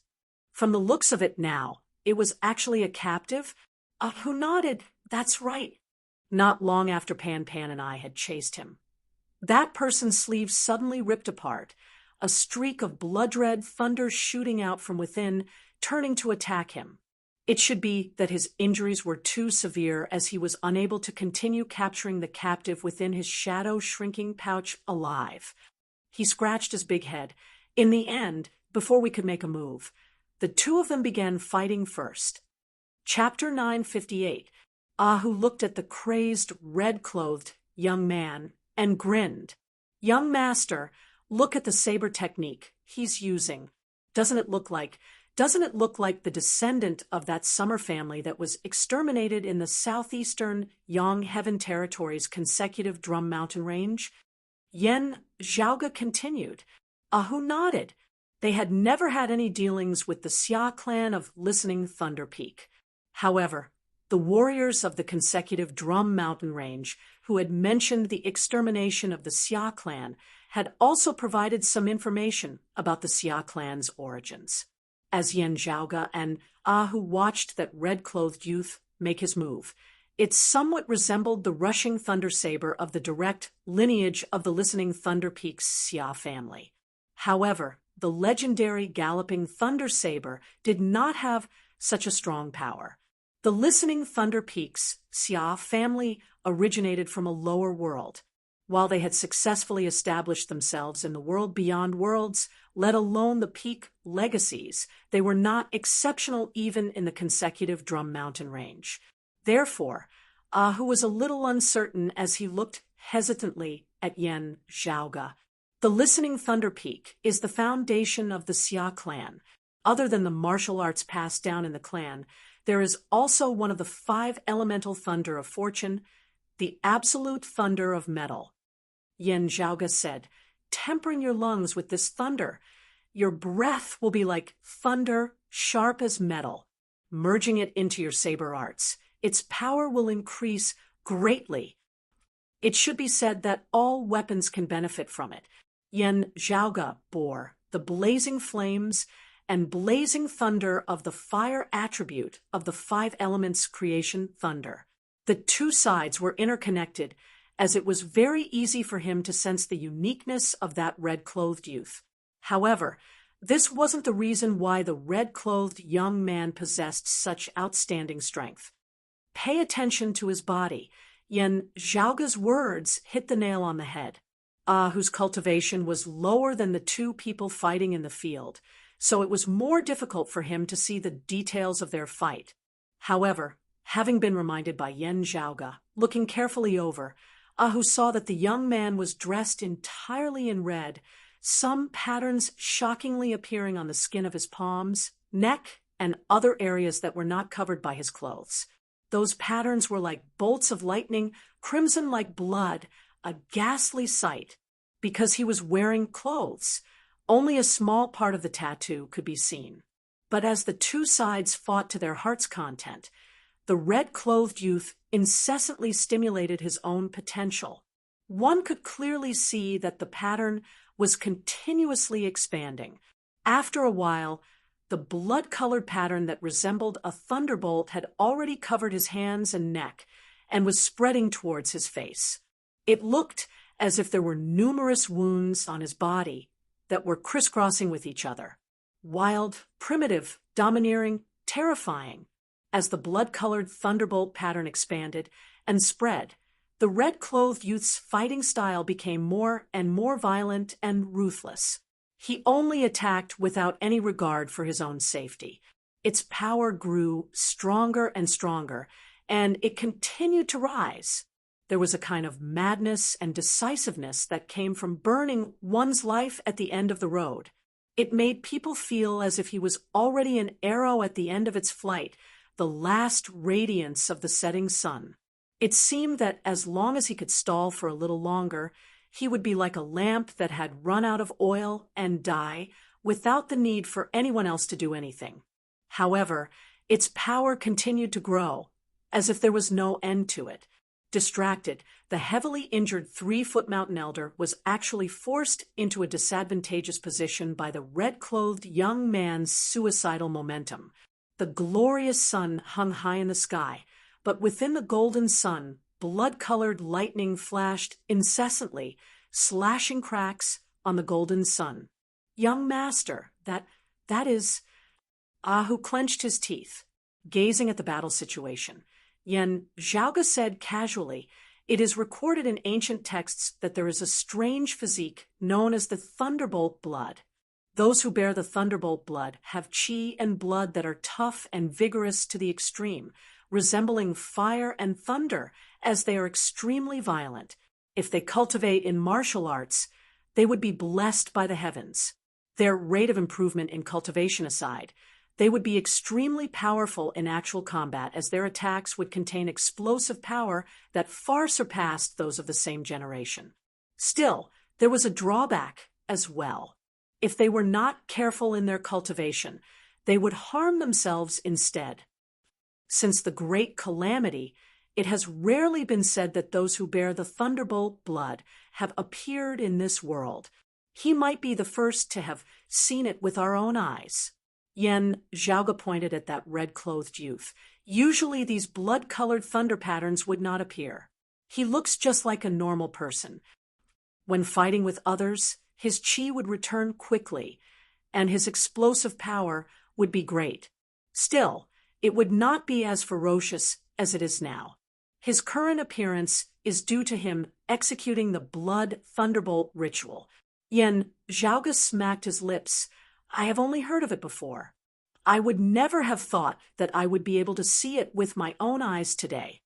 From the looks of it now, it was actually a captive, who nodded. That's right. Not long after Pan and I had chased him. That person's sleeve suddenly ripped apart, a streak of blood-red thunder shooting out from within, turning to attack him. It should be that his injuries were too severe, as he was unable to continue capturing the captive within his shadow-shrinking pouch alive. He scratched his big head. In the end, before we could make a move, the two of them began fighting first. Chapter 958. Ahu looked at the crazed, red-clothed young man and grinned. Young master, look at the saber technique he's using. Doesn't it look like the descendant of that summer family that was exterminated in the southeastern Yang Heaven Territory's consecutive Drum Mountain Range? Yan Zhaoge continued. Ahu nodded. They had never had any dealings with the Xia clan of Listening Thunder Peak. However, the warriors of the consecutive Drum Mountain Range, who had mentioned the extermination of the Xia clan, had also provided some information about the Xia clan's origins. As Yan Zhaoge and Ahu watched that red-clothed youth make his move, it somewhat resembled the rushing thunder saber of the direct lineage of the Listening Thunder Peak's Xia family. However, the legendary galloping thunder saber did not have such a strong power. The Listening Thunder Peak's Xia family originated from a lower world. While they had successfully established themselves in the world beyond worlds, let alone the peak legacies, they were not exceptional even in the consecutive Drum Mountain Range. Therefore, Ahu was a little uncertain as he looked hesitantly at Yan Zhaoge. The Listening Thunder Peak is the foundation of the Xia clan. Other than the martial arts passed down in the clan, there is also one of the 5 elemental thunder of fortune, the absolute thunder of metal. Yan Zhaoge said, tempering your lungs with this thunder. Your breath will be like thunder, sharp as metal, merging it into your saber arts. Its power will increase greatly. It should be said that all weapons can benefit from it. Yen Zhaoge bore the blazing flames and blazing thunder of the fire attribute of the five elements creation thunder. The two sides were interconnected, as it was very easy for him to sense the uniqueness of that red-clothed youth. However, this wasn't the reason why the red-clothed young man possessed such outstanding strength. Pay attention to his body. Yen Zhaoge's words hit the nail on the head. Whose cultivation was lower than the two people fighting in the field, so it was more difficult for him to see the details of their fight. However, having been reminded by Yen Zhaoge, looking carefully over, Ahu saw that the young man was dressed entirely in red, some patterns shockingly appearing on the skin of his palms, neck, and other areas that were not covered by his clothes. Those patterns were like bolts of lightning, crimson like blood, a ghastly sight. Because he was wearing clothes, only a small part of the tattoo could be seen. But as the two sides fought to their heart's content, the red-clothed youth incessantly stimulated his own potential. One could clearly see that the pattern was continuously expanding. After a while, the blood-colored pattern that resembled a thunderbolt had already covered his hands and neck and was spreading towards his face. It looked as if there were numerous wounds on his body that were crisscrossing with each other. Wild, primitive, domineering, terrifying. As the blood-colored thunderbolt pattern expanded and spread, the red-clothed youth's fighting style became more and more violent and ruthless. He only attacked without any regard for his own safety. Its power grew stronger and stronger, and it continued to rise. There was a kind of madness and decisiveness that came from burning one's life at the end of the road. It made people feel as if he was already an arrow at the end of its flight, the last radiance of the setting sun. It seemed that as long as he could stall for a little longer, he would be like a lamp that had run out of oil and die without the need for anyone else to do anything. However, its power continued to grow, as if there was no end to it. Distracted, the heavily injured 3-foot mountain elder was actually forced into a disadvantageous position by the red-clothed young man's suicidal momentum. The glorious sun hung high in the sky, but within the golden sun, blood-colored lightning flashed incessantly, slashing cracks on the golden sun. Young master, that is... Ahu clenched his teeth, gazing at the battle situation. Yen Zhaoge said casually, "It is recorded in ancient texts that there is a strange physique known as the thunderbolt blood. Those who bear the thunderbolt blood have chi and blood that are tough and vigorous to the extreme, resembling fire and thunder, as they are extremely violent. If they cultivate in martial arts, they would be blessed by the heavens. Their rate of improvement in cultivation aside, they would be extremely powerful in actual combat, as their attacks would contain explosive power that far surpassed those of the same generation. Still, there was a drawback as well. If they were not careful in their cultivation, they would harm themselves instead. Since the great calamity, it has rarely been said that those who bear the thunderbolt blood have appeared in this world. He might be the first to have seen it with our own eyes." Yen Zhaoge pointed at that red-clothed youth. "Usually these blood-colored thunder patterns would not appear. He looks just like a normal person. When fighting with others, his chi would return quickly, and his explosive power would be great. Still, it would not be as ferocious as it is now. His current appearance is due to him executing the blood thunderbolt ritual." Yen Zhaoge smacked his lips. "I have only heard of it before. I would never have thought that I would be able to see it with my own eyes today."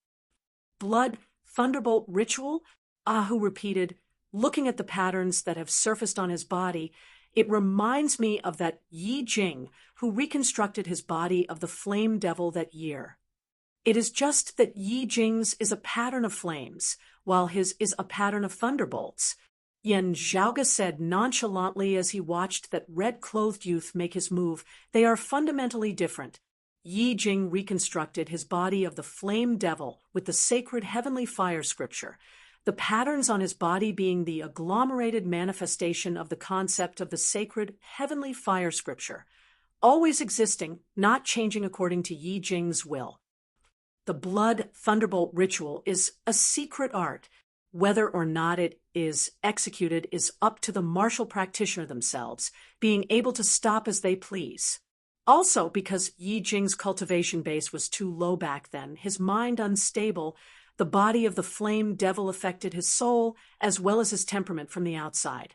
"Blood thunderbolt ritual?" Ahu repeated, looking at the patterns that have surfaced on his body. "It reminds me of that Yi Jing who reconstructed his body of the flame devil that year. It is just that Yi Jing's is a pattern of flames, while his is a pattern of thunderbolts. Yen Zhaoge said nonchalantly as he watched that red-clothed youth make his move. They are fundamentally different. Yi Jing reconstructed his body of the flame devil with the sacred heavenly fire scripture, the patterns on his body being the agglomerated manifestation of the concept of the sacred heavenly fire scripture, always existing, not changing according to Yi Jing's will. The blood thunderbolt ritual is a secret art. Whether or not it is executed is up to the martial practitioner themselves, being able to stop as they please. Also, because Yi Jing's cultivation base was too low back then, his mind unstable, the body of the flame devil affected his soul as well as his temperament from the outside.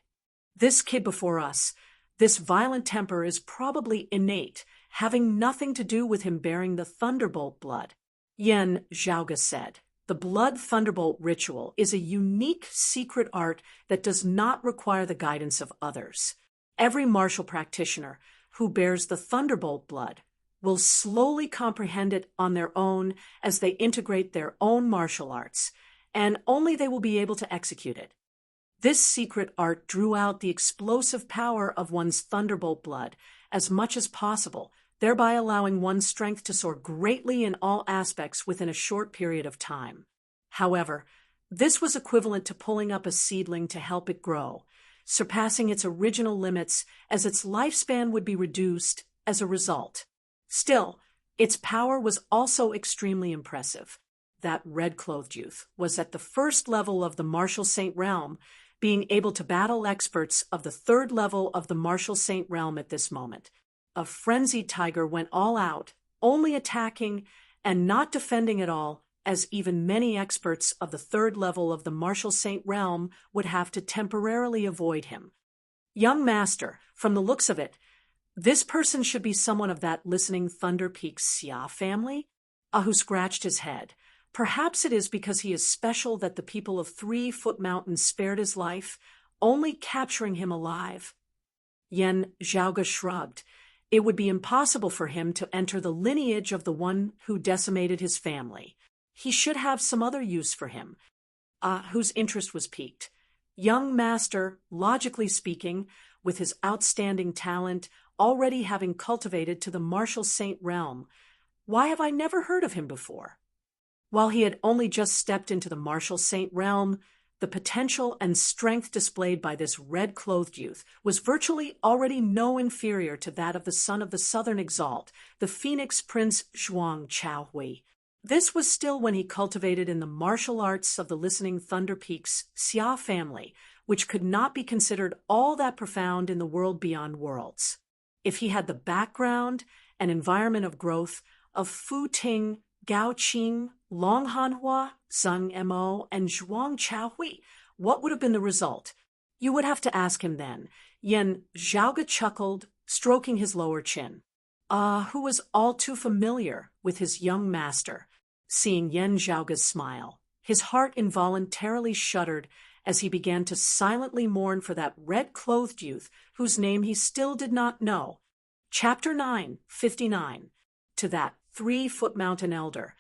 This kid before us, this violent temper is probably innate, having nothing to do with him bearing the thunderbolt blood. Yen Zhaoge said, the blood thunderbolt ritual is a unique secret art that does not require the guidance of others. Every martial practitioner who bears the thunderbolt blood will slowly comprehend it on their own as they integrate their own martial arts, and only they will be able to execute it. This secret art drew out the explosive power of one's thunderbolt blood as much as possible, thereby allowing one's strength to soar greatly in all aspects within a short period of time. However, this was equivalent to pulling up a seedling to help it grow, surpassing its original limits as its lifespan would be reduced as a result. Still, its power was also extremely impressive. That red-clothed youth was at the first level of the martial saint realm, being able to battle experts of the third level of the martial saint realm at this moment. A frenzied tiger went all out, only attacking and not defending at all, as even many experts of the third level of the martial saint realm would have to temporarily avoid him. Young master, from the looks of it, this person should be someone of that listening Thunder Peak Xia family? Ahu scratched his head. Perhaps it is because he is special that the people of 3 Foot Mountain spared his life, only capturing him alive. Yen Zhaoge shrugged. It would be impossible for him to enter the lineage of the one who decimated his family. He should have some other use for him. Whose interest was piqued. Young master, logically speaking, with his outstanding talent, already having cultivated to the martial saint realm. Why have I never heard of him before? While he had only just stepped into the martial saint realm, the potential and strength displayed by this red-clothed youth was virtually already no inferior to that of the son of the Southern Exalt, the Phoenix Prince Zhuang Chaohui. This was still when he cultivated in the martial arts of the listening Thunder Peak's Xia family, which could not be considered all that profound in the world beyond worlds. If he had the background and environment of growth of Fu Ting, Gao Qing, Long Hanhua, Zheng Mo, and Zhuang Chaohui, what would have been the result? You would have to ask him then. Yen Zhaoge chuckled, stroking his lower chin. Who was all too familiar with his young master. Seeing Yen Zhaoge's smile, his heart involuntarily shuddered as he began to silently mourn for that red-clothed youth whose name he still did not know. Chapter 9, 59. To that 3 Foot Mountain elder,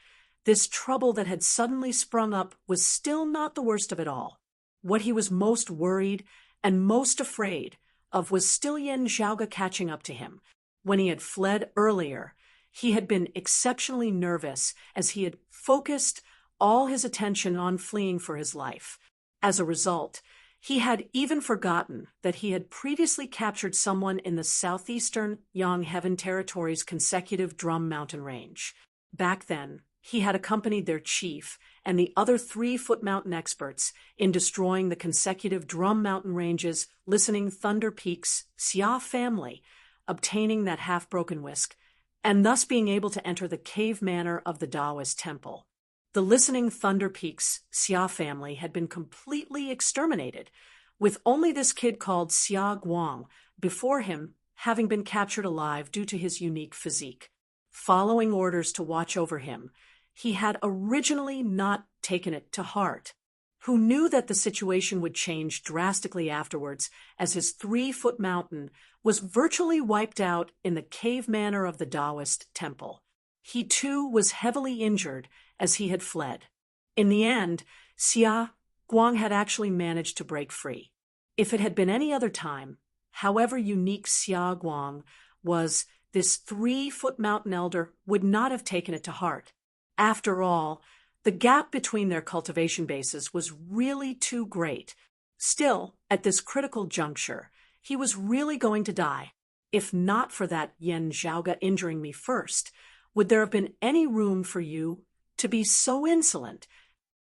this trouble that had suddenly sprung up was still not the worst of it all. What he was most worried and most afraid of was still Yen Zhaoge catching up to him. When he had fled earlier, he had been exceptionally nervous as he had focused all his attention on fleeing for his life. As a result, he had even forgotten that he had previously captured someone in the southeastern Yang Heaven Territory's consecutive Drum Mountain Range. Back then, he had accompanied their chief and the other 3 Foot Mountain experts in destroying the consecutive Drum Mountain Range's listening Thunder Peak's Xia family, obtaining that half-broken whisk, and thus being able to enter the cave manor of the Taoist temple. The listening Thunder Peak's Xia family had been completely exterminated, with only this kid called Xia Guang before him having been captured alive due to his unique physique. Following orders to watch over him, he had originally not taken it to heart. Who knew that the situation would change drastically afterwards as his 3 Foot Mountain was virtually wiped out in the cave manor of the Taoist temple. He too was heavily injured as he had fled. In the end, Xia Guang had actually managed to break free. If it had been any other time, however unique Xia Guang was, this 3-foot mountain elder would not have taken it to heart. After all, the gap between their cultivation bases was really too great. Still, at this critical juncture, he was really going to die. If not for that Yen Zhaoga injuring me first, would there have been any room for you to be so insolent?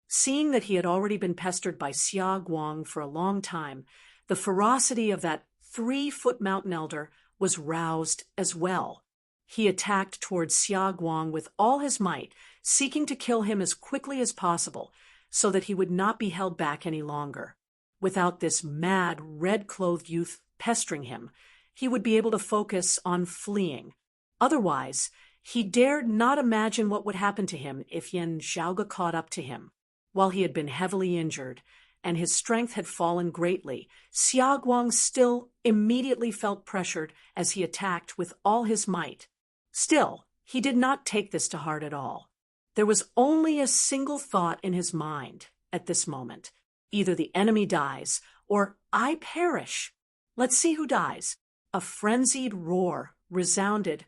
Seeing that he had already been pestered by Xia Guang for a long time, the ferocity of that 3-foot mountain elder was roused as well. He attacked towards Xia Guang with all his might, seeking to kill him as quickly as possible, so that he would not be held back any longer. Without this mad, red-clothed youth pestering him, he would be able to focus on fleeing. Otherwise, he dared not imagine what would happen to him if Yen Zhaoga caught up to him. While he had been heavily injured, and his strength had fallen greatly, Xia Guang still immediately felt pressured as he attacked with all his might. Still, he did not take this to heart at all. There was only a single thought in his mind at this moment. Either the enemy dies, or I perish. Let's see who dies. A frenzied roar resounded,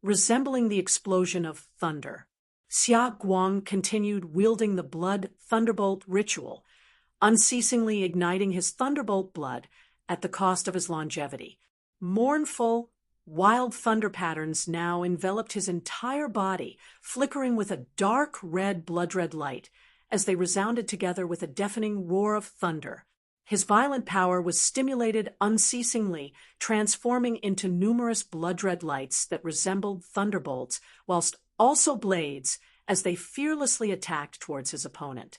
resembling the explosion of thunder. Xia Guang continued wielding the blood thunderbolt ritual, unceasingly igniting his thunderbolt blood at the cost of his longevity. Mournful, wild thunder patterns now enveloped his entire body, flickering with a dark red blood-red light as they resounded together with a deafening roar of thunder. His violent power was stimulated unceasingly, transforming into numerous blood-red lights that resembled thunderbolts, whilst also blades, as they fearlessly attacked towards his opponent.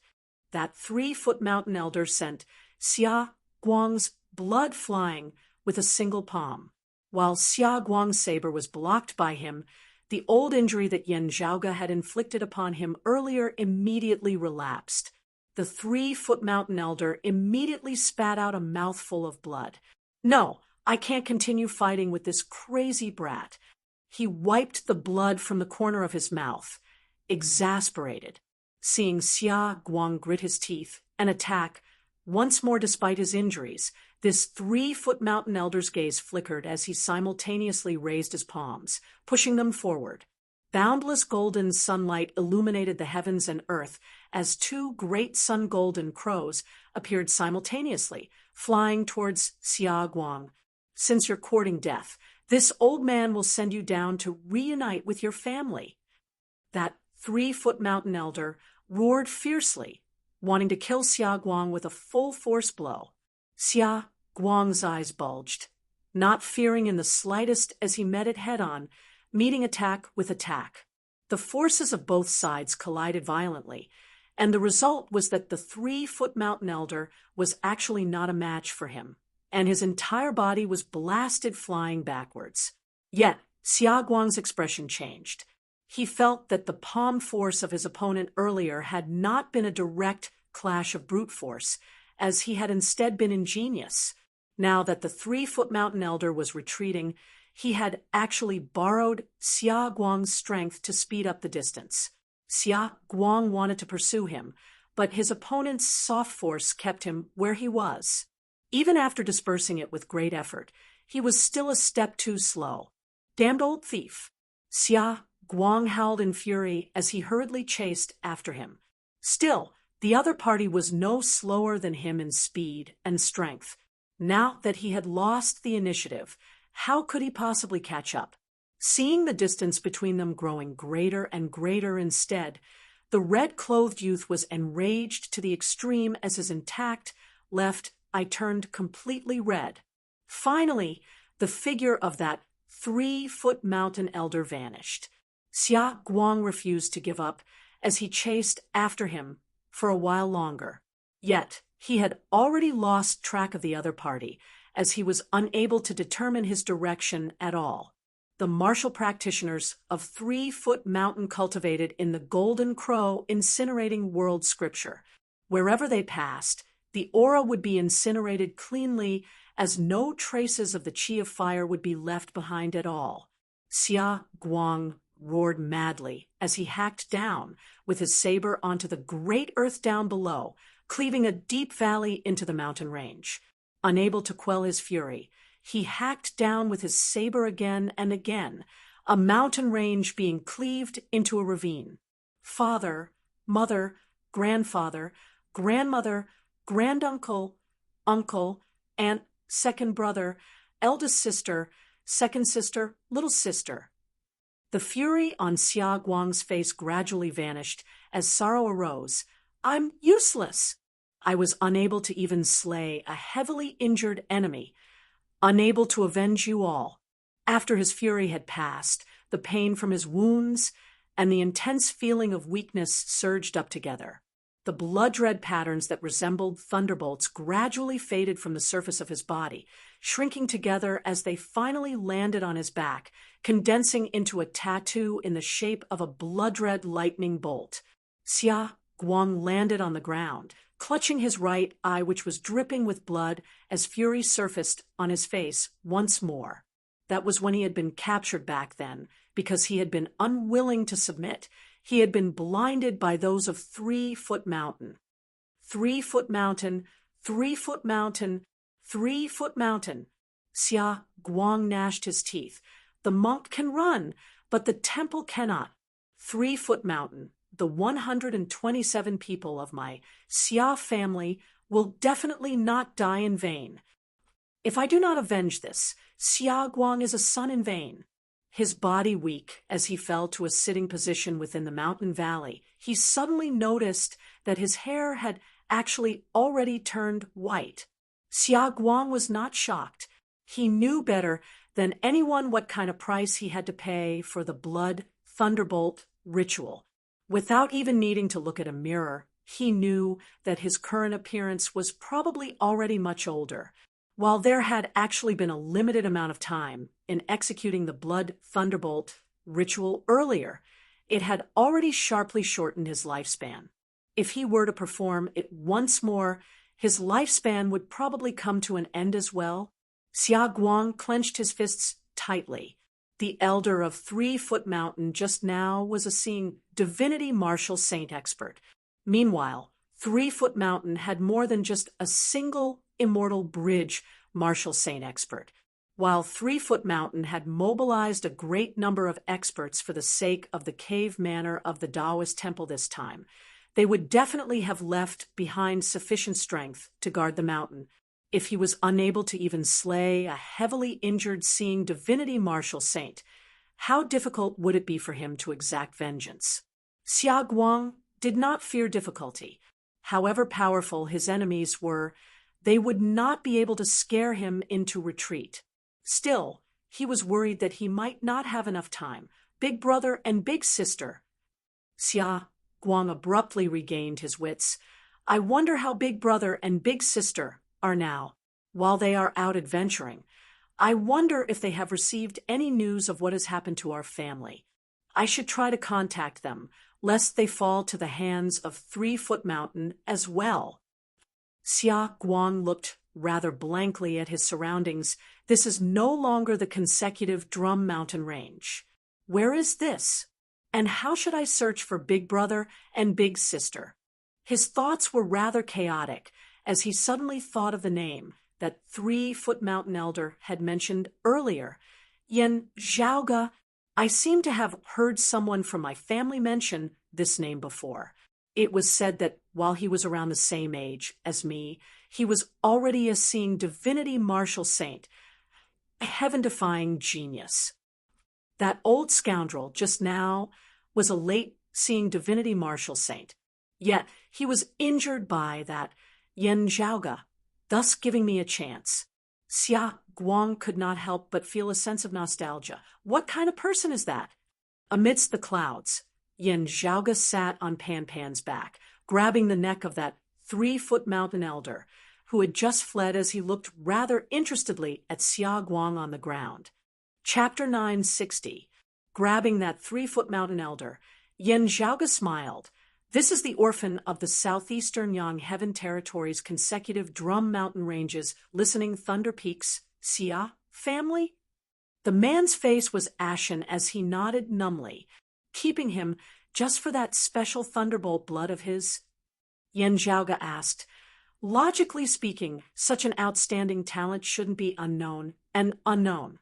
That 3-foot mountain elder sent Xia Guang's blood flying with a single palm. While Xia Guang's saber was blocked by him, the old injury that Yen Zhaoga had inflicted upon him earlier immediately relapsed. The 3-foot mountain elder immediately spat out a mouthful of blood. No, I can't continue fighting with this crazy brat. He wiped the blood from the corner of his mouth, exasperated. Seeing Xia Guang grit his teeth and attack once more despite his injuries, this 3-foot mountain elder's gaze flickered as he simultaneously raised his palms, pushing them forward. Boundless golden sunlight illuminated the heavens and earth as 2 great sun-golden crows appeared simultaneously, flying towards Xia Guang. Since you're courting death, this old man will send you down to reunite with your family. That 3-foot mountain elder roared fiercely, wanting to kill Xia Guang with a full-force blow. Xia Guang's eyes bulged, not fearing in the slightest as he met it head-on, meeting attack with attack. The forces of both sides collided violently, and the result was that the 3-foot mountain elder was actually not a match for him, and his entire body was blasted flying backwards. Yet, Xia Guang's expression changed. He felt that the palm force of his opponent earlier had not been a direct clash of brute force, as he had instead been ingenious. Now that the 3-foot mountain elder was retreating, he had actually borrowed Xia Guang's strength to speed up the distance. Xia Guang wanted to pursue him, but his opponent's soft force kept him where he was. Even after dispersing it with great effort, he was still a step too slow. Damned old thief! Xia Guang howled in fury as he hurriedly chased after him. Still, the other party was no slower than him in speed and strength. Now that he had lost the initiative, how could he possibly catch up? Seeing the distance between them growing greater and greater instead, the red-clothed youth was enraged to the extreme as his intact left eye turned completely red. Finally, the figure of that 3-foot mountain elder vanished. Xia Guang refused to give up as he chased after him for a while longer. Yet, he had already lost track of the other party, as he was unable to determine his direction at all. The martial practitioners of 3-foot mountain cultivated in the Golden Crow incinerating world scripture. Wherever they passed, the aura would be incinerated cleanly, as no traces of the chi of fire would be left behind at all. Xia Guang roared madly as he hacked down with his saber onto the great earth down below, cleaving a deep valley into the mountain range. unable to quell his fury. He hacked down with his saber again and again, a mountain range being cleaved into a ravine. Father, mother, grandfather, grandmother, granduncle, uncle, aunt, second brother, eldest sister, second sister, little sister. The fury on Xia Guang's face gradually vanished as sorrow arose. I'm useless. I was unable to even slay a heavily injured enemy, unable to avenge you all. After his fury had passed, the pain from his wounds and the intense feeling of weakness surged up together. The blood-red patterns that resembled thunderbolts gradually faded from the surface of his body, shrinking together as they finally landed on his back, condensing into a tattoo in the shape of a blood-red lightning bolt. Xia Guang landed on the ground, clutching his right eye, which was dripping with blood, as fury surfaced on his face once more. That was when he had been captured back then, because he had been unwilling to submit. He had been blinded by those of 3-Foot Mountain. 3-Foot Mountain, 3-Foot Mountain, 3-Foot Mountain. Xia Guang gnashed his teeth. The monk can run, but the temple cannot. 3-Foot Mountain, the 127 people of my Xia family will definitely not die in vain. If I do not avenge this, Xia Guang is a son in vain. His body weak as he fell to a sitting position within the mountain valley, he suddenly noticed that his hair had actually already turned white. Xia Guang was not shocked. He knew better than anyone what kind of price he had to pay for the blood thunderbolt ritual. Without even needing to look at a mirror, he knew that his current appearance was probably already much older. While there had actually been a limited amount of time in executing the blood thunderbolt ritual earlier, it had already sharply shortened his lifespan. If he were to perform it once more, his lifespan would probably come to an end as well. Xia Guang clenched his fists tightly. The elder of 3-Foot Mountain just now was a seeing divinity martial saint expert. Meanwhile, 3-Foot Mountain had more than just a single immortal bridge martial saint expert. While 3-Foot Mountain had mobilized a great number of experts for the sake of the cave manor of the Taoist temple this time, they would definitely have left behind sufficient strength to guard the mountain. If he was unable to even slay a heavily injured seeing divinity martial saint, how difficult would it be for him to exact vengeance? Xia Guang did not fear difficulty. However powerful his enemies were, they would not be able to scare him into retreat. Still, he was worried that he might not have enough time. Big brother and big sister. Xia Guang abruptly regained his wits. I wonder how big brother and big sister are now, while they are out adventuring. I wonder if they have received any news of what has happened to our family. I should try to contact them, lest they fall to the hands of 3-Foot Mountain as well. Xia Guang looked rather blankly at his surroundings. This is no longer the consecutive Drum Mountain range. Where is this? And how should I search for Big Brother and Big Sister? His thoughts were rather chaotic as he suddenly thought of the name that 3-Foot Mountain elder had mentioned earlier. Yen Zhaoga. I seem to have heard someone from my family mention this name before. It was said that while he was around the same age as me, he was already a seeing divinity martial saint, a heaven-defying genius. That old scoundrel just now was a late seeing divinity martial saint. Yet he was injured by that Yen Zhaoga, thus giving me a chance. Xia Guang could not help but feel a sense of nostalgia. What kind of person is that? Amidst the clouds, Yen Zhaoga sat on Pan Pan's back, grabbing the neck of that 3-Foot Mountain elder, who had just fled as he looked rather interestedly at Xia Guang on the ground. Chapter 960. Grabbing that 3-Foot Mountain elder, Yen Zhaoga smiled. This is the orphan of the southeastern Yang Heaven Territory's consecutive Drum Mountain ranges, listening Thunder Peaks, Xia family? The man's face was ashen as he nodded numbly, keeping him just for that special thunderbolt blood of his. Yen Zhaoga asked, Logically speaking, such an outstanding talent shouldn't be unknown and unknown.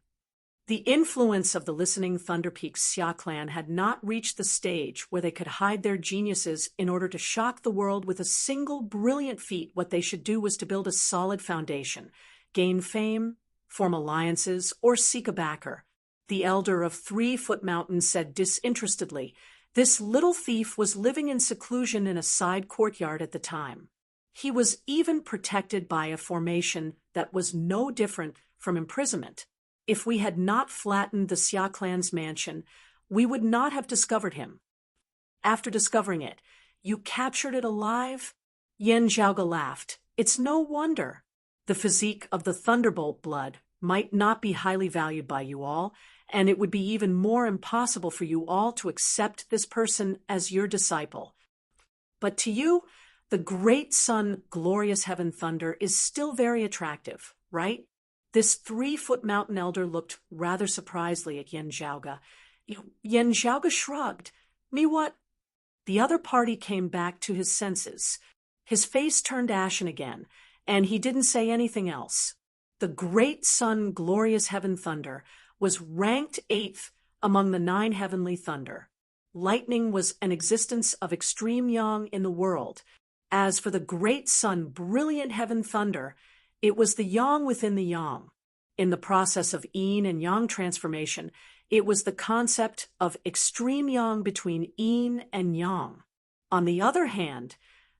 The influence of the listening Thunder Peak Xia clan had not reached the stage where they could hide their geniuses in order to shock the world with a single brilliant feat. What they should do was to build a solid foundation, gain fame, form alliances, or seek a backer. The elder of 3-Foot Mountain said disinterestedly, this little thief was living in seclusion in a side courtyard at the time. He was even protected by a formation that was no different from imprisonment. If we had not flattened the Xia clan's mansion, we would not have discovered him. After discovering it, you captured it alive? Yan Zhaoge laughed. It's no wonder. The physique of the Thunderbolt blood might not be highly valued by you all, and it would be even more impossible for you all to accept this person as your disciple. But to you, the great sun, glorious heaven thunder is still very attractive, right? This 3-Foot Mountain elder looked rather surprisedly at Yan Zhaoge. Yan Zhaoge shrugged. Me what? The other party came back to his senses. His face turned ashen again, and he didn't say anything else. The great sun, glorious heaven thunder was ranked 8th among the 9 heavenly thunder. Lightning was an existence of extreme yang in the world. As for the great sun, brilliant heaven thunder, it was the yang within the yang. In the process of yin and yang transformation, it was the concept of extreme yang between yin and yang. On the other hand,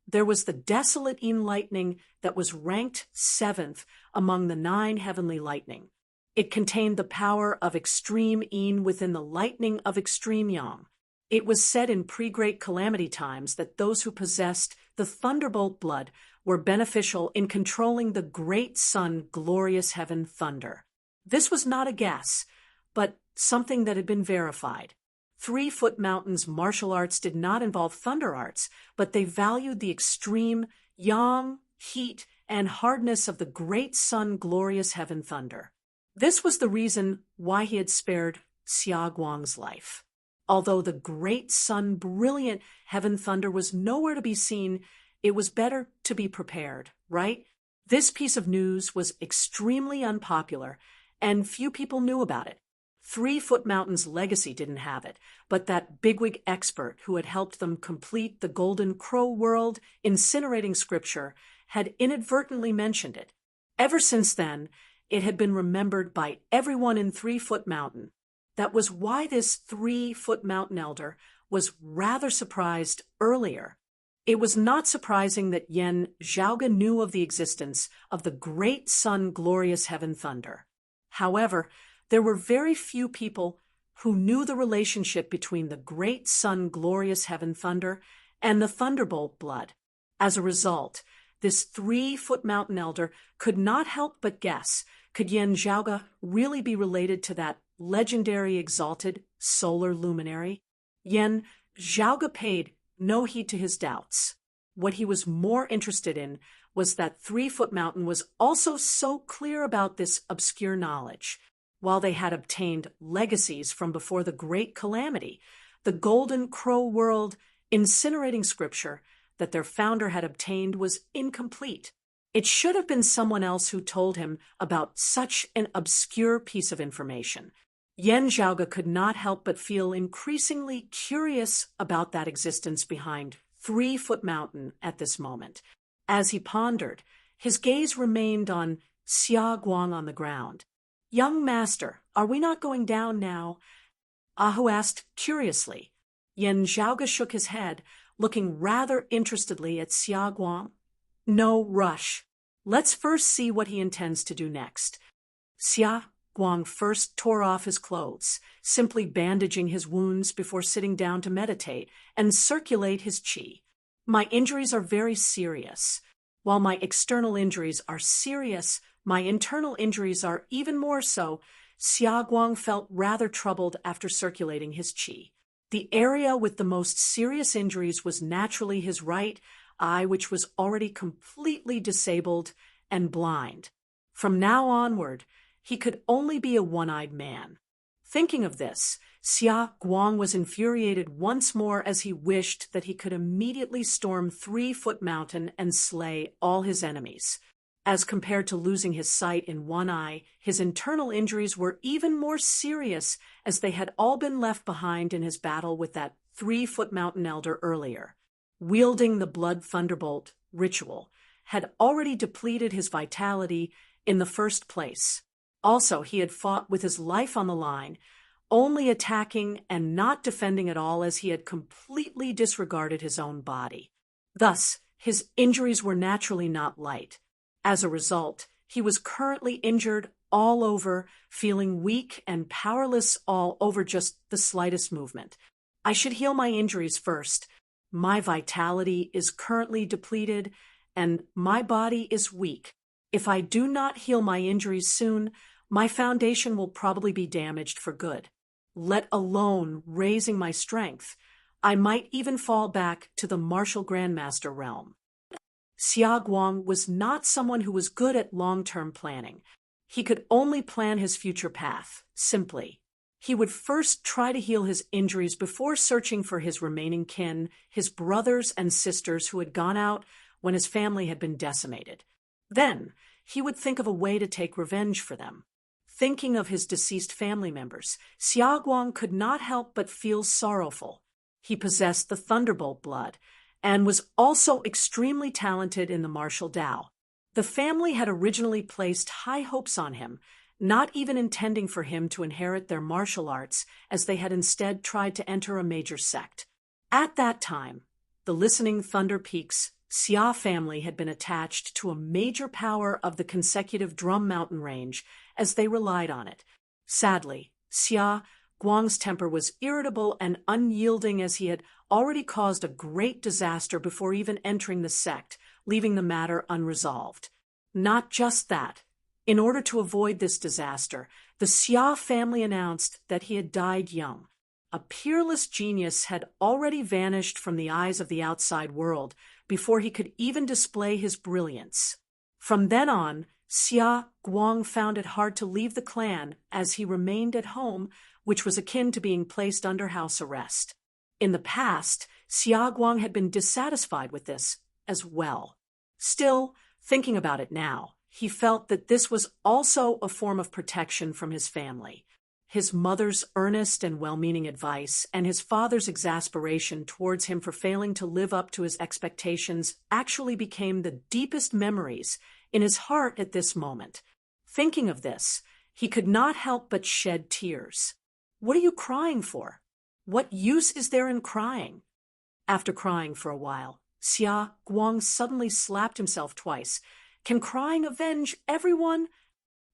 there was the desolate yin lightning that was ranked 7th among the 9 heavenly lightning. It contained the power of extreme yin within the lightning of extreme yang. It was said in pre-Great Calamity times that those who possessed the Thunderbolt blood were beneficial in controlling the great sun, glorious heaven thunder. This was not a guess, but something that had been verified. 3-Foot Mountain's martial arts did not involve thunder arts, but they valued the extreme yang, heat, and hardness of the great sun, glorious heaven thunder. This was the reason why he had spared Xia Guang's life. Although the great sun, brilliant heaven thunder was nowhere to be seen, it was better to be prepared, right? This piece of news was extremely unpopular, and few people knew about it. 3-Foot Mountain's legacy didn't have it, but that bigwig expert who had helped them complete the Golden Crow World incinerating scripture had inadvertently mentioned it. Ever since then, it had been remembered by everyone in 3-Foot Mountain. That was why this 3-Foot Mountain elder was rather surprised earlier. It was not surprising that Yan Zhaoge knew of the existence of the great sun, glorious heaven thunder. However, there were very few people who knew the relationship between the great sun, glorious heaven thunder and the Thunderbolt blood. As a result, this 3-Foot Mountain elder could not help but guess, could Yan Zhaoge really be related to that legendary exalted solar luminary? Yan Zhaoge paid no heed to his doubts. What he was more interested in was that 3-Foot Mountain was also so clear about this obscure knowledge. While they had obtained legacies from before the Great Calamity, the Golden Crow World incinerating scripture that their founder had obtained was incomplete. It should have been someone else who told him about such an obscure piece of information. Yan Zhaoge could not help but feel increasingly curious about that existence behind 3-Foot Mountain at this moment. As he pondered, his gaze remained on Xia Guang on the ground. "Young master, are we not going down now?" Ahu asked curiously. Yan Zhaoge shook his head, looking rather interestedly at Xia Guang. "No rush. Let's first see what he intends to do next." Xia Guang first tore off his clothes, simply bandaging his wounds before sitting down to meditate and circulate his qi. "My injuries are very serious. While my external injuries are serious, my internal injuries are even more so." Xia Guang felt rather troubled after circulating his qi. The area with the most serious injuries was naturally his right eye, which was already completely disabled and blind. From now onward, he could only be a one-eyed man. Thinking of this, Xia Guang was infuriated once more as he wished that he could immediately storm 3-Foot Mountain and slay all his enemies. As compared to losing his sight in one eye, his internal injuries were even more serious, as they had all been left behind in his battle with that 3-Foot Mountain elder earlier. Wielding the Blood Thunderbolt ritual had already depleted his vitality in the first place. Also, he had fought with his life on the line, only attacking and not defending at all, as he had completely disregarded his own body. Thus, his injuries were naturally not light. As a result, he was currently injured all over, feeling weak and powerless all over just the slightest movement. I should heal my injuries first. My vitality is currently depleted, and my body is weak. If I do not heal my injuries soon, my foundation will probably be damaged for good. Let alone raising my strength, I might even fall back to the martial grandmaster realm. Xia Guang was not someone who was good at long-term planning. He could only plan his future path, simply. He would first try to heal his injuries before searching for his remaining kin, his brothers and sisters who had gone out when his family had been decimated. Then, he would think of a way to take revenge for them. Thinking of his deceased family members, Xia Guang could not help but feel sorrowful. He possessed the Thunderbolt blood, and was also extremely talented in the martial Tao. The family had originally placed high hopes on him, not even intending for him to inherit their martial arts, as they had instead tried to enter a major sect. At that time, the Listening Thunder Peaks Xia family had been attached to a major power of the consecutive Drum Mountain range, as they relied on it. Sadly, Xia Guang's temper was irritable and unyielding, as he had already caused a great disaster before even entering the sect, leaving the matter unresolved. Not just that. In order to avoid this disaster, the Xia family announced that he had died young. A peerless genius had already vanished from the eyes of the outside world before he could even display his brilliance. From then on, Xia Guang found it hard to leave the clan, as he remained at home, which was akin to being placed under house arrest. In the past, Xia Guang had been dissatisfied with this as well. Still, thinking about it now, he felt that this was also a form of protection from his family. His mother's earnest and well-meaning advice, and his father's exasperation towards him for failing to live up to his expectations, actually became the deepest memories in his heart at this moment. Thinking of this, he could not help but shed tears. "What are you crying for? What use is there in crying?" After crying for a while, Xia Guang suddenly slapped himself twice. "Can crying avenge everyone?"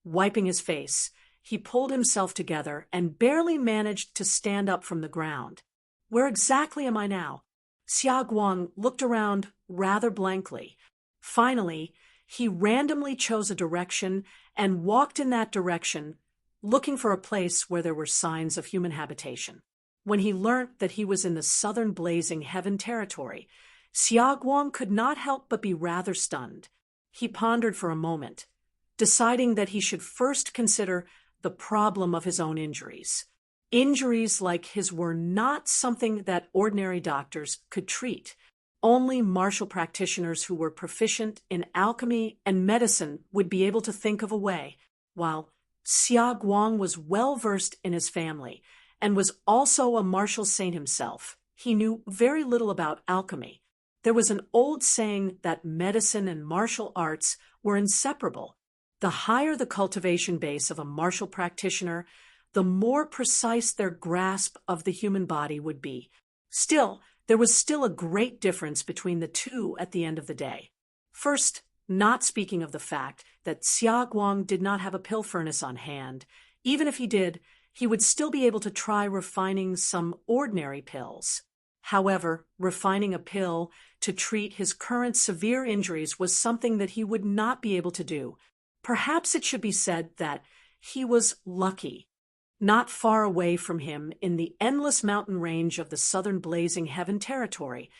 Wiping his face, he pulled himself together and barely managed to stand up from the ground. "Where exactly am I now?" Xia Guang looked around rather blankly. Finally, he randomly chose a direction and walked in that direction, looking for a place where there were signs of human habitation. When he learnt that he was in the southern blazing heaven territory, Xia Guang could not help but be rather stunned. He pondered for a moment, deciding that he should first consider the problem of his own injuries. Injuries like his were not something that ordinary doctors could treat. Only martial practitioners who were proficient in alchemy and medicine would be able to think of a way, while Xia Guang was well-versed in his family and was also a martial saint himself. He knew very little about alchemy. There was an old saying that medicine and martial arts were inseparable. The higher the cultivation base of a martial practitioner, the more precise their grasp of the human body would be. Still, there was still a great difference between the two at the end of the day. First, not speaking of the fact that Xia Guang did not have a pill furnace on hand. Even if he did, he would still be able to try refining some ordinary pills. However, refining a pill to treat his current severe injuries was something that he would not be able to do. Perhaps it should be said that he was lucky. Not far away from him, in the endless mountain range of the southern blazing heaven territory,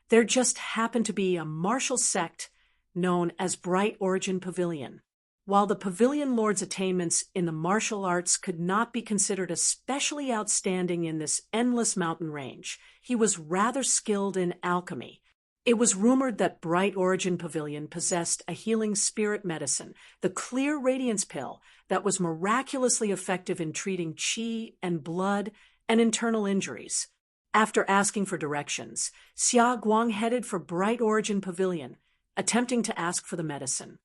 there just happened to be a martial sect known as Bright Origin Pavilion. While the Pavilion Lord's attainments in the martial arts could not be considered especially outstanding in this endless mountain range, he was rather skilled in alchemy. It was rumored that Bright Origin Pavilion possessed a healing spirit medicine, the Clear Radiance Pill, that was miraculously effective in treating qi and blood and internal injuries. After asking for directions, Xia Guang headed for Bright Origin Pavilion, attempting to ask for the medicine.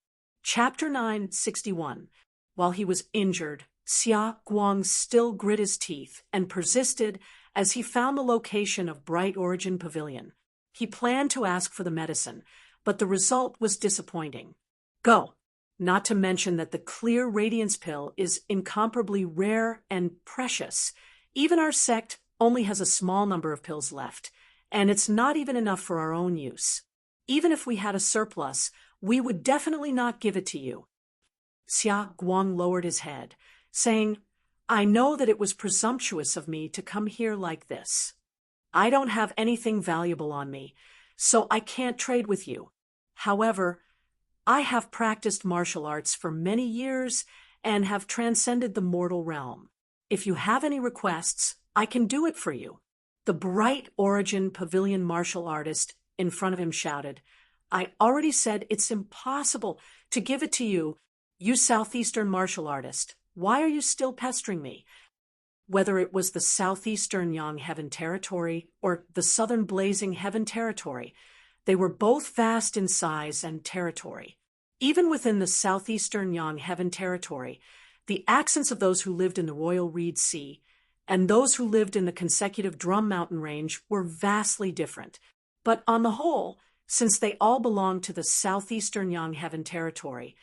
Chapter 961. While he was injured, Xia Guang still grit his teeth and persisted as he found the location of Bright Origin Pavilion. He planned to ask for the medicine, but the result was disappointing. Go! Not to mention that the Clear Radiance Pill is incomparably rare and precious. Even our sect only has a small number of pills left, and it's not even enough for our own use. Even if we had a surplus, we would definitely not give it to you. Xia Guang lowered his head, saying, I know that it was presumptuous of me to come here like this. I don't have anything valuable on me, so I can't trade with you. However, I have practiced martial arts for many years and have transcended the mortal realm. If you have any requests, I can do it for you. The Bright Origin Pavilion martial artist in front of him shouted, I already said it's impossible to give it to you, you Southeastern martial artist. Why are you still pestering me? Whether it was the Southeastern Yang Heaven Territory or the Southern Blazing Heaven Territory, they were both vast in size and territory. Even within the Southeastern Yang Heaven Territory, the accents of those who lived in the Royal Reed Sea and those who lived in the consecutive Drum Mountain Range were vastly different. But on the whole, since they all belonged to the Southeastern Yang Heaven Territory,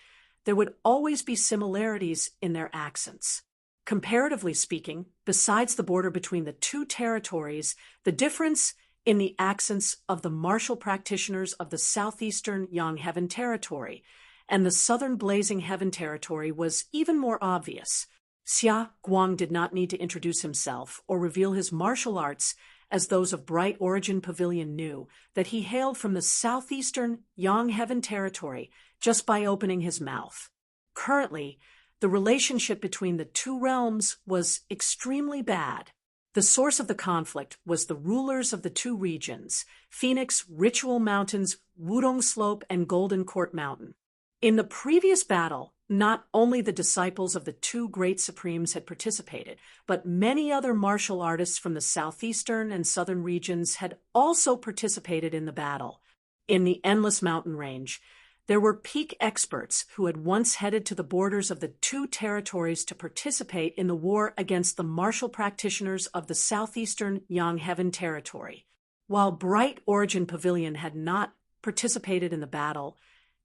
there would always be similarities in their accents. Comparatively speaking, besides the border between the two territories, the difference in the accents of the martial practitioners of the Southeastern Yang Heaven Territory and the Southern Blazing Heaven Territory was even more obvious. Xia Guang did not need to introduce himself or reveal his martial arts, as those of Bright Origin Pavilion knew that he hailed from the Southeastern Yang Heaven Territory just by opening his mouth. Currently, the relationship between the two realms was extremely bad. The source of the conflict was the rulers of the two regions, Phoenix Ritual Mountains, Wudong Slope, and Golden Court Mountain. In the previous battle, not only the disciples of the two great supremes had participated, but many other martial artists from the southeastern and southern regions had also participated in the battle. In the Endless Mountain Range, there were peak experts who had once headed to the borders of the two territories to participate in the war against the martial practitioners of the Southeastern Yang Heaven Territory. While Bright Origin Pavilion had not participated in the battle,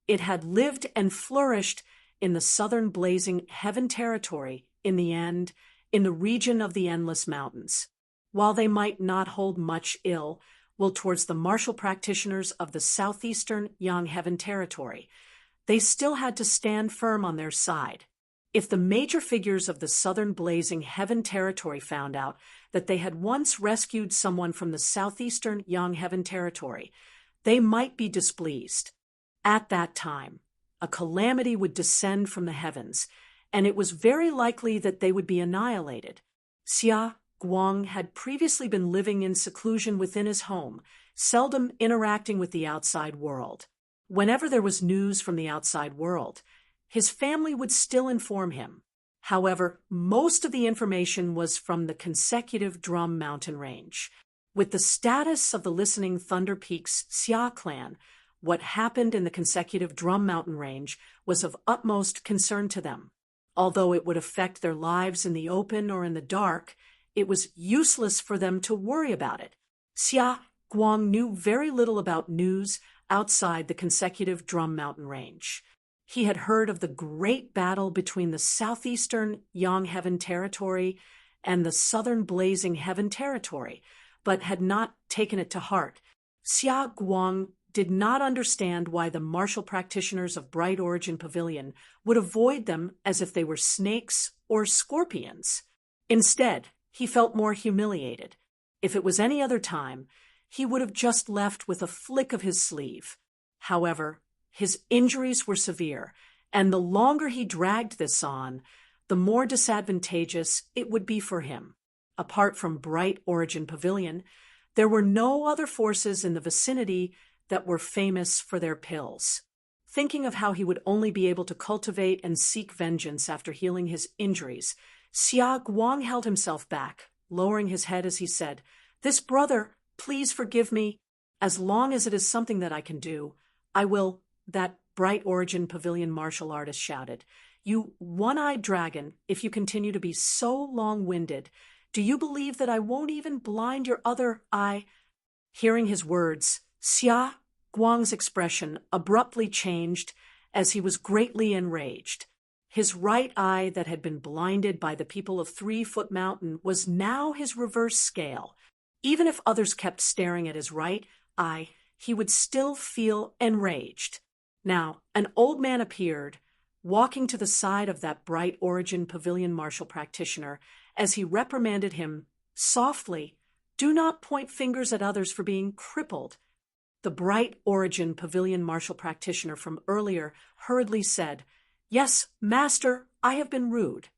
it had lived and flourished in the Southern Blazing Heaven Territory, in the end, in the region of the Endless Mountains. While they might not hold much ill will towards the martial practitioners of the Southeastern Yang Heaven Territory, they still had to stand firm on their side. If the major figures of the Southern Blazing Heaven Territory found out that they had once rescued someone from the Southeastern Yang Heaven Territory, they might be displeased. At that time, a calamity would descend from the heavens, and it was very likely that they would be annihilated. Xia Guang had previously been living in seclusion within his home, seldom interacting with the outside world. Whenever there was news from the outside world, his family would still inform him. However, most of the information was from the consecutive Drum Mountain Range. With the status of the Listening Thunder Peaks Xia clan, what happened in the consecutive Drum Mountain Range was of utmost concern to them. Although it would affect their lives in the open or in the dark, it was useless for them to worry about it. Xia Guang knew very little about news outside the consecutive Drum Mountain Range. He had heard of the great battle between the Southeastern Yang Heaven Territory and the Southern Blazing Heaven Territory, but had not taken it to heart. Xia Guang did not understand why the martial practitioners of Bright Origin Pavilion would avoid them as if they were snakes or scorpions. Instead, he felt more humiliated. If it was any other time, he would have just left with a flick of his sleeve. However, his injuries were severe, and the longer he dragged this on, the more disadvantageous it would be for him. Apart from Bright Origin Pavilion, there were no other forces in the vicinity that were famous for their pills. Thinking of how he would only be able to cultivate and seek vengeance after healing his injuries, Xia Guang held himself back, lowering his head as he said, "This brother, please forgive me. As long as it is something that I can do, I will." That Bright Origin Pavilion martial artist shouted, "You one-eyed dragon, if you continue to be so long-winded, do you believe that I won't even blind your other eye?" Hearing his words, Xia Guang's expression abruptly changed as he was greatly enraged. His right eye that had been blinded by the people of 3-Foot Mountain was now his reverse scale. Even if others kept staring at his right eye, he would still feel enraged. Now, an old man appeared, walking to the side of that Bright Origin Pavilion martial practitioner as he reprimanded him softly, "Do not point fingers at others for being crippled." The Bright Origin Pavilion martial practitioner from earlier hurriedly said, "Yes, master, I have been rude."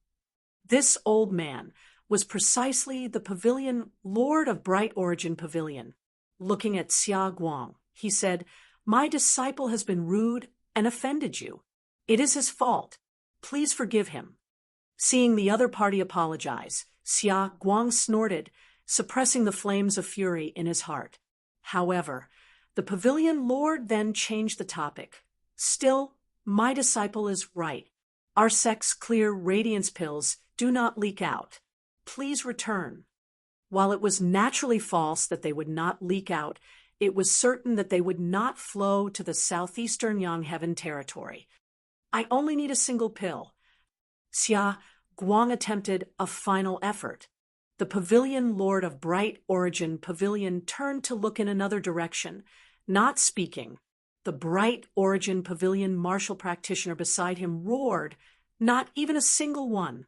This old man was precisely the pavilion lord of Bright Origin Pavilion. Looking at Xia Guang, he said, "My disciple has been rude and offended you. It is his fault. Please forgive him." Seeing the other party apologize, Xia Guang snorted, suppressing the flames of fury in his heart. However, the pavilion lord then changed the topic. "Still, my disciple is right. Our sect's clear radiance pills do not leak out. Please return." While it was naturally false that they would not leak out, it was certain that they would not flow to the southeastern Yangheaven territory. "I only need a single pill." Xia Guang attempted a final effort. The pavilion lord of Bright Origin Pavilion turned to look in another direction, not speaking. The Bright Origin Pavilion martial practitioner beside him roared, "Not even a single one.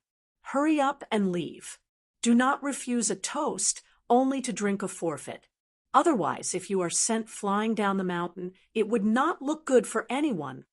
Hurry up and leave. Do not refuse a toast only to drink a forfeit. Otherwise, if you are sent flying down the mountain, it would not look good for anyone."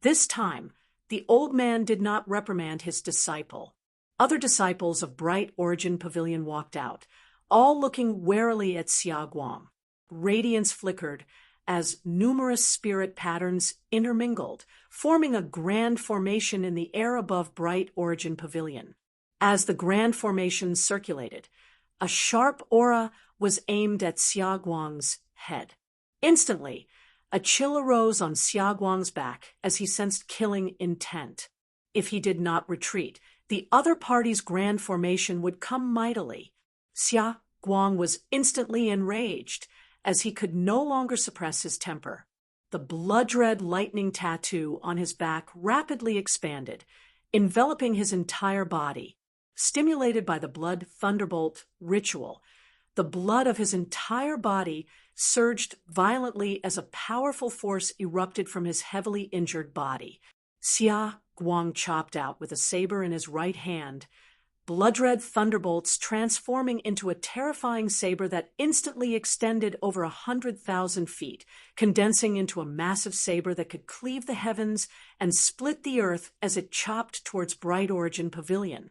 This time, the old man did not reprimand his disciple. Other disciples of Bright Origin Pavilion walked out, all looking warily at Xia Guang. Radiance flickered as numerous spirit patterns intermingled, forming a grand formation in the air above Bright Origin Pavilion. As the grand formation circulated, a sharp aura was aimed at Xia Guang's head. Instantly, a chill arose on Xia Guang's back as he sensed killing intent. If he did not retreat, the other party's grand formation would come mightily. Xia Guang was instantly enraged as he could no longer suppress his temper. The blood-red lightning tattoo on his back rapidly expanded, enveloping his entire body. Stimulated by the blood thunderbolt ritual, the blood of his entire body surged violently as a powerful force erupted from his heavily injured body. Xia Guang chopped out with a saber in his right hand, blood-red thunderbolts transforming into a terrifying saber that instantly extended over 100,000 feet, condensing into a massive saber that could cleave the heavens and split the earth as it chopped towards Bright Origin Pavilion.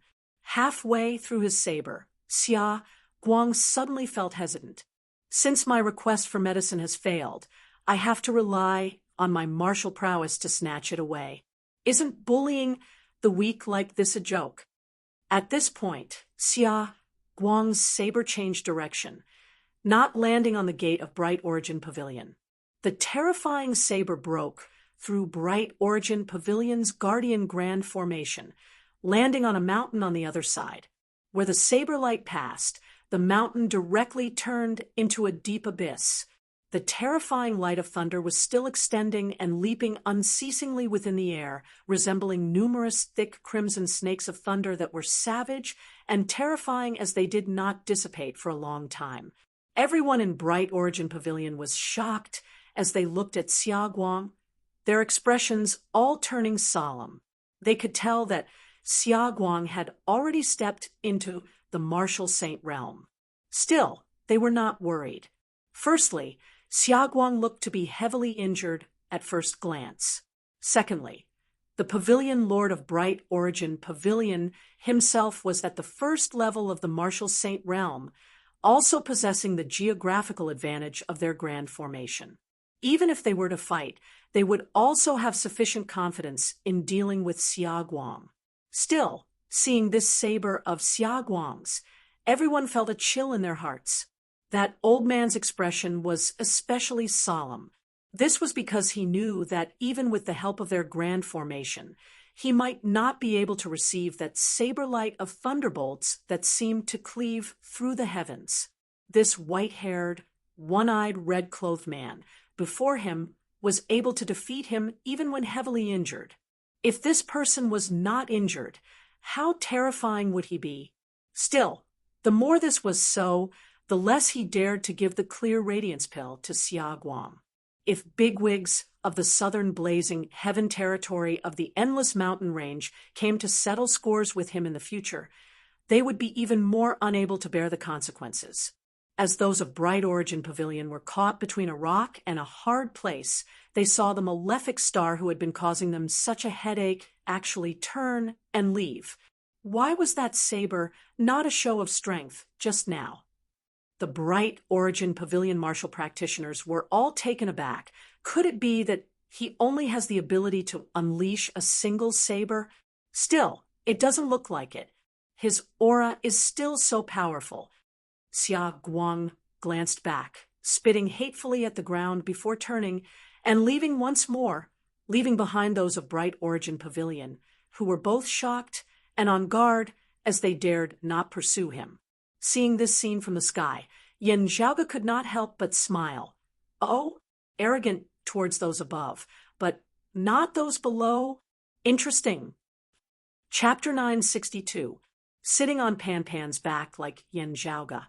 Halfway through his saber, Xia Guang suddenly felt hesitant. "Since my request for medicine has failed, I have to rely on my martial prowess to snatch it away. Isn't bullying the weak like this a joke?" At this point, Xia Guang's saber changed direction, not landing on the gate of Bright Origin Pavilion. The terrifying saber broke through Bright Origin Pavilion's Guardian Grand Formation, landing on a mountain on the other side. Where the saber light passed, the mountain directly turned into a deep abyss. The terrifying light of thunder was still extending and leaping unceasingly within the air, resembling numerous thick crimson snakes of thunder that were savage and terrifying as they did not dissipate for a long time. Everyone in Bright Origin Pavilion was shocked as they looked at Xia Guang, their expressions all turning solemn. They could tell that Xia Guang had already stepped into the martial saint realm. Still, they were not worried. Firstly, Xia Guang looked to be heavily injured at first glance. Secondly, The pavilion lord of bright origin pavilion himself was at the first level of the martial saint realm, also possessing the geographical advantage of their grand formation. Even if they were to fight, they would also have sufficient confidence in dealing with Xia Guang. Still, seeing this saber of Xia Guang's, everyone felt a chill in their hearts. That old man's expression was especially solemn. This was because he knew that even with the help of their grand formation, he might not be able to receive that saber light of thunderbolts that seemed to cleave through the heavens. This white-haired, one-eyed, red-clothed man before him was able to defeat him even when heavily injured. If this person was not injured, how terrifying would he be? Still, the more this was so, the less he dared to give the clear radiance pill to Xia Guang. If bigwigs of the southern blazing heaven territory of the endless mountain range came to settle scores with him in the future, they would be even more unable to bear the consequences. As those of Bright Origin Pavilion were caught between a rock and a hard place, they saw the malefic star who had been causing them such a headache actually turn and leave. Why was that saber not a show of strength just now? The Bright Origin Pavilion martial practitioners were all taken aback. Could it be that he only has the ability to unleash a single saber? Still, it doesn't look like it. His aura is still so powerful. Xia Guang glanced back, spitting hatefully at the ground before turning and leaving once more, leaving behind those of Bright Origin Pavilion, who were both shocked and on guard as they dared not pursue him. Seeing this scene from the sky, Yen Zhaoge could not help but smile. Oh, arrogant towards those above, but not those below? Interesting. Chapter 962. Sitting on Pan Pan's back like Yen Zhaoge,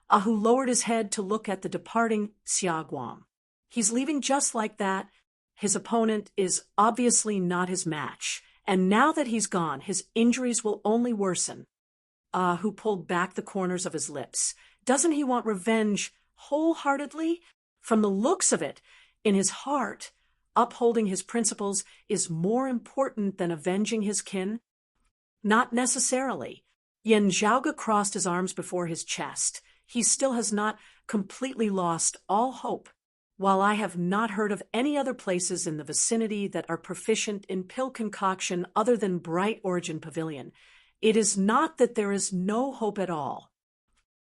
Ahu lowered his head to look at the departing Xia Guang. He's leaving just like that. His opponent is obviously not his match, and now that he's gone, his injuries will only worsen. Who pulled back the corners of his lips. Doesn't he want revenge wholeheartedly? From the looks of it, in his heart, upholding his principles is more important than avenging his kin? Not necessarily. Yen Zhaoge crossed his arms before his chest. He still has not completely lost all hope. While I have not heard of any other places in the vicinity that are proficient in pill concoction other than Bright Origin Pavilion, it is not that there is no hope at all.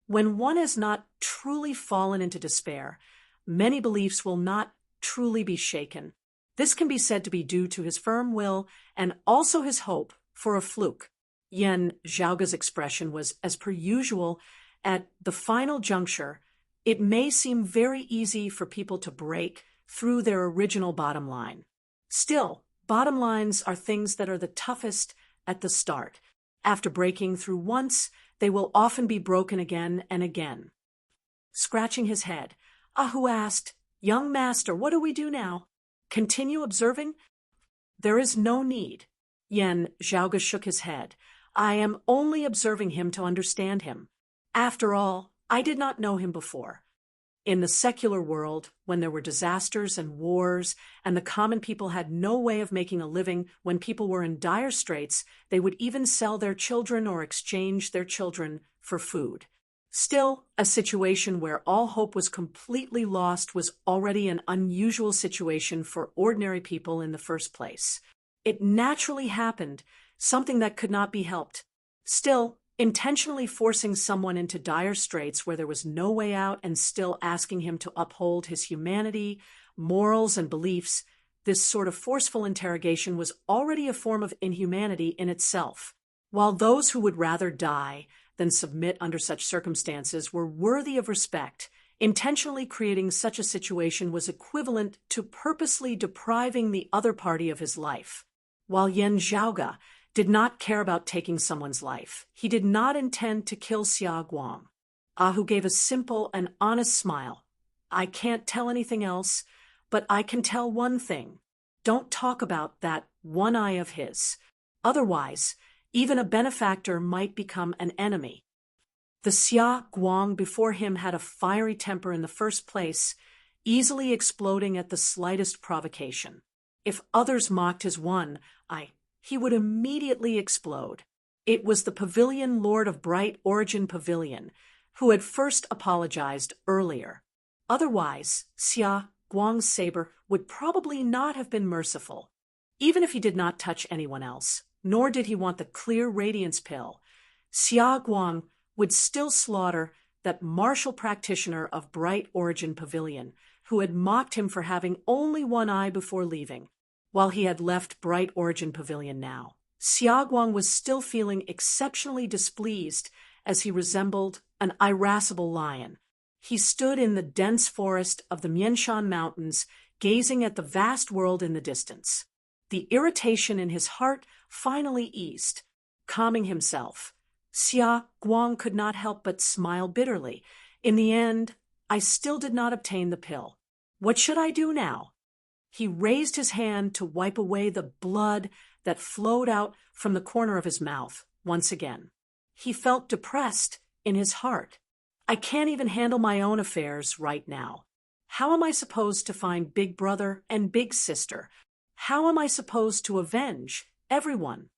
When one has not truly fallen into despair, many beliefs will not truly be shaken. This can be said to be due to his firm will and also his hope for a fluke. Yen Zhaoge's expression was as per usual. At the final juncture, it may seem very easy for people to break through their original bottom line. Still, bottom lines are things that are the toughest at the start. After breaking through once, they will often be broken again and again. Scratching his head, Ahu asked, "Young master, what do we do now? Continue observing?" "There is no need." Yen Zhaoge shook his head. "I am only observing him to understand him. After all, I did not know him before. In the secular world, when there were disasters and wars, and the common people had no way of making a living, when people were in dire straits, they would even sell their children or exchange their children for food. Still, a situation where all hope was completely lost was already an unusual situation for ordinary people in the first place. It naturally happened, something that could not be helped. Still, intentionally forcing someone into dire straits where there was no way out and still asking him to uphold his humanity, morals, and beliefs, this sort of forceful interrogation was already a form of inhumanity in itself. While those who would rather die than submit under such circumstances were worthy of respect, intentionally creating such a situation was equivalent to purposely depriving the other party of his life. While Yen Zhaoge did not care about taking someone's life, he did not intend to kill Xia Guang. Ahu gave a simple and honest smile. "I can't tell anything else, but I can tell one thing. Don't talk about that one eye of his. Otherwise, even a benefactor might become an enemy." The Xia Guang before him had a fiery temper in the first place, easily exploding at the slightest provocation. If others mocked his he would immediately explode. It was the pavilion lord of Bright Origin Pavilion, who had first apologized earlier. Otherwise, Xia Guang's saber would probably not have been merciful. Even if he did not touch anyone else, nor did he want the clear radiance pill, Xia Guang would still slaughter that martial practitioner of Bright Origin Pavilion, who had mocked him for having only one eye before leaving. While he had left Bright Origin Pavilion now, Xia Guang was still feeling exceptionally displeased as he resembled an irascible lion. He stood in the dense forest of the Mianshan Mountains, gazing at the vast world in the distance. The irritation in his heart finally eased. Calming himself, Xia Guang could not help but smile bitterly. In the end, I still did not obtain the pill. What should I do now? He raised his hand to wipe away the blood that flowed out from the corner of his mouth once again. He felt depressed in his heart. I can't even handle my own affairs right now. How am I supposed to find Big Brother and Big Sister? How am I supposed to avenge everyone?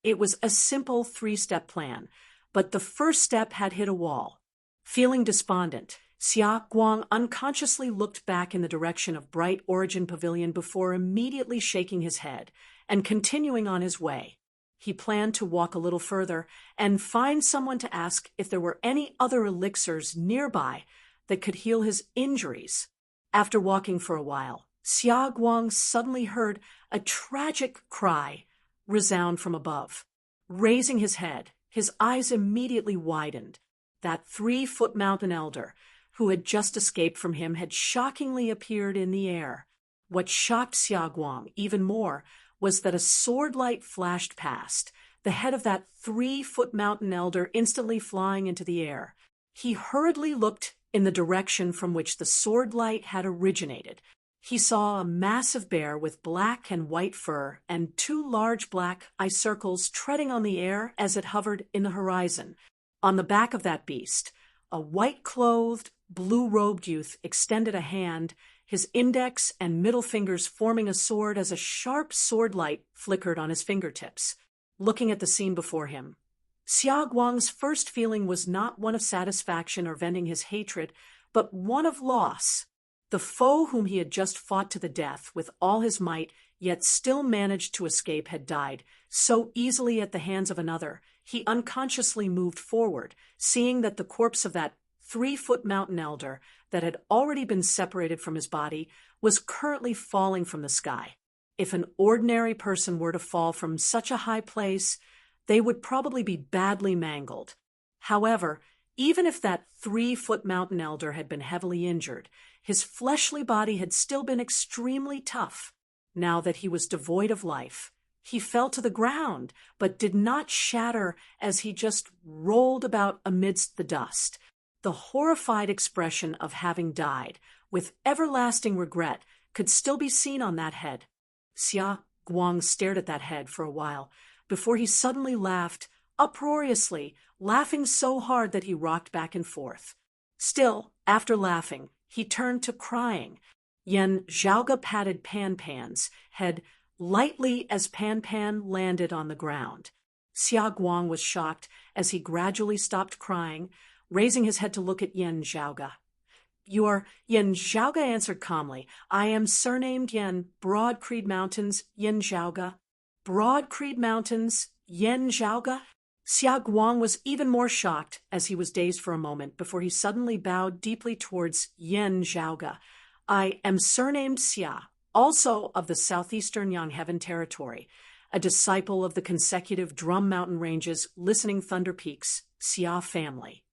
It was a simple 3-step plan, but the first step had hit a wall. Feeling despondent, Xia Guang unconsciously looked back in the direction of Bright Origin Pavilion before immediately shaking his head and continuing on his way. He planned to walk a little further and find someone to ask if there were any other elixirs nearby that could heal his injuries. After walking for a while, Xia Guang suddenly heard a tragic cry resound from above. Raising his head, his eyes immediately widened. That 3-foot mountain elder, who had just escaped from him, had shockingly appeared in the air. What shocked Xia Guang even more was that a sword light flashed past, the head of that 3-foot mountain elder instantly flying into the air. He hurriedly looked in the direction from which the sword light had originated. He saw a massive bear with black and white fur and 2 large black eye circles treading on the air as it hovered in the horizon. On the back of that beast, a white-clothed, blue-robed youth extended a hand, his index and middle fingers forming a sword as a sharp sword light flickered on his fingertips. Looking at the scene before him, Xia Guang's first feeling was not one of satisfaction or venting his hatred, but one of loss. The foe whom he had just fought to the death with all his might, yet still managed to escape, had died so easily at the hands of another. He unconsciously moved forward, seeing that the corpse of that 3-foot mountain elder that had already been separated from his body was currently falling from the sky. If an ordinary person were to fall from such a high place, they would probably be badly mangled. However, even if that 3-foot mountain elder had been heavily injured, his fleshly body had still been extremely tough. Now that he was devoid of life, he fell to the ground, but did not shatter as he just rolled about amidst the dust. The horrified expression of having died, with everlasting regret, could still be seen on that head. Xia Guang stared at that head for a while, before he suddenly laughed, uproariously, laughing so hard that he rocked back and forth. Still, after laughing, he turned to crying. Yen Zhaoga patted Pan Pan's head lightly as Pan Pan landed on the ground. Xia Guang was shocked as he gradually stopped crying, raising his head to look at Yen Zhaoga. "You are—" Yen Zhaoga answered calmly. "I am surnamed Yen, Broad Creed Mountains, Yen Zhaoga." Broad Creed Mountains, Yen Zhaoga? Xia Guang was even more shocked as he was dazed for a moment before he suddenly bowed deeply towards Yen Zhaoga. "I am surnamed Xia, also of the southeastern Yangheaven territory, a disciple of the consecutive Drum Mountain Ranges, Listening Thunder Peaks, Xia family.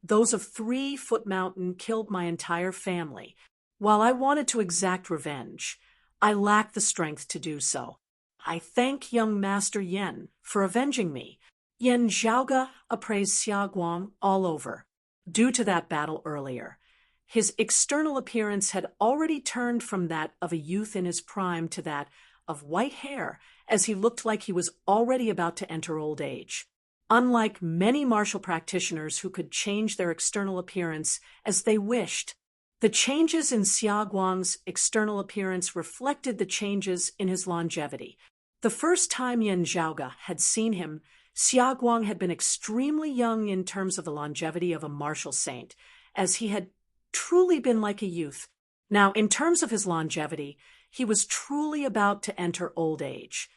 Those of 3-foot mountain killed my entire family. While I wanted to exact revenge, I lacked the strength to do so. I thank young Master Yen for avenging me." Yen Zhaoga appraised Xia Guang all over. Due to that battle earlier, his external appearance had already turned from that of a youth in his prime to that of white hair, as he looked like he was already about to enter old age. Unlike many martial practitioners who could change their external appearance as they wished, The changes in Xia Guang's external appearance reflected the changes in his longevity. The first time Yan Zhaoge had seen him, Xia Guang had been extremely young in terms of the longevity of a martial saint, as he had truly been like a youth. Now, in terms of his longevity, he was truly about to enter old age.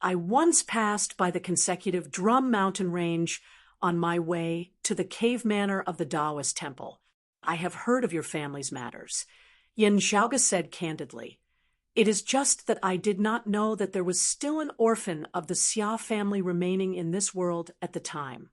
I once passed by the consecutive Drum Mountain Range on my way to the cave manor of the Taoist temple. I have heard of your family's matters, Yan Zhaoge said candidly. It is just that I did not know that there was still an orphan of the Xia family remaining in this world at the time.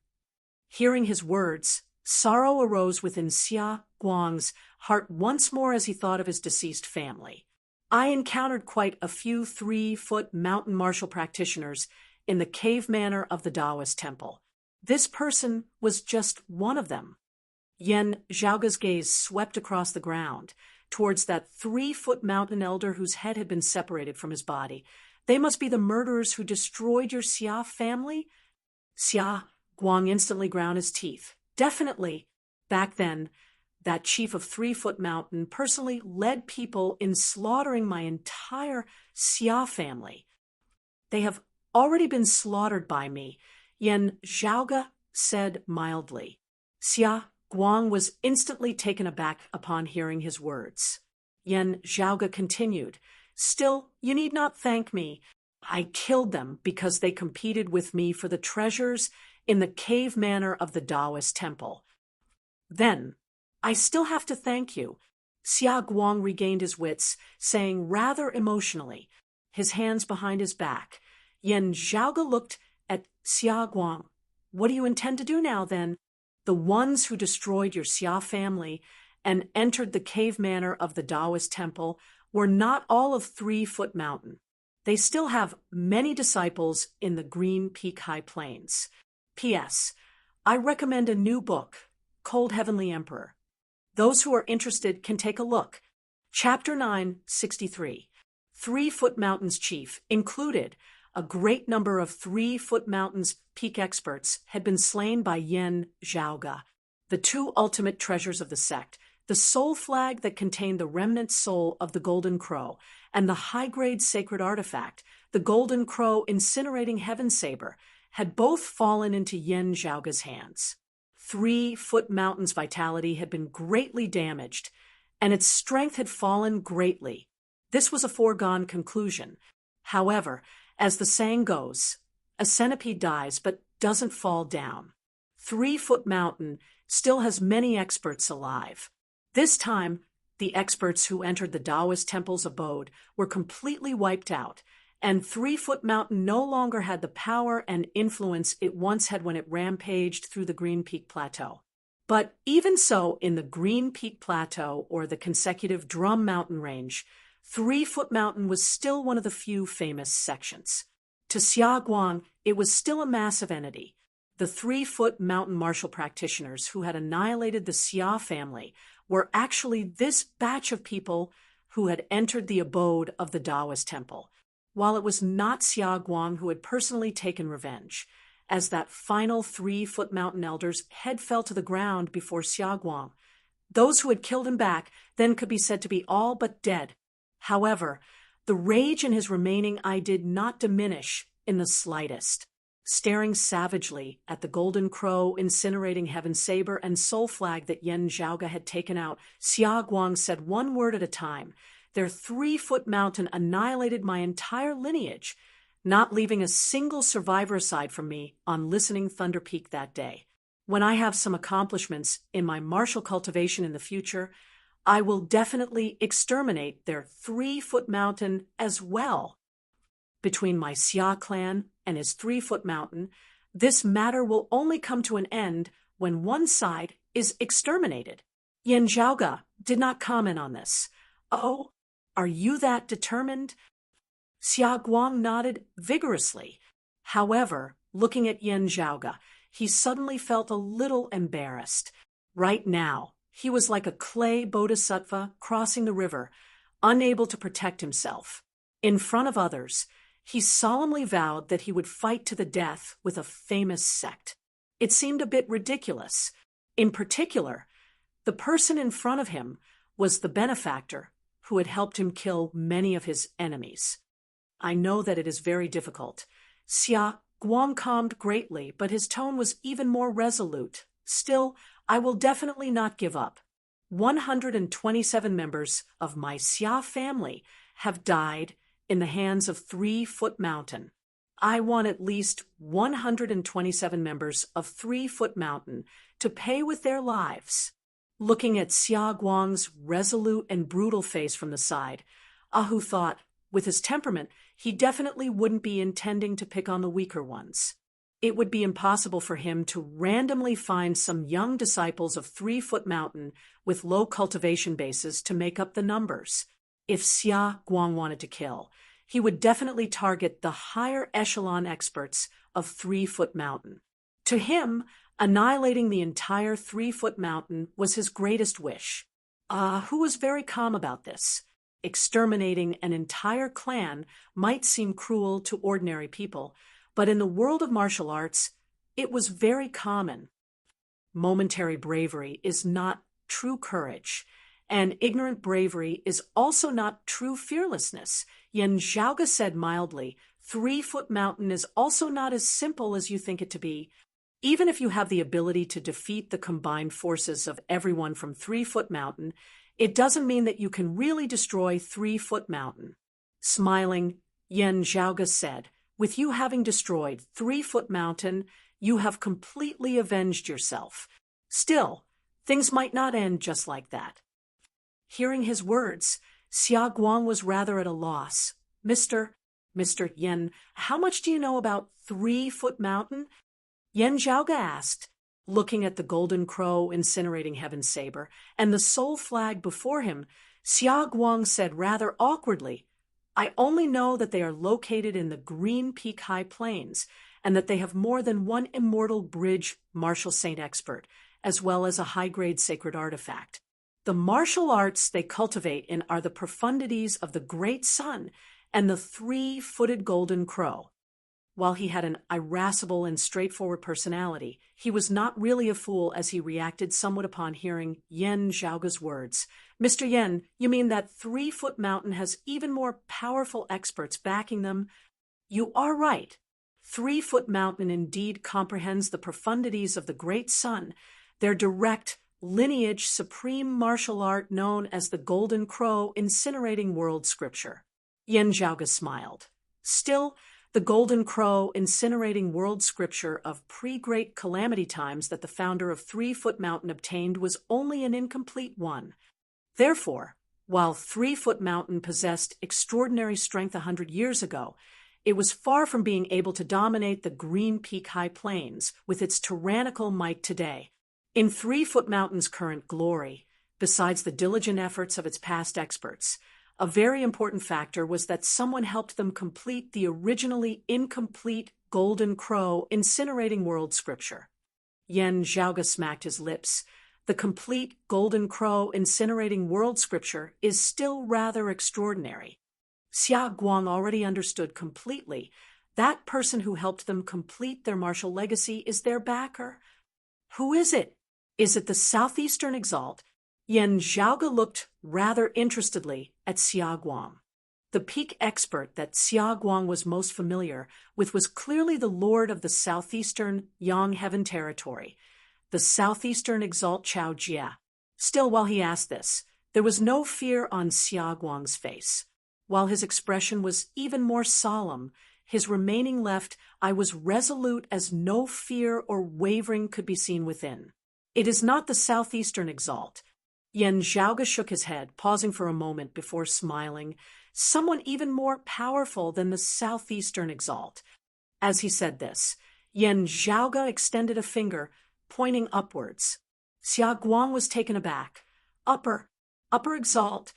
Hearing his words, sorrow arose within Xia Guang's heart once more as he thought of his deceased family. I encountered quite a few 3-foot mountain martial practitioners in the cave manor of the Taoist temple. This person was just one of them. Yan Zhaoge's gaze swept across the ground, towards that 3-foot mountain elder whose head had been separated from his body. They must be the murderers who destroyed your Xia family? Xia Guang instantly ground his teeth. Definitely. Back then, that chief of 3-foot mountain personally led people in slaughtering my entire Xia family. They have already been slaughtered by me, Yan Zhaoge said mildly. Xia Guang was instantly taken aback upon hearing his words. Yan Zhaoge continued, still, you need not thank me. I killed them because they competed with me for the treasures in the cave manor of the Taoist temple. Then, I still have to thank you. Xia Guang regained his wits, saying rather emotionally, his hands behind his back. Yan Zhaoge looked at Xia Guang. What do you intend to do now, then? The ones who destroyed your Xia family and entered the cave manor of the Taoist temple were not all of 3-foot mountain. They still have many disciples in the Green Peak High Plains. P.S. I recommend a new book, Cold Heavenly Emperor. Those who are interested can take a look. Chapter 963. 3-foot mountains chief included a great number of 3-foot mountains peak experts had been slain by Yan Zhaoge. The 2 ultimate treasures of the sect, the soul flag that contained the remnant soul of the Golden Crow, and the high-grade sacred artifact, the Golden Crow incinerating heaven saber, had both fallen into Yan Zhaoge's hands. 3-foot mountain's vitality had been greatly damaged, and its strength had fallen greatly. This was a foregone conclusion. However, as the saying goes, a centipede dies but doesn't fall down. 3-foot mountain still has many experts alive. This time, the experts who entered the Taoist temple's abode were completely wiped out, and 3-foot mountain no longer had the power and influence it once had when it rampaged through the Green Peak Plateau. But even so, in the Green Peak Plateau, or the consecutive Drum Mountain Range, 3-foot mountain was still one of the few famous sections. To Xia Guang, it was still a massive entity. The 3-foot mountain martial practitioners who had annihilated the Xia family were actually this batch of people who had entered the abode of the Taoist temple, while it was not Xia Guang who had personally taken revenge. As that final 3-foot mountain elder's head fell to the ground before Xia Guang, those who had killed him back then could be said to be all but dead. However, the rage in his remaining eye did not diminish in the slightest. Staring savagely at the Golden Crow incinerating heaven saber and soul flag that Yan Zhaoge had taken out, Xia Guang said one word at a time. Their 3-foot mountain annihilated my entire lineage, not leaving a single survivor aside from me on Listening Thunder Peak that day. When I have some accomplishments in my martial cultivation in the future, I will definitely exterminate their 3-foot mountain as well. Between my Xia clan and his 3-foot mountain, this matter will only come to an end when one side is exterminated. Yan Zhaoge did not comment on this. Oh, are you that determined? Xia Guang nodded vigorously. However, looking at Yan Zhaoge, he suddenly felt a little embarrassed. Right now, he was like a clay bodhisattva crossing the river, unable to protect himself. In front of others, he solemnly vowed that he would fight to the death with a famous sect. It seemed a bit ridiculous. In particular, the person in front of him was the benefactor who had helped him kill many of his enemies. I know that it is very difficult. Xia Guang calmed greatly, but his tone was even more resolute. Still, I will definitely not give up. 127 members of my Xia family have died in the hands of 3-Foot Mountain. I want at least 127 members of 3-Foot Mountain to pay with their lives. Looking at Xia Guang's resolute and brutal face from the side, Ahu thought, with his temperament, he definitely wouldn't be intending to pick on the weaker ones. It would be impossible for him to randomly find some young disciples of 3-Foot Mountain with low cultivation bases to make up the numbers. If Xia Guang wanted to kill, he would definitely target the higher echelon experts of 3-Foot Mountain. To him, annihilating the entire 3-Foot Mountain was his greatest wish. Hu was very calm about this. Exterminating an entire clan might seem cruel to ordinary people, but in the world of martial arts, it was very common. Momentary bravery is not true courage, and ignorant bravery is also not true fearlessness. Yan Zhaoge said mildly, 3-Foot Mountain is also not as simple as you think it to be. Even if you have the ability to defeat the combined forces of everyone from 3-Foot Mountain, it doesn't mean that you can really destroy 3-Foot Mountain. Smiling, Yan Zhaoge said, with you having destroyed 3-Foot Mountain, you have completely avenged yourself. Still, things might not end just like that. Hearing his words, Xia Guang was rather at a loss. Mr. Yan, how much do you know about 3-Foot Mountain? Yan Zhaoge asked, looking at the golden crow incinerating Heaven's saber and the soul flag before him. Xia Guang said rather awkwardly, I only know that they are located in the Green Peak High Plains and that they have more than one immortal bridge martial saint expert, as well as a high-grade sacred artifact. The martial arts they cultivate in are the profundities of the Great Sun and the 3-footed golden crow. While he had an irascible and straightforward personality, he was not really a fool as he reacted somewhat upon hearing Yan Zhaoge's words. Mr. Yan, you mean that 3-Foot Mountain has even more powerful experts backing them? You are right. 3-Foot Mountain indeed comprehends the profundities of the Great Sun, their direct lineage supreme martial art known as the Golden Crow incinerating world scripture. Yan Zhaoge smiled. Still, the Golden Crow incinerating world scripture of pre-Great Calamity times that the founder of 3-Foot Mountain obtained was only an incomplete one. Therefore, while 3-Foot Mountain possessed extraordinary strength 100 years ago, it was far from being able to dominate the Green Peak High Plains with its tyrannical might today. In 3-Foot Mountain's current glory, besides the diligent efforts of its past experts, a very important factor was that someone helped them complete the originally incomplete Golden Crow incinerating world scripture. Yan Zhaoge smacked his lips. The complete Golden Crow incinerating world scripture is still rather extraordinary. Xia Guang already understood completely. That person who helped them complete their martial legacy is their backer. Who is it? Is it the Southeastern Exalt? Yan Zhaoge looked rather interestedly at Xia Guang. The peak expert that Xia Guang was most familiar with was clearly the lord of the southeastern Yang Heaven territory, the Southeastern Exalt Chao Jie. Still, while he asked this, there was no fear on Xia Guang's face. While his expression was even more solemn, his remaining left eye was resolute as no fear or wavering could be seen within. It is not the Southeastern Exalt. Yan Zhaoge shook his head, pausing for a moment before smiling. Someone even more powerful than the Southeastern Exalt. As he said this, Yan Zhaoge extended a finger, pointing upwards. Xia Guang was taken aback. Upper Exalt.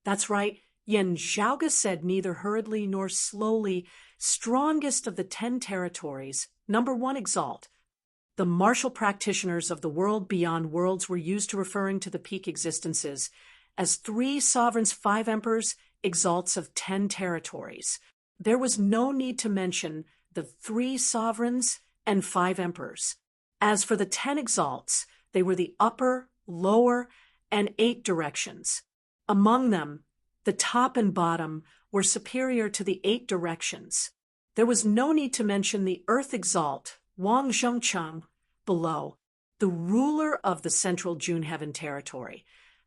That's right, Yan Zhaoge said neither hurriedly nor slowly, strongest of the 10 territories, number 1 Exalt. The martial practitioners of the world beyond worlds were used to referring to the peak existences as 3 sovereigns, 5 emperors, exalts of 10 territories. There was no need to mention the 3 sovereigns and 5 emperors. As for the 10 exalts, they were the upper, lower, and 8 directions. Among them, the top and bottom were superior to the 8 directions. There was no need to mention the Earth Exalt, Wang Zhengcheng, below, the ruler of the central June Heaven territory,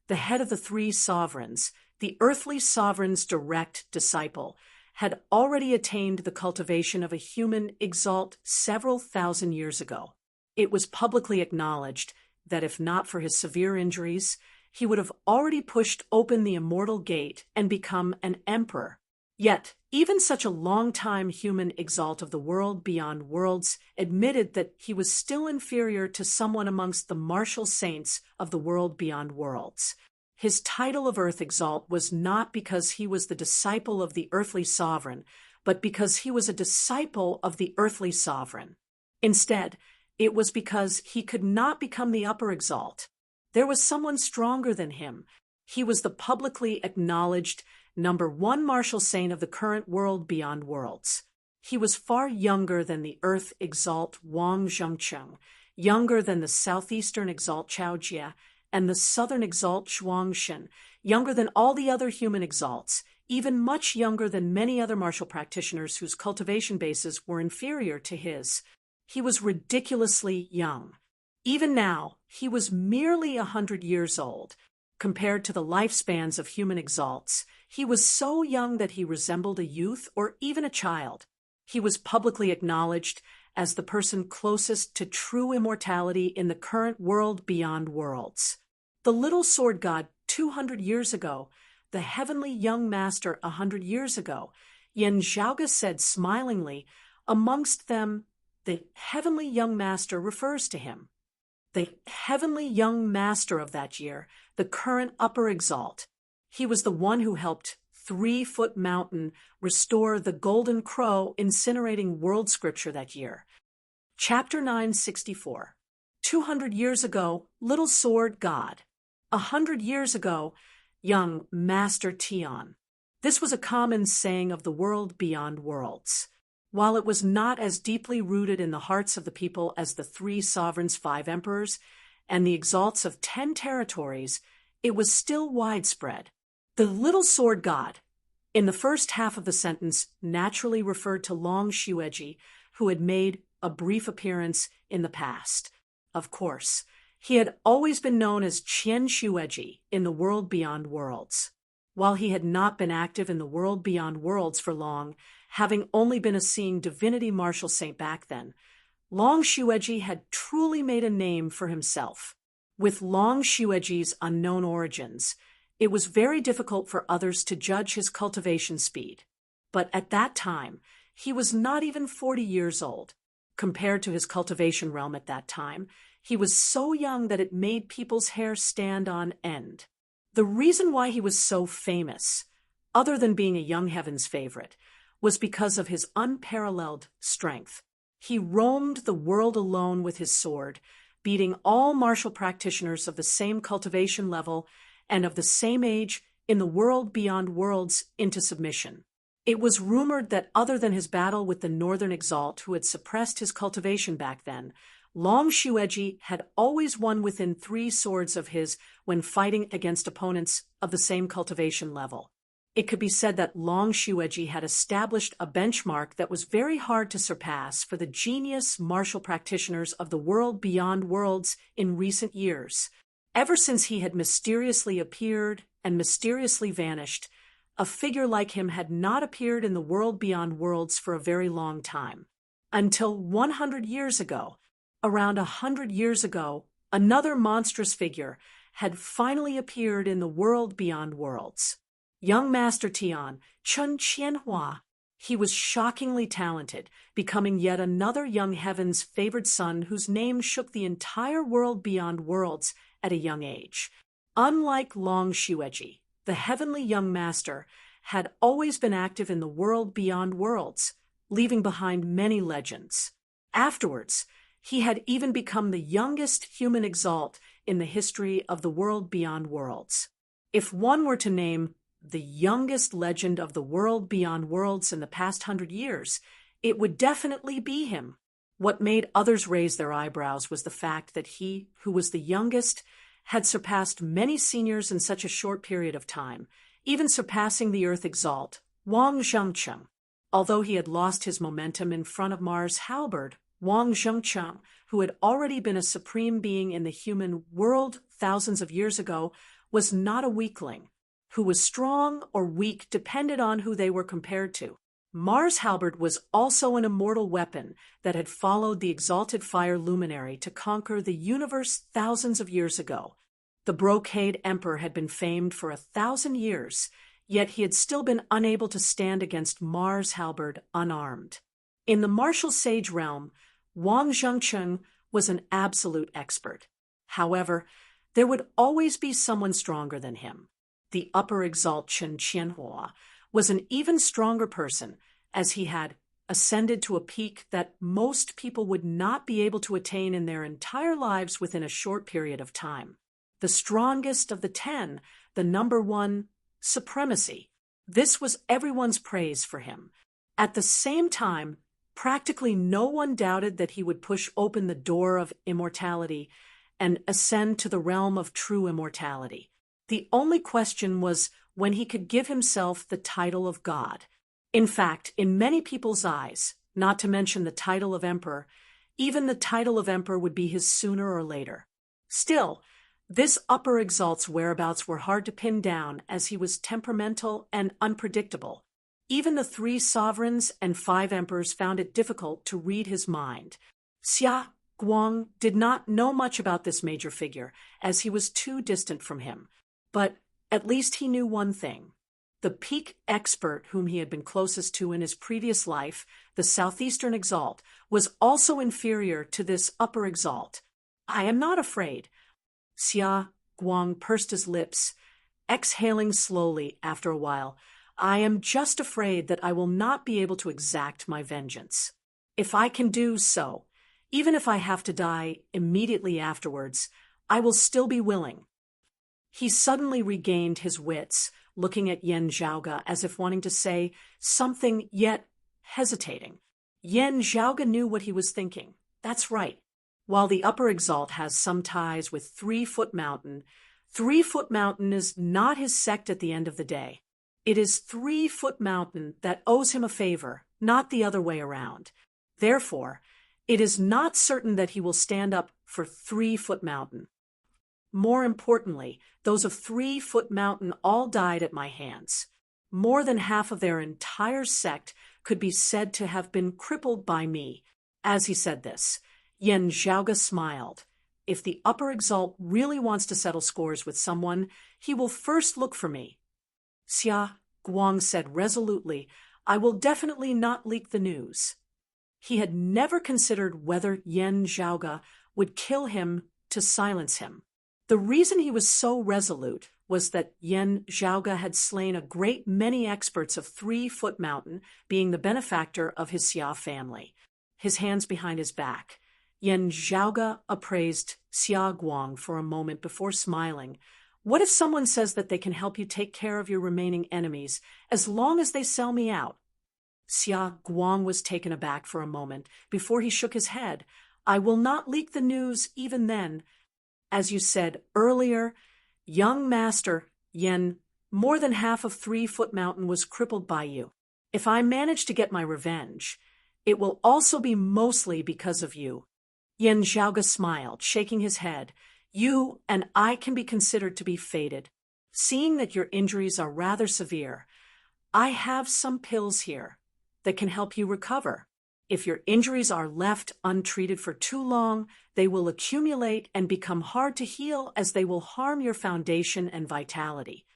the head of the 3 sovereigns, the earthly sovereign's direct disciple, had already attained the cultivation of a human exalt several thousand years ago. It was publicly acknowledged that if not for his severe injuries, he would have already pushed open the immortal gate and become an emperor. Yet, even such a long-time human exalt of the world beyond worlds admitted that he was still inferior to someone amongst the martial saints of the world beyond worlds. His title of Earth Exalt was not because he was the disciple of the earthly sovereign, but because he was a disciple of the earthly sovereign. Instead, it was because he could not become the upper Exalt. There was someone stronger than him. He was the publicly acknowledged number 1 martial saint of the current world beyond worlds. He was far younger than the Earth Exalt Wang Zhengcheng, younger than the Southeastern Exalt Chao Jie, and the Southern Exalt Shuangshen, younger than all the other human exalts, even much younger than many other martial practitioners whose cultivation bases were inferior to his. He was ridiculously young. Even now, he was merely 100 years old. Compared to the lifespans of human exalts, he was so young that he resembled a youth or even a child. He was publicly acknowledged as the person closest to true immortality in the current world beyond worlds. The little sword god 200 years ago, the heavenly young master 100 years ago, Yen Zhaoge said smilingly, amongst them, the heavenly young master refers to him. The heavenly young master of that year, the current upper exalt. He was the one who helped 3-Foot Mountain restore the golden crow incinerating world scripture that year. Chapter 964. 200 years ago, little sword god. 100 years ago, young Master Tian. This was a common saying of the world beyond worlds. While it was not as deeply rooted in the hearts of the people as the 3 sovereigns, 5 emperors, and the exalts of 10 territories, it was still widespread. The little sword god, in the first half of the sentence, naturally referred to Long Xueji, who had made a brief appearance in the past. Of course, he had always been known as Qian Xueji in the world beyond worlds. While he had not been active in the world beyond worlds for long, having only been a seeing divinity martial saint back then, Long Xueji had truly made a name for himself. With Long Xueji's unknown origins, it was very difficult for others to judge his cultivation speed. But at that time, he was not even 40 years old. Compared to his cultivation realm at that time, he was so young that it made people's hair stand on end. The reason why he was so famous, other than being a young heaven's favorite, was because of his unparalleled strength. He roamed the world alone with his sword, beating all martial practitioners of the same cultivation level and of the same age in the world beyond worlds into submission. It was rumored that other than his battle with the Northern Exalt who had suppressed his cultivation back then, Long Xueji had always won within 3 swords of his when fighting against opponents of the same cultivation level. It could be said that Long Xueji had established a benchmark that was very hard to surpass for the genius martial practitioners of the world beyond worlds in recent years. Ever since he had mysteriously appeared and mysteriously vanished, a figure like him had not appeared in the world beyond worlds for a very long time. Until 100 years ago, around 100 years ago, another monstrous figure had finally appeared in the world beyond worlds. Young Master Tian, Chen Qianhua. He was shockingly talented, becoming yet another young heaven's favored son whose name shook the entire world beyond worlds at a young age. Unlike Long Xueji, the heavenly young master had always been active in the world beyond worlds, leaving behind many legends. Afterwards, he had even become the youngest human exalt in the history of the world beyond worlds. If one were to name the youngest legend of the world beyond worlds in the past 100 years, it would definitely be him. What made others raise their eyebrows was the fact that he, who was the youngest, had surpassed many seniors in such a short period of time, even surpassing the Earth Exalt, Wang Zhengcheng. Although he had lost his momentum in front of Mars Halberd, Wang Zhengcheng, who had already been a supreme being in the human world thousands of years ago, was not a weakling. Who was strong or weak depended on who they were compared to. Mars Halberd was also an immortal weapon that had followed the exalted fire luminary to conquer the universe thousands of years ago. The Brocade Emperor had been famed for 1,000 years, yet he had still been unable to stand against Mars Halberd unarmed. In the martial sage realm, Wang Zhengcheng was an absolute expert. However, there would always be someone stronger than him. The upper exalt Chen Qianhua was an even stronger person, as he had ascended to a peak that most people would not be able to attain in their entire lives within a short period of time. The strongest of the 10, the number one, supremacy. This was everyone's praise for him. At the same time, practically no one doubted that he would push open the door of immortality and ascend to the realm of true immortality. The only question was when he could give himself the title of God. In fact, in many people's eyes, not to mention the title of emperor, even the title of emperor would be his sooner or later. Still, this upper exalt's whereabouts were hard to pin down, as he was temperamental and unpredictable. Even the 3 sovereigns and 5 emperors found it difficult to read his mind. Xia Guang did not know much about this major figure, as he was too distant from him. But at least he knew one thing. The peak expert whom he had been closest to in his previous life, the Southeastern Exalt, was also inferior to this upper Exalt. I am not afraid. Xia Guang pursed his lips, exhaling slowly after a while. I am just afraid that I will not be able to exact my vengeance. If I can do so, even if I have to die immediately afterwards, I will still be willing. He suddenly regained his wits, looking at Yan Zhaoge as if wanting to say something, yet hesitating. Yan Zhaoge knew what he was thinking. That's right. While the upper exalt has some ties with 3-Foot Mountain, 3-Foot Mountain is not his sect at the end of the day. It is 3-Foot Mountain that owes him a favor, not the other way around. Therefore, it is not certain that he will stand up for 3-Foot Mountain. More importantly, those of 3-Foot Mountain all died at my hands. More than half of their entire sect could be said to have been crippled by me. As he said this, Yan Zhaoge smiled. If the upper exalt really wants to settle scores with someone, he will first look for me. Xia Guang said resolutely, I will definitely not leak the news. He had never considered whether Yan Zhaoge would kill him to silence him. The reason he was so resolute was that Yan Zhaoge had slain a great many experts of 3-Foot Mountain, being the benefactor of his Xia family. His hands behind his back, Yan Zhaoge appraised Xia Guang for a moment before smiling. What if someone says that they can help you take care of your remaining enemies as long as they sell me out? Xia Guang was taken aback for a moment before he shook his head. I will not leak the news even then. As you said earlier, young master Yan, more than half of 3-Foot Mountain was crippled by you. If I manage to get my revenge, it will also be mostly because of you. Yan Zhaoge smiled, shaking his head. You and I can be considered to be fated. Seeing that your injuries are rather severe, I have some pills here that can help you recover. If your injuries are left untreated for too long, they will accumulate and become hard to heal, as they will harm your foundation and vitality.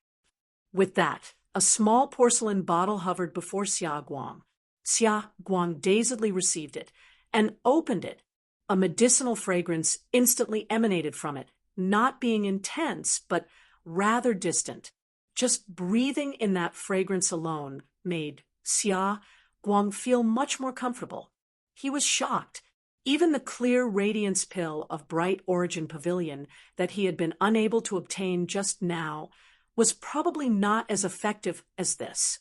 With that, a small porcelain bottle hovered before Xia Guang. Xia Guang dazedly received it and opened it. A medicinal fragrance instantly emanated from it, not being intense, but rather distant. Just breathing in that fragrance alone made Xia Guang feel much more comfortable. He was shocked. Even the clear radiance pill of Bright Origin Pavilion that he had been unable to obtain just now was probably not as effective as this.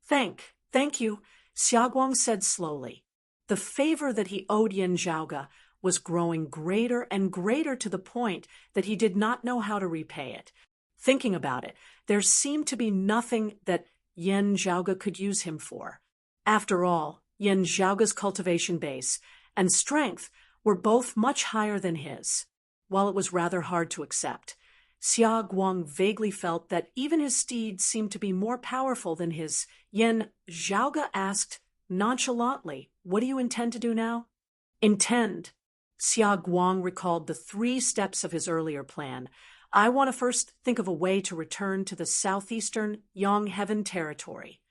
Thank you, Xia Guang said slowly. The favor that he owed Yan Zhaoge was growing greater and greater to the point that he did not know how to repay it. Thinking about it, there seemed to be nothing that Yan Zhaoge could use him for. After all, Yan Zhaoge's cultivation base and strength were both much higher than his. While it was rather hard to accept, Xia Guang vaguely felt that even his steed seemed to be more powerful than his. Yan Zhaoge asked nonchalantly, "What do you intend to do now?" "Intend." Xia Guang recalled the 3 steps of his earlier plan. "I want to first think of a way to return to the southeastern Yongheaven territory."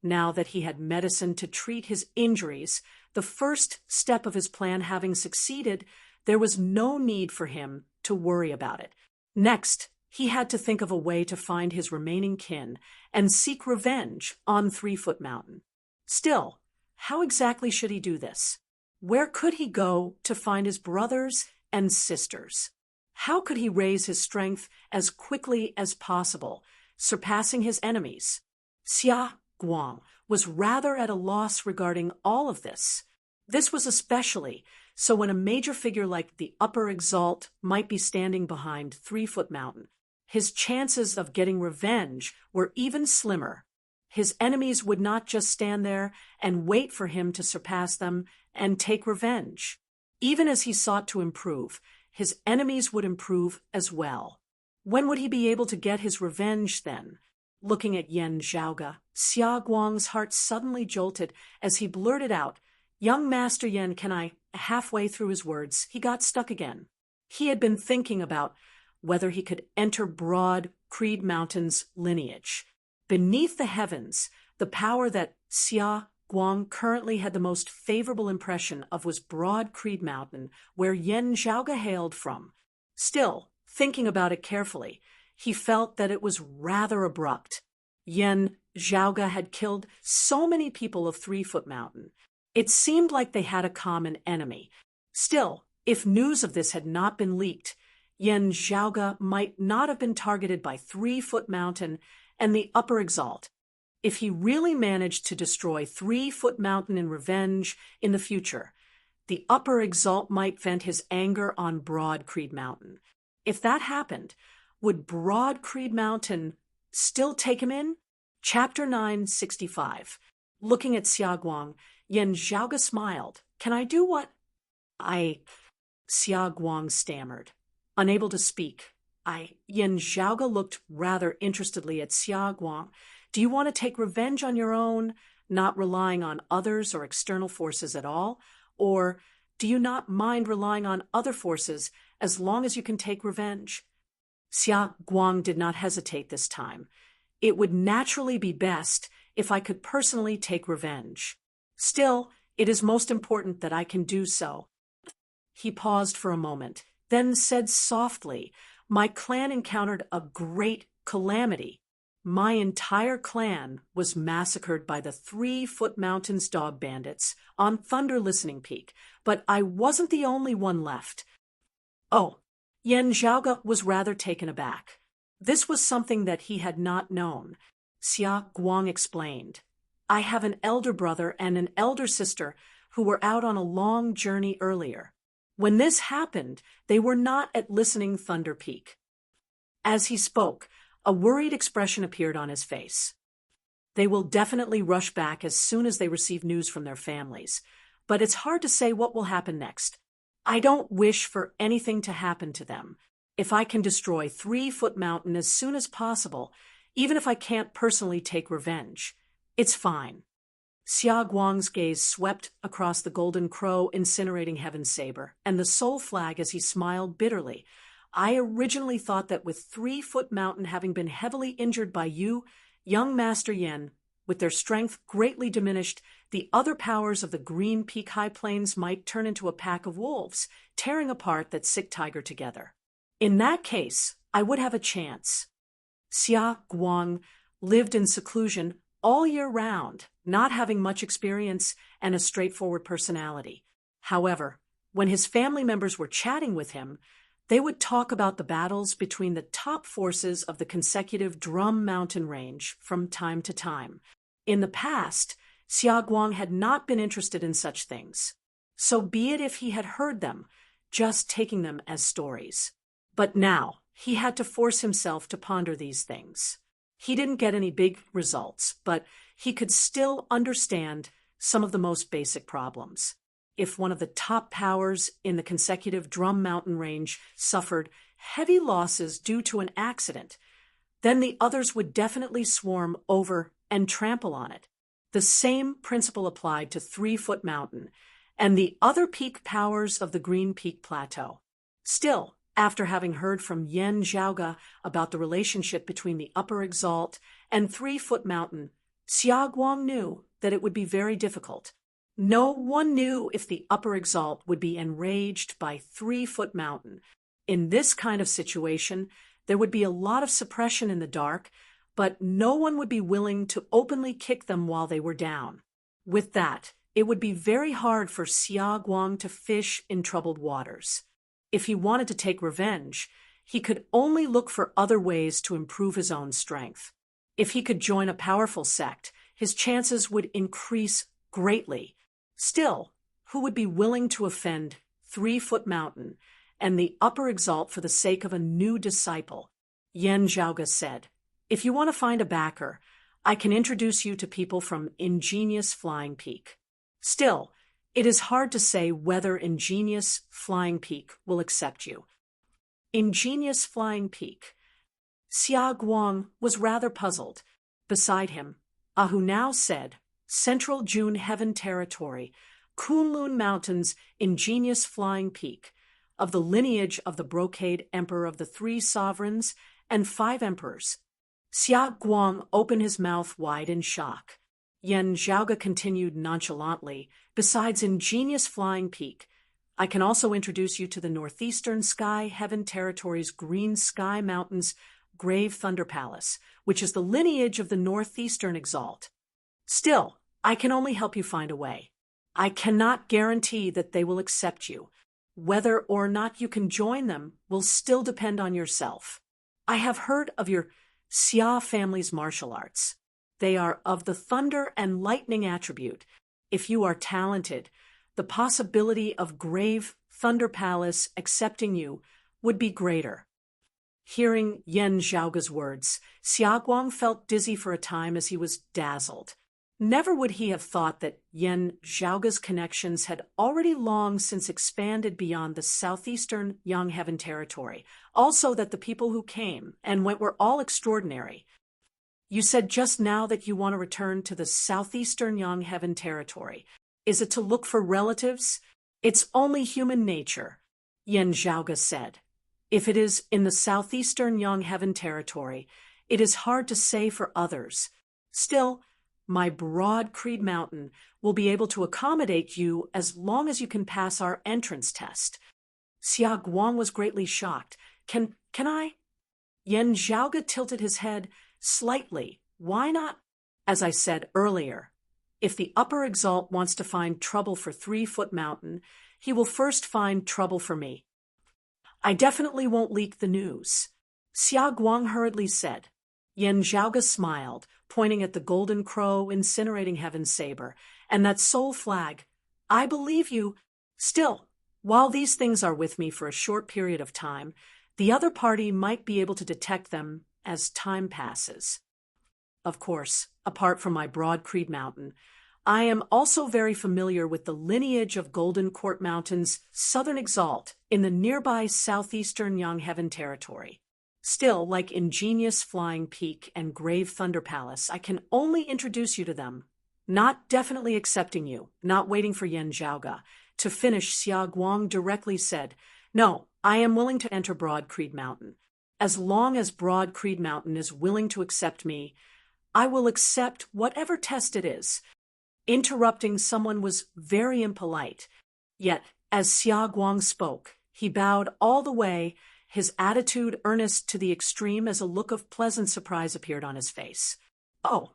Now that he had medicine to treat his injuries, the first step of his plan having succeeded, there was no need for him to worry about it. Next, he had to think of a way to find his remaining kin and seek revenge on 3-Foot Mountain. Still, how exactly should he do this? Where could he go to find his brothers and sisters? How could he raise his strength as quickly as possible, surpassing his enemies? Xia Guang was rather at a loss regarding all of this. This was especially so when a major figure like the Upper Exalt might be standing behind 3-Foot Mountain. His chances of getting revenge were even slimmer. His enemies would not just stand there and wait for him to surpass them and take revenge. Even as he sought to improve, his enemies would improve as well. When would he be able to get his revenge then? Looking at Yan Zhaoge, Xia Guang's heart suddenly jolted as he blurted out, "Young Master Yan, can I?" Halfway through his words, he got stuck again. He had been thinking about whether he could enter Broad Creed Mountain's lineage. Beneath the heavens, the power that Xia Guang currently had the most favorable impression of was Broad Creed Mountain, where Yan Zhaoge hailed from. Still, thinking about it carefully, he felt that it was rather abrupt. Yan Zhaoge had killed so many people of 3-Foot Mountain. It seemed like they had a common enemy. Still, if news of this had not been leaked, Yan Zhaoge might not have been targeted by 3-Foot Mountain and the Upper Exalt. If he really managed to destroy 3-Foot Mountain in revenge in the future, the Upper Exalt might vent his anger on Broad Creed Mountain. If that happened, would Broad Creed Mountain still take him in? Chapter 965. Looking at Xia Guang, Yan Zhaoge smiled. "Can I do what?" Xia Guang stammered, unable to speak. Yan Zhaoge looked rather interestedly at Xia Guang. "Do you want to take revenge on your own, not relying on others or external forces at all? Or do you not mind relying on other forces as long as you can take revenge?" Xia Guang did not hesitate this time. "It would naturally be best if I could personally take revenge. Still, it is most important that I can do so." He paused for a moment, then said softly, "My clan encountered a great calamity. My entire clan was massacred by the 3-Foot Mountain's dog bandits on Thunder Listening Peak, but I wasn't the only one left." "Oh." Yan Zhaoge was rather taken aback. This was something that he had not known. Xia Guang explained, "I have an elder brother and an elder sister who were out on a long journey earlier. When this happened, they were not at Listening Thunder Peak." As he spoke, a worried expression appeared on his face. "They will definitely rush back as soon as they receive news from their families, but it's hard to say what will happen next. I don't wish for anything to happen to them. If I can destroy 3-Foot Mountain as soon as possible, even if I can't personally take revenge, it's fine." Xia Guang's gaze swept across the golden crow incinerating Heaven's saber and the soul flag as he smiled bitterly. "I originally thought that with 3-Foot Mountain having been heavily injured by you, young Master Yan, with their strength greatly diminished, the other powers of the Green Peak High Plains might turn into a pack of wolves, tearing apart that sick tiger together. In that case, I would have a chance." Xia Guang lived in seclusion all year round, not having much experience and a straightforward personality. However, when his family members were chatting with him, they would talk about the battles between the top forces of the consecutive Drum Mountain Range from time to time. In the past, Xia Guang had not been interested in such things. So be it if he had heard them, just taking them as stories. But now, he had to force himself to ponder these things. He didn't get any big results, but he could still understand some of the most basic problems. If one of the top powers in the consecutive Drum Mountain range suffered heavy losses due to an accident, then the others would definitely swarm over and trample on it. The same principle applied to 3-Foot Mountain and the other peak powers of the Green Peak Plateau. Still, after having heard from Yen Zhaoge about the relationship between the Upper Exalt and 3-Foot Mountain, Xia Guang knew that it would be very difficult. No one knew if the Upper Exalt would be enraged by 3-Foot Mountain. In this kind of situation, there would be a lot of suppression in the dark, but no one would be willing to openly kick them while they were down. With that, it would be very hard for Xia Guang to fish in troubled waters. If he wanted to take revenge, he could only look for other ways to improve his own strength. If he could join a powerful sect, his chances would increase greatly. Still, who would be willing to offend 3-Foot Mountain and the Upper Exalt for the sake of a new disciple? Yen Zhaoge said, "If you want to find a backer, I can introduce you to people from Ingenious Flying Peak." Still, it is hard to say whether Ingenious Flying Peak will accept you. Ingenious Flying Peak. Xia Guang was rather puzzled. Beside him, Ahu now said, "Central June Heaven Territory, Kunlun Mountains, Ingenious Flying Peak, of the lineage of the Brocade Emperor of the 3 Sovereigns and 5 Emperors." Xia Guang opened his mouth wide in shock. Yen Zhaoge continued nonchalantly, "Besides Ingenious Flying Peak, I can also introduce you to the Northeastern Sky Heaven Territory's Green Sky Mountains Grave Thunder Palace, which is the lineage of the Northeastern Exalt. Still, I can only help you find a way. I cannot guarantee that they will accept you. Whether or not you can join them will still depend on yourself. I have heard of your Xia family's martial arts. They are of the thunder and lightning attribute. If you are talented, the possibility of Grave Thunder Palace accepting you would be greater." Hearing Yen Zhaoge's words, Xia Guang felt dizzy for a time as he was dazzled. Never would he have thought that Yen Zhaoge's connections had already long since expanded beyond the southeastern Yang Heaven Territory, also that the people who came and went were all extraordinary. "You said just now that you want to return to the southeastern Yang Heaven Territory. Is it to look for relatives?" "It's only human nature," Yen Zhaoge said. "If it is in the southeastern Yang Heaven Territory, it is hard to say for others. Still, my Broad Creed Mountain will be able to accommodate you as long as you can pass our entrance test." Xia Guang was greatly shocked. Can I? Yen Zhaoge tilted his head slightly. "Why not?" "As I said earlier, if the Upper Exalt wants to find trouble for 3-Foot Mountain, he will first find trouble for me. I definitely won't leak the news," Xia Guang hurriedly said. Yen Zhaoge smiled, pointing at the golden crow incinerating Heaven's saber, and that soul flag. "I believe you. Still, while these things are with me for a short period of time, the other party might be able to detect them as time passes. Of course, apart from my Broad Creed Mountain, I am also very familiar with the lineage of Golden Court Mountain's Southern Exalt in the nearby southeastern Yang Heaven Territory. Still, like Ingenious Flying Peak and Grave Thunder Palace, I can only introduce you to them. Not definitely accepting you, not waiting for Yen Zhaoge. To finish, Xia Guang directly said, "No, I am willing to enter Broad Creed Mountain. As long as Broad Creed Mountain is willing to accept me, I will accept whatever test it is." Interrupting someone was very impolite. Yet, as Xia Guang spoke, he bowed all the way, his attitude earnest to the extreme as a look of pleasant surprise appeared on his face. "Oh,"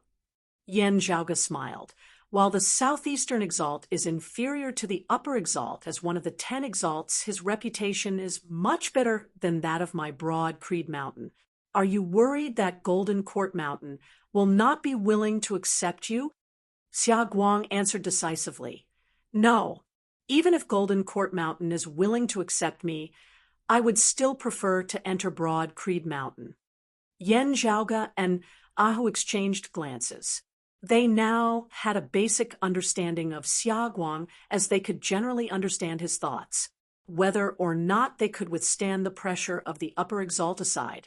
Yen Zhaoge smiled. "While the southeastern Exalt is inferior to the Upper Exalt as one of the 10 Exalts, his reputation is much better than that of my Broad Creed Mountain. Are you worried that Golden Court Mountain will not be willing to accept you?" Xia Guang answered decisively, "No, Even if Golden Court Mountain is willing to accept me, I would still prefer to enter Broad Creed Mountain. Yen Zhaoge and Ahu exchanged glances. They now had a basic understanding of Xia Guang, as they could generally understand his thoughts. Whether or not they could withstand the pressure of the Upper Exalticide,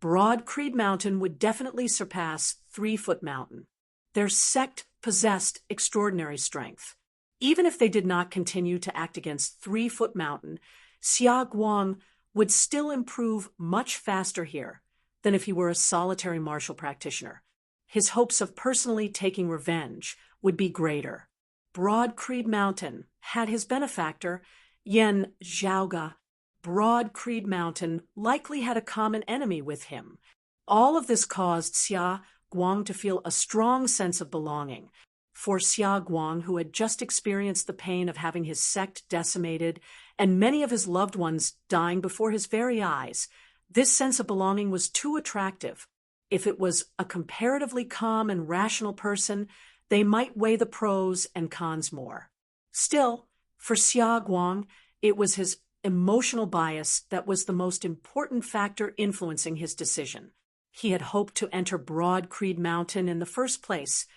Broad Creed Mountain would definitely surpass 3-Foot Mountain. Their sect possessed extraordinary strength. Even if they did not continue to act against 3-Foot Mountain, Xia Guang would still improve much faster here than if he were a solitary martial practitioner. His hopes of personally taking revenge would be greater. Broad Creed Mountain had his benefactor, Yen Zhaoge. Broad Creed Mountain likely had a common enemy with him. All of this caused Xia Guang to feel a strong sense of belonging. For Xia Guang, who had just experienced the pain of having his sect decimated and many of his loved ones dying before his very eyes, this sense of belonging was too attractive. If it was a comparatively calm and rational person, they might weigh the pros and cons more. Still, for Xia Guang, it was his emotional bias that was the most important factor influencing his decision. He had hoped to enter Broad Creed Mountain in the first place,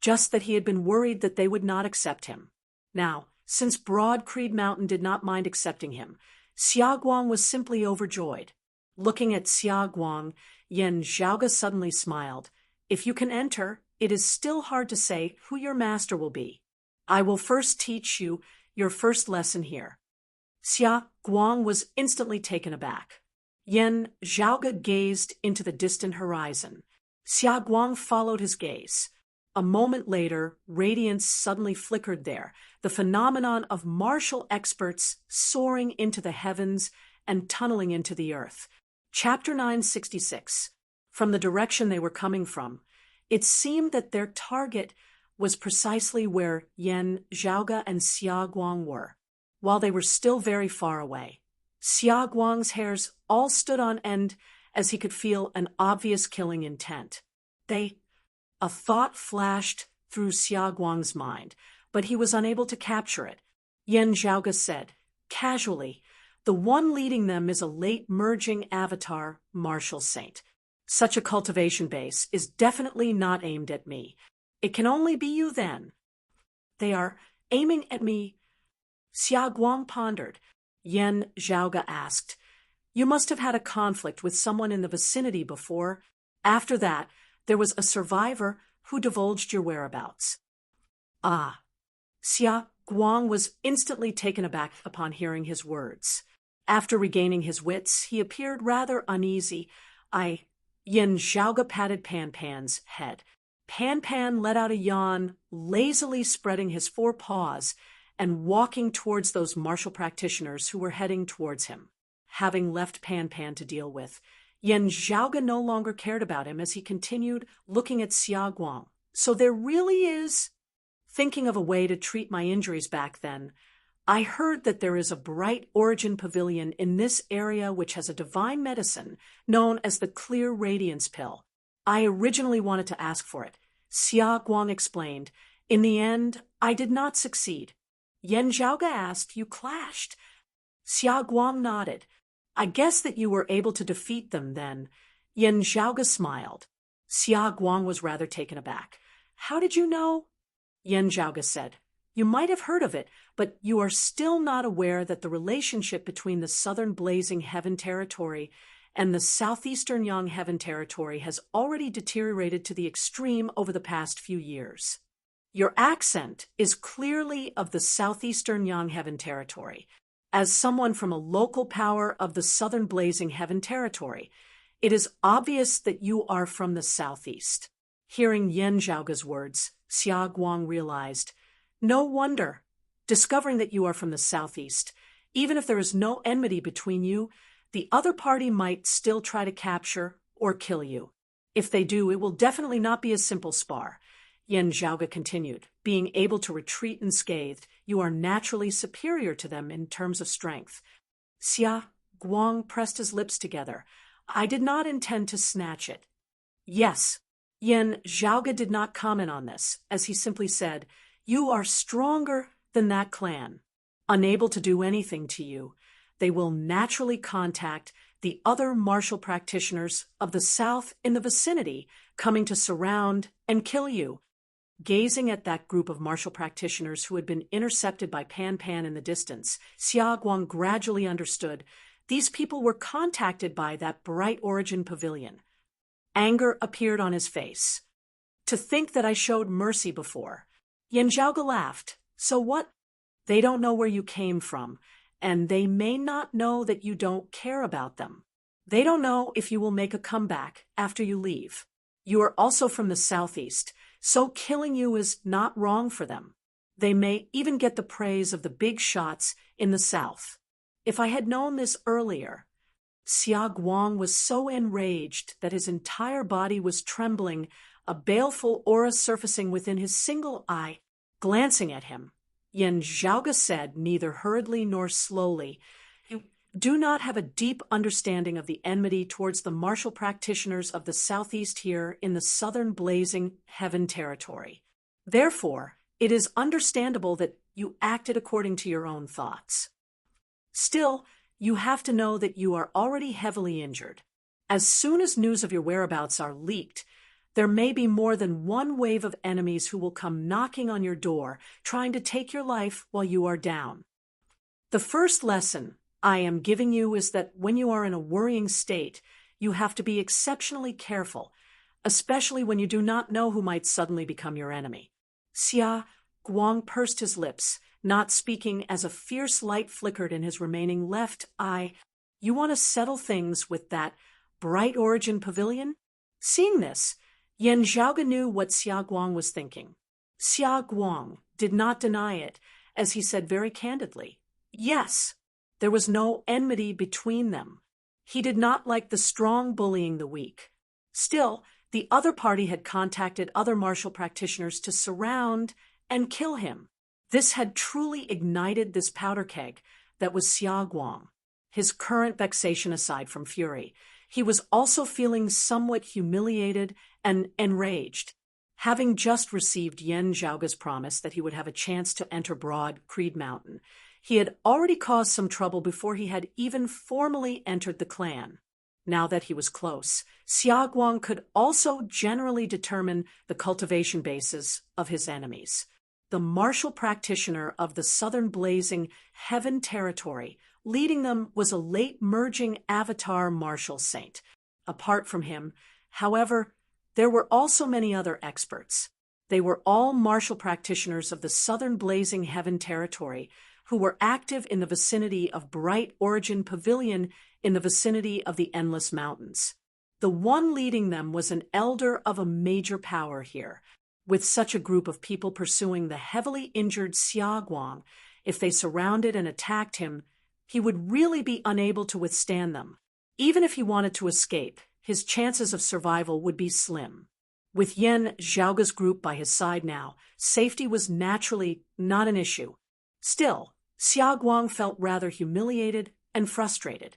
just that he had been worried that they would not accept him. Now, since Broad Creed Mountain did not mind accepting him, Xia Guang was simply overjoyed. Looking at Xia Guang, Yen Zhaoge suddenly smiled. If you can enter, it is still hard to say who your master will be. I will first teach you your first lesson here. Xia Guang was instantly taken aback. Yen Zhaoge gazed into the distant horizon. Xia Guang followed his gaze. A moment later, radiance suddenly flickered there, the phenomenon of martial experts soaring into the heavens and tunneling into the earth. Chapter 966. From the direction they were coming from, it seemed that their target was precisely where Yen Zhaoge and Xia Guang were. While they were still very far away, Xia Guang's hairs all stood on end as he could feel an obvious killing intent. A thought flashed through Xia Guang's mind, but he was unable to capture it. Yen Zhaoge said, casually, the one leading them is a late-merging avatar martial saint. Such a cultivation base is definitely not aimed at me. It can only be you then. They are aiming at me. Xia Guang pondered. Yen Zhaoge asked, you must have had a conflict with someone in the vicinity before. After that, there was a survivor who divulged your whereabouts. Ah. Xia Guang was instantly taken aback upon hearing his words. After regaining his wits, he appeared rather uneasy. Yen Zhaoge patted Pan Pan's head. Pan Pan let out a yawn, lazily spreading his 4 paws and walking towards those martial practitioners who were heading towards him. Having left Pan Pan to deal with, Yen Zhaoge no longer cared about him as he continued looking at Xia Guang. So there really is... Thinking of a way to treat my injuries back then, I heard that there is a bright origin pavilion in this area which has a divine medicine known as the Clear Radiance Pill. I originally wanted to ask for it. Xia Guang explained. In the end, I did not succeed. Yen Zhaoge asked, you clashed? Xia Guang nodded. I guess that you were able to defeat them then. Yen Zhaoge smiled. Xia Guang was rather taken aback. How did you know? Yen Zhaoge said, you might have heard of it, but you are still not aware that the relationship between the southern Blazing Heaven Territory and the southeastern Yang Heaven Territory has already deteriorated to the extreme over the past few years. Your accent is clearly of the southeastern Yang Heaven Territory. As someone from a local power of the southern Blazing Heaven Territory, it is obvious that you are from the southeast. Hearing Yen Zhaoge's words, Xia Guang realized, no wonder. Discovering that you are from the southeast, even if there is no enmity between you, the other party might still try to capture or kill you. If they do, it will definitely not be a simple spar. Yen Zhaoge continued, being able to retreat unscathed, you are naturally superior to them in terms of strength. Xia Guang pressed his lips together. I did not intend to snatch it. Yes. Yen Zhaoge did not comment on this, as he simply said, you are stronger than that clan. Unable to do anything to you, they will naturally contact the other martial practitioners of the south in the vicinity, coming to surround and kill you. Gazing at that group of martial practitioners who had been intercepted by Pan Pan in the distance, Xia Guang gradually understood these people were contacted by that bright origin pavilion. Anger appeared on his face. To think that I showed mercy before. Yan Zhaoge laughed. So what? They don't know where you came from, and they may not know that you don't care about them. They don't know if you will make a comeback after you leave. You are also from the southeast, so killing you is not wrong for them. They may even get the praise of the big shots in the south. If I had known this earlier. Xia Guang was so enraged that his entire body was trembling, a baleful aura surfacing within his single eye. Glancing at him, Yan Zhaoge said, neither hurriedly nor slowly, "You do not have a deep understanding of the enmity towards the martial practitioners of the southeast here in the southern blazing heaven territory. Therefore, it is understandable that you acted according to your own thoughts. Still, you have to know that you are already heavily injured. As soon as news of your whereabouts are leaked, there may be more than one wave of enemies who will come knocking on your door, trying to take your life while you are down. The first lesson I am giving you is that when you are in a worrying state, you have to be exceptionally careful, especially when you do not know who might suddenly become your enemy." Xia Guang pursed his lips, not speaking as a fierce light flickered in his remaining left eye. "You want to settle things with that bright origin pavilion?" Seeing this, Yan Zhaoge knew what Xia Guang was thinking. Xia Guang did not deny it, as he said very candidly, yes, there was no enmity between them. He did not like the strong bullying the weak. Still, the other party had contacted other martial practitioners to surround and kill him. This had truly ignited this powder keg that was Xia Guang. His current vexation aside from fury, he was also feeling somewhat humiliated and enraged. Having just received Yan Zhaoge's promise that he would have a chance to enter Broad Creed Mountain, he had already caused some trouble before he had even formally entered the clan. Now that he was close, Xia Guang could also generally determine the cultivation bases of his enemies. The martial practitioner of the southern blazing heaven territory, leading them was a late merging avatar martial saint. Apart from him, however, there were also many other experts. They were all martial practitioners of the southern blazing heaven territory who were active in the vicinity of Bright Origin Pavilion in the vicinity of the Endless Mountains. The one leading them was an elder of a major power here. With such a group of people pursuing the heavily injured Xia Guang, if they surrounded and attacked him, he would really be unable to withstand them. Even if he wanted to escape, his chances of survival would be slim. With Yan Zhaoge's group by his side now, safety was naturally not an issue. Still, Xia Guang felt rather humiliated and frustrated.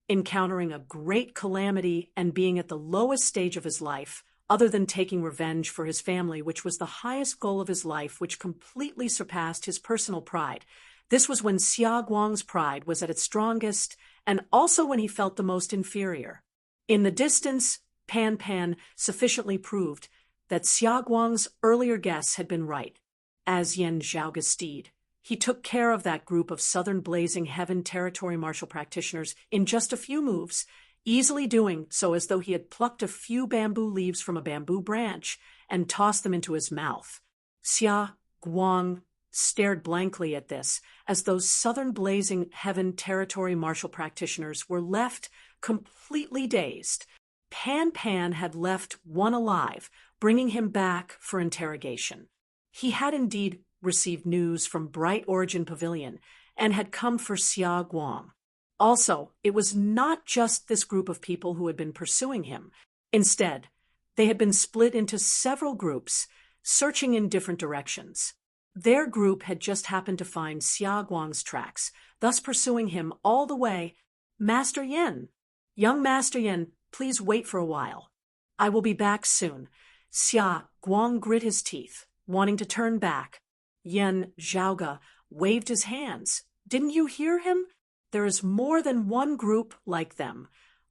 Encountering a great calamity and being at the lowest stage of his life, other than taking revenge for his family, which was the highest goal of his life, which completely surpassed his personal pride. This was when Xia Guang's pride was at its strongest, and also when he felt the most inferior. In the distance, Pan Pan sufficiently proved that Xia Guang's earlier guess had been right. As Yan Zhaoge's steed, he took care of that group of southern blazing heaven territory martial practitioners in just a few moves, easily doing so as though he had plucked a few bamboo leaves from a bamboo branch and tossed them into his mouth. Xia Guang stared blankly at this, as those southern blazing heaven territory martial practitioners were left completely dazed. Pan Pan had left one alive, bringing him back for interrogation. He had indeed received news from Bright Origin Pavilion and had come for Xia Guang. Also, it was not just this group of people who had been pursuing him. Instead, they had been split into several groups, searching in different directions. Their group had just happened to find Xia Guang's tracks, thus pursuing him all the way. "Master Yan, young Master Yan, please wait for a while. I will be back soon." Xia Guang grit his teeth, wanting to turn back. Yan Zhaoge waved his hands, Didn't you hear him? There is more than one group like them,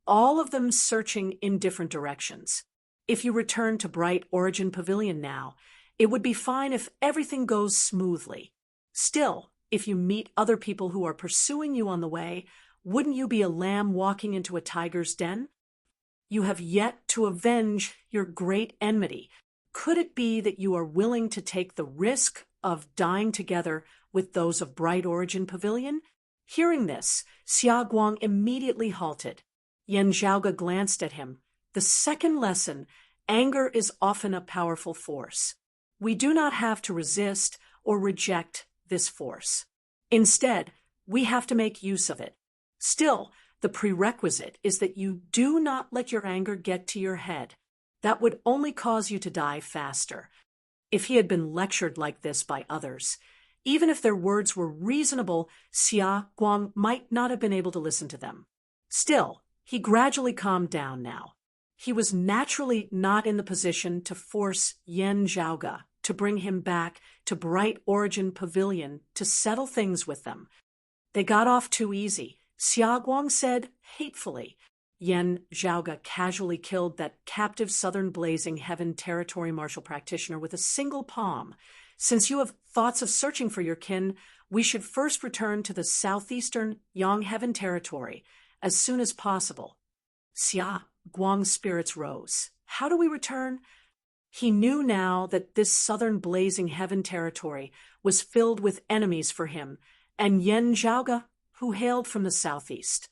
all of them searching in different directions. If you return to Bright Origin Pavilion now, it would be fine if everything goes smoothly. Still, if you meet other people who are pursuing you on the way, wouldn't you be a lamb walking into a tiger's den? You have yet to avenge your great enmity. Could it be that you are willing to take the risk of dying together with those of Bright Origin Pavilion? Hearing this, Xia Guang immediately halted. Yan Zhaoge glanced at him. The second lesson: anger is often a powerful force. We do not have to resist or reject this force. Instead, we have to make use of it. Still, the prerequisite is that you do not let your anger get to your head. That would only cause you to die faster. If he had been lectured like this by others, even if their words were reasonable, Xia Guang might not have been able to listen to them. Still, he gradually calmed down now. He was naturally not in the position to force Yan Zhaoge to bring him back to Bright Origin Pavilion to settle things with them. They got off too easy, Xia Guang said hatefully. Yan Zhaoge casually killed that captive Southern Blazing Heaven Territory martial practitioner with a single palm. Since you have thoughts of searching for your kin, we should first return to the southeastern Yang Heaven Territory as soon as possible. Xia Guang's spirits rose. How do we return? He knew now that this southern Blazing Heaven Territory was filled with enemies for him, and Yan Zhaoge, who hailed from the southeast.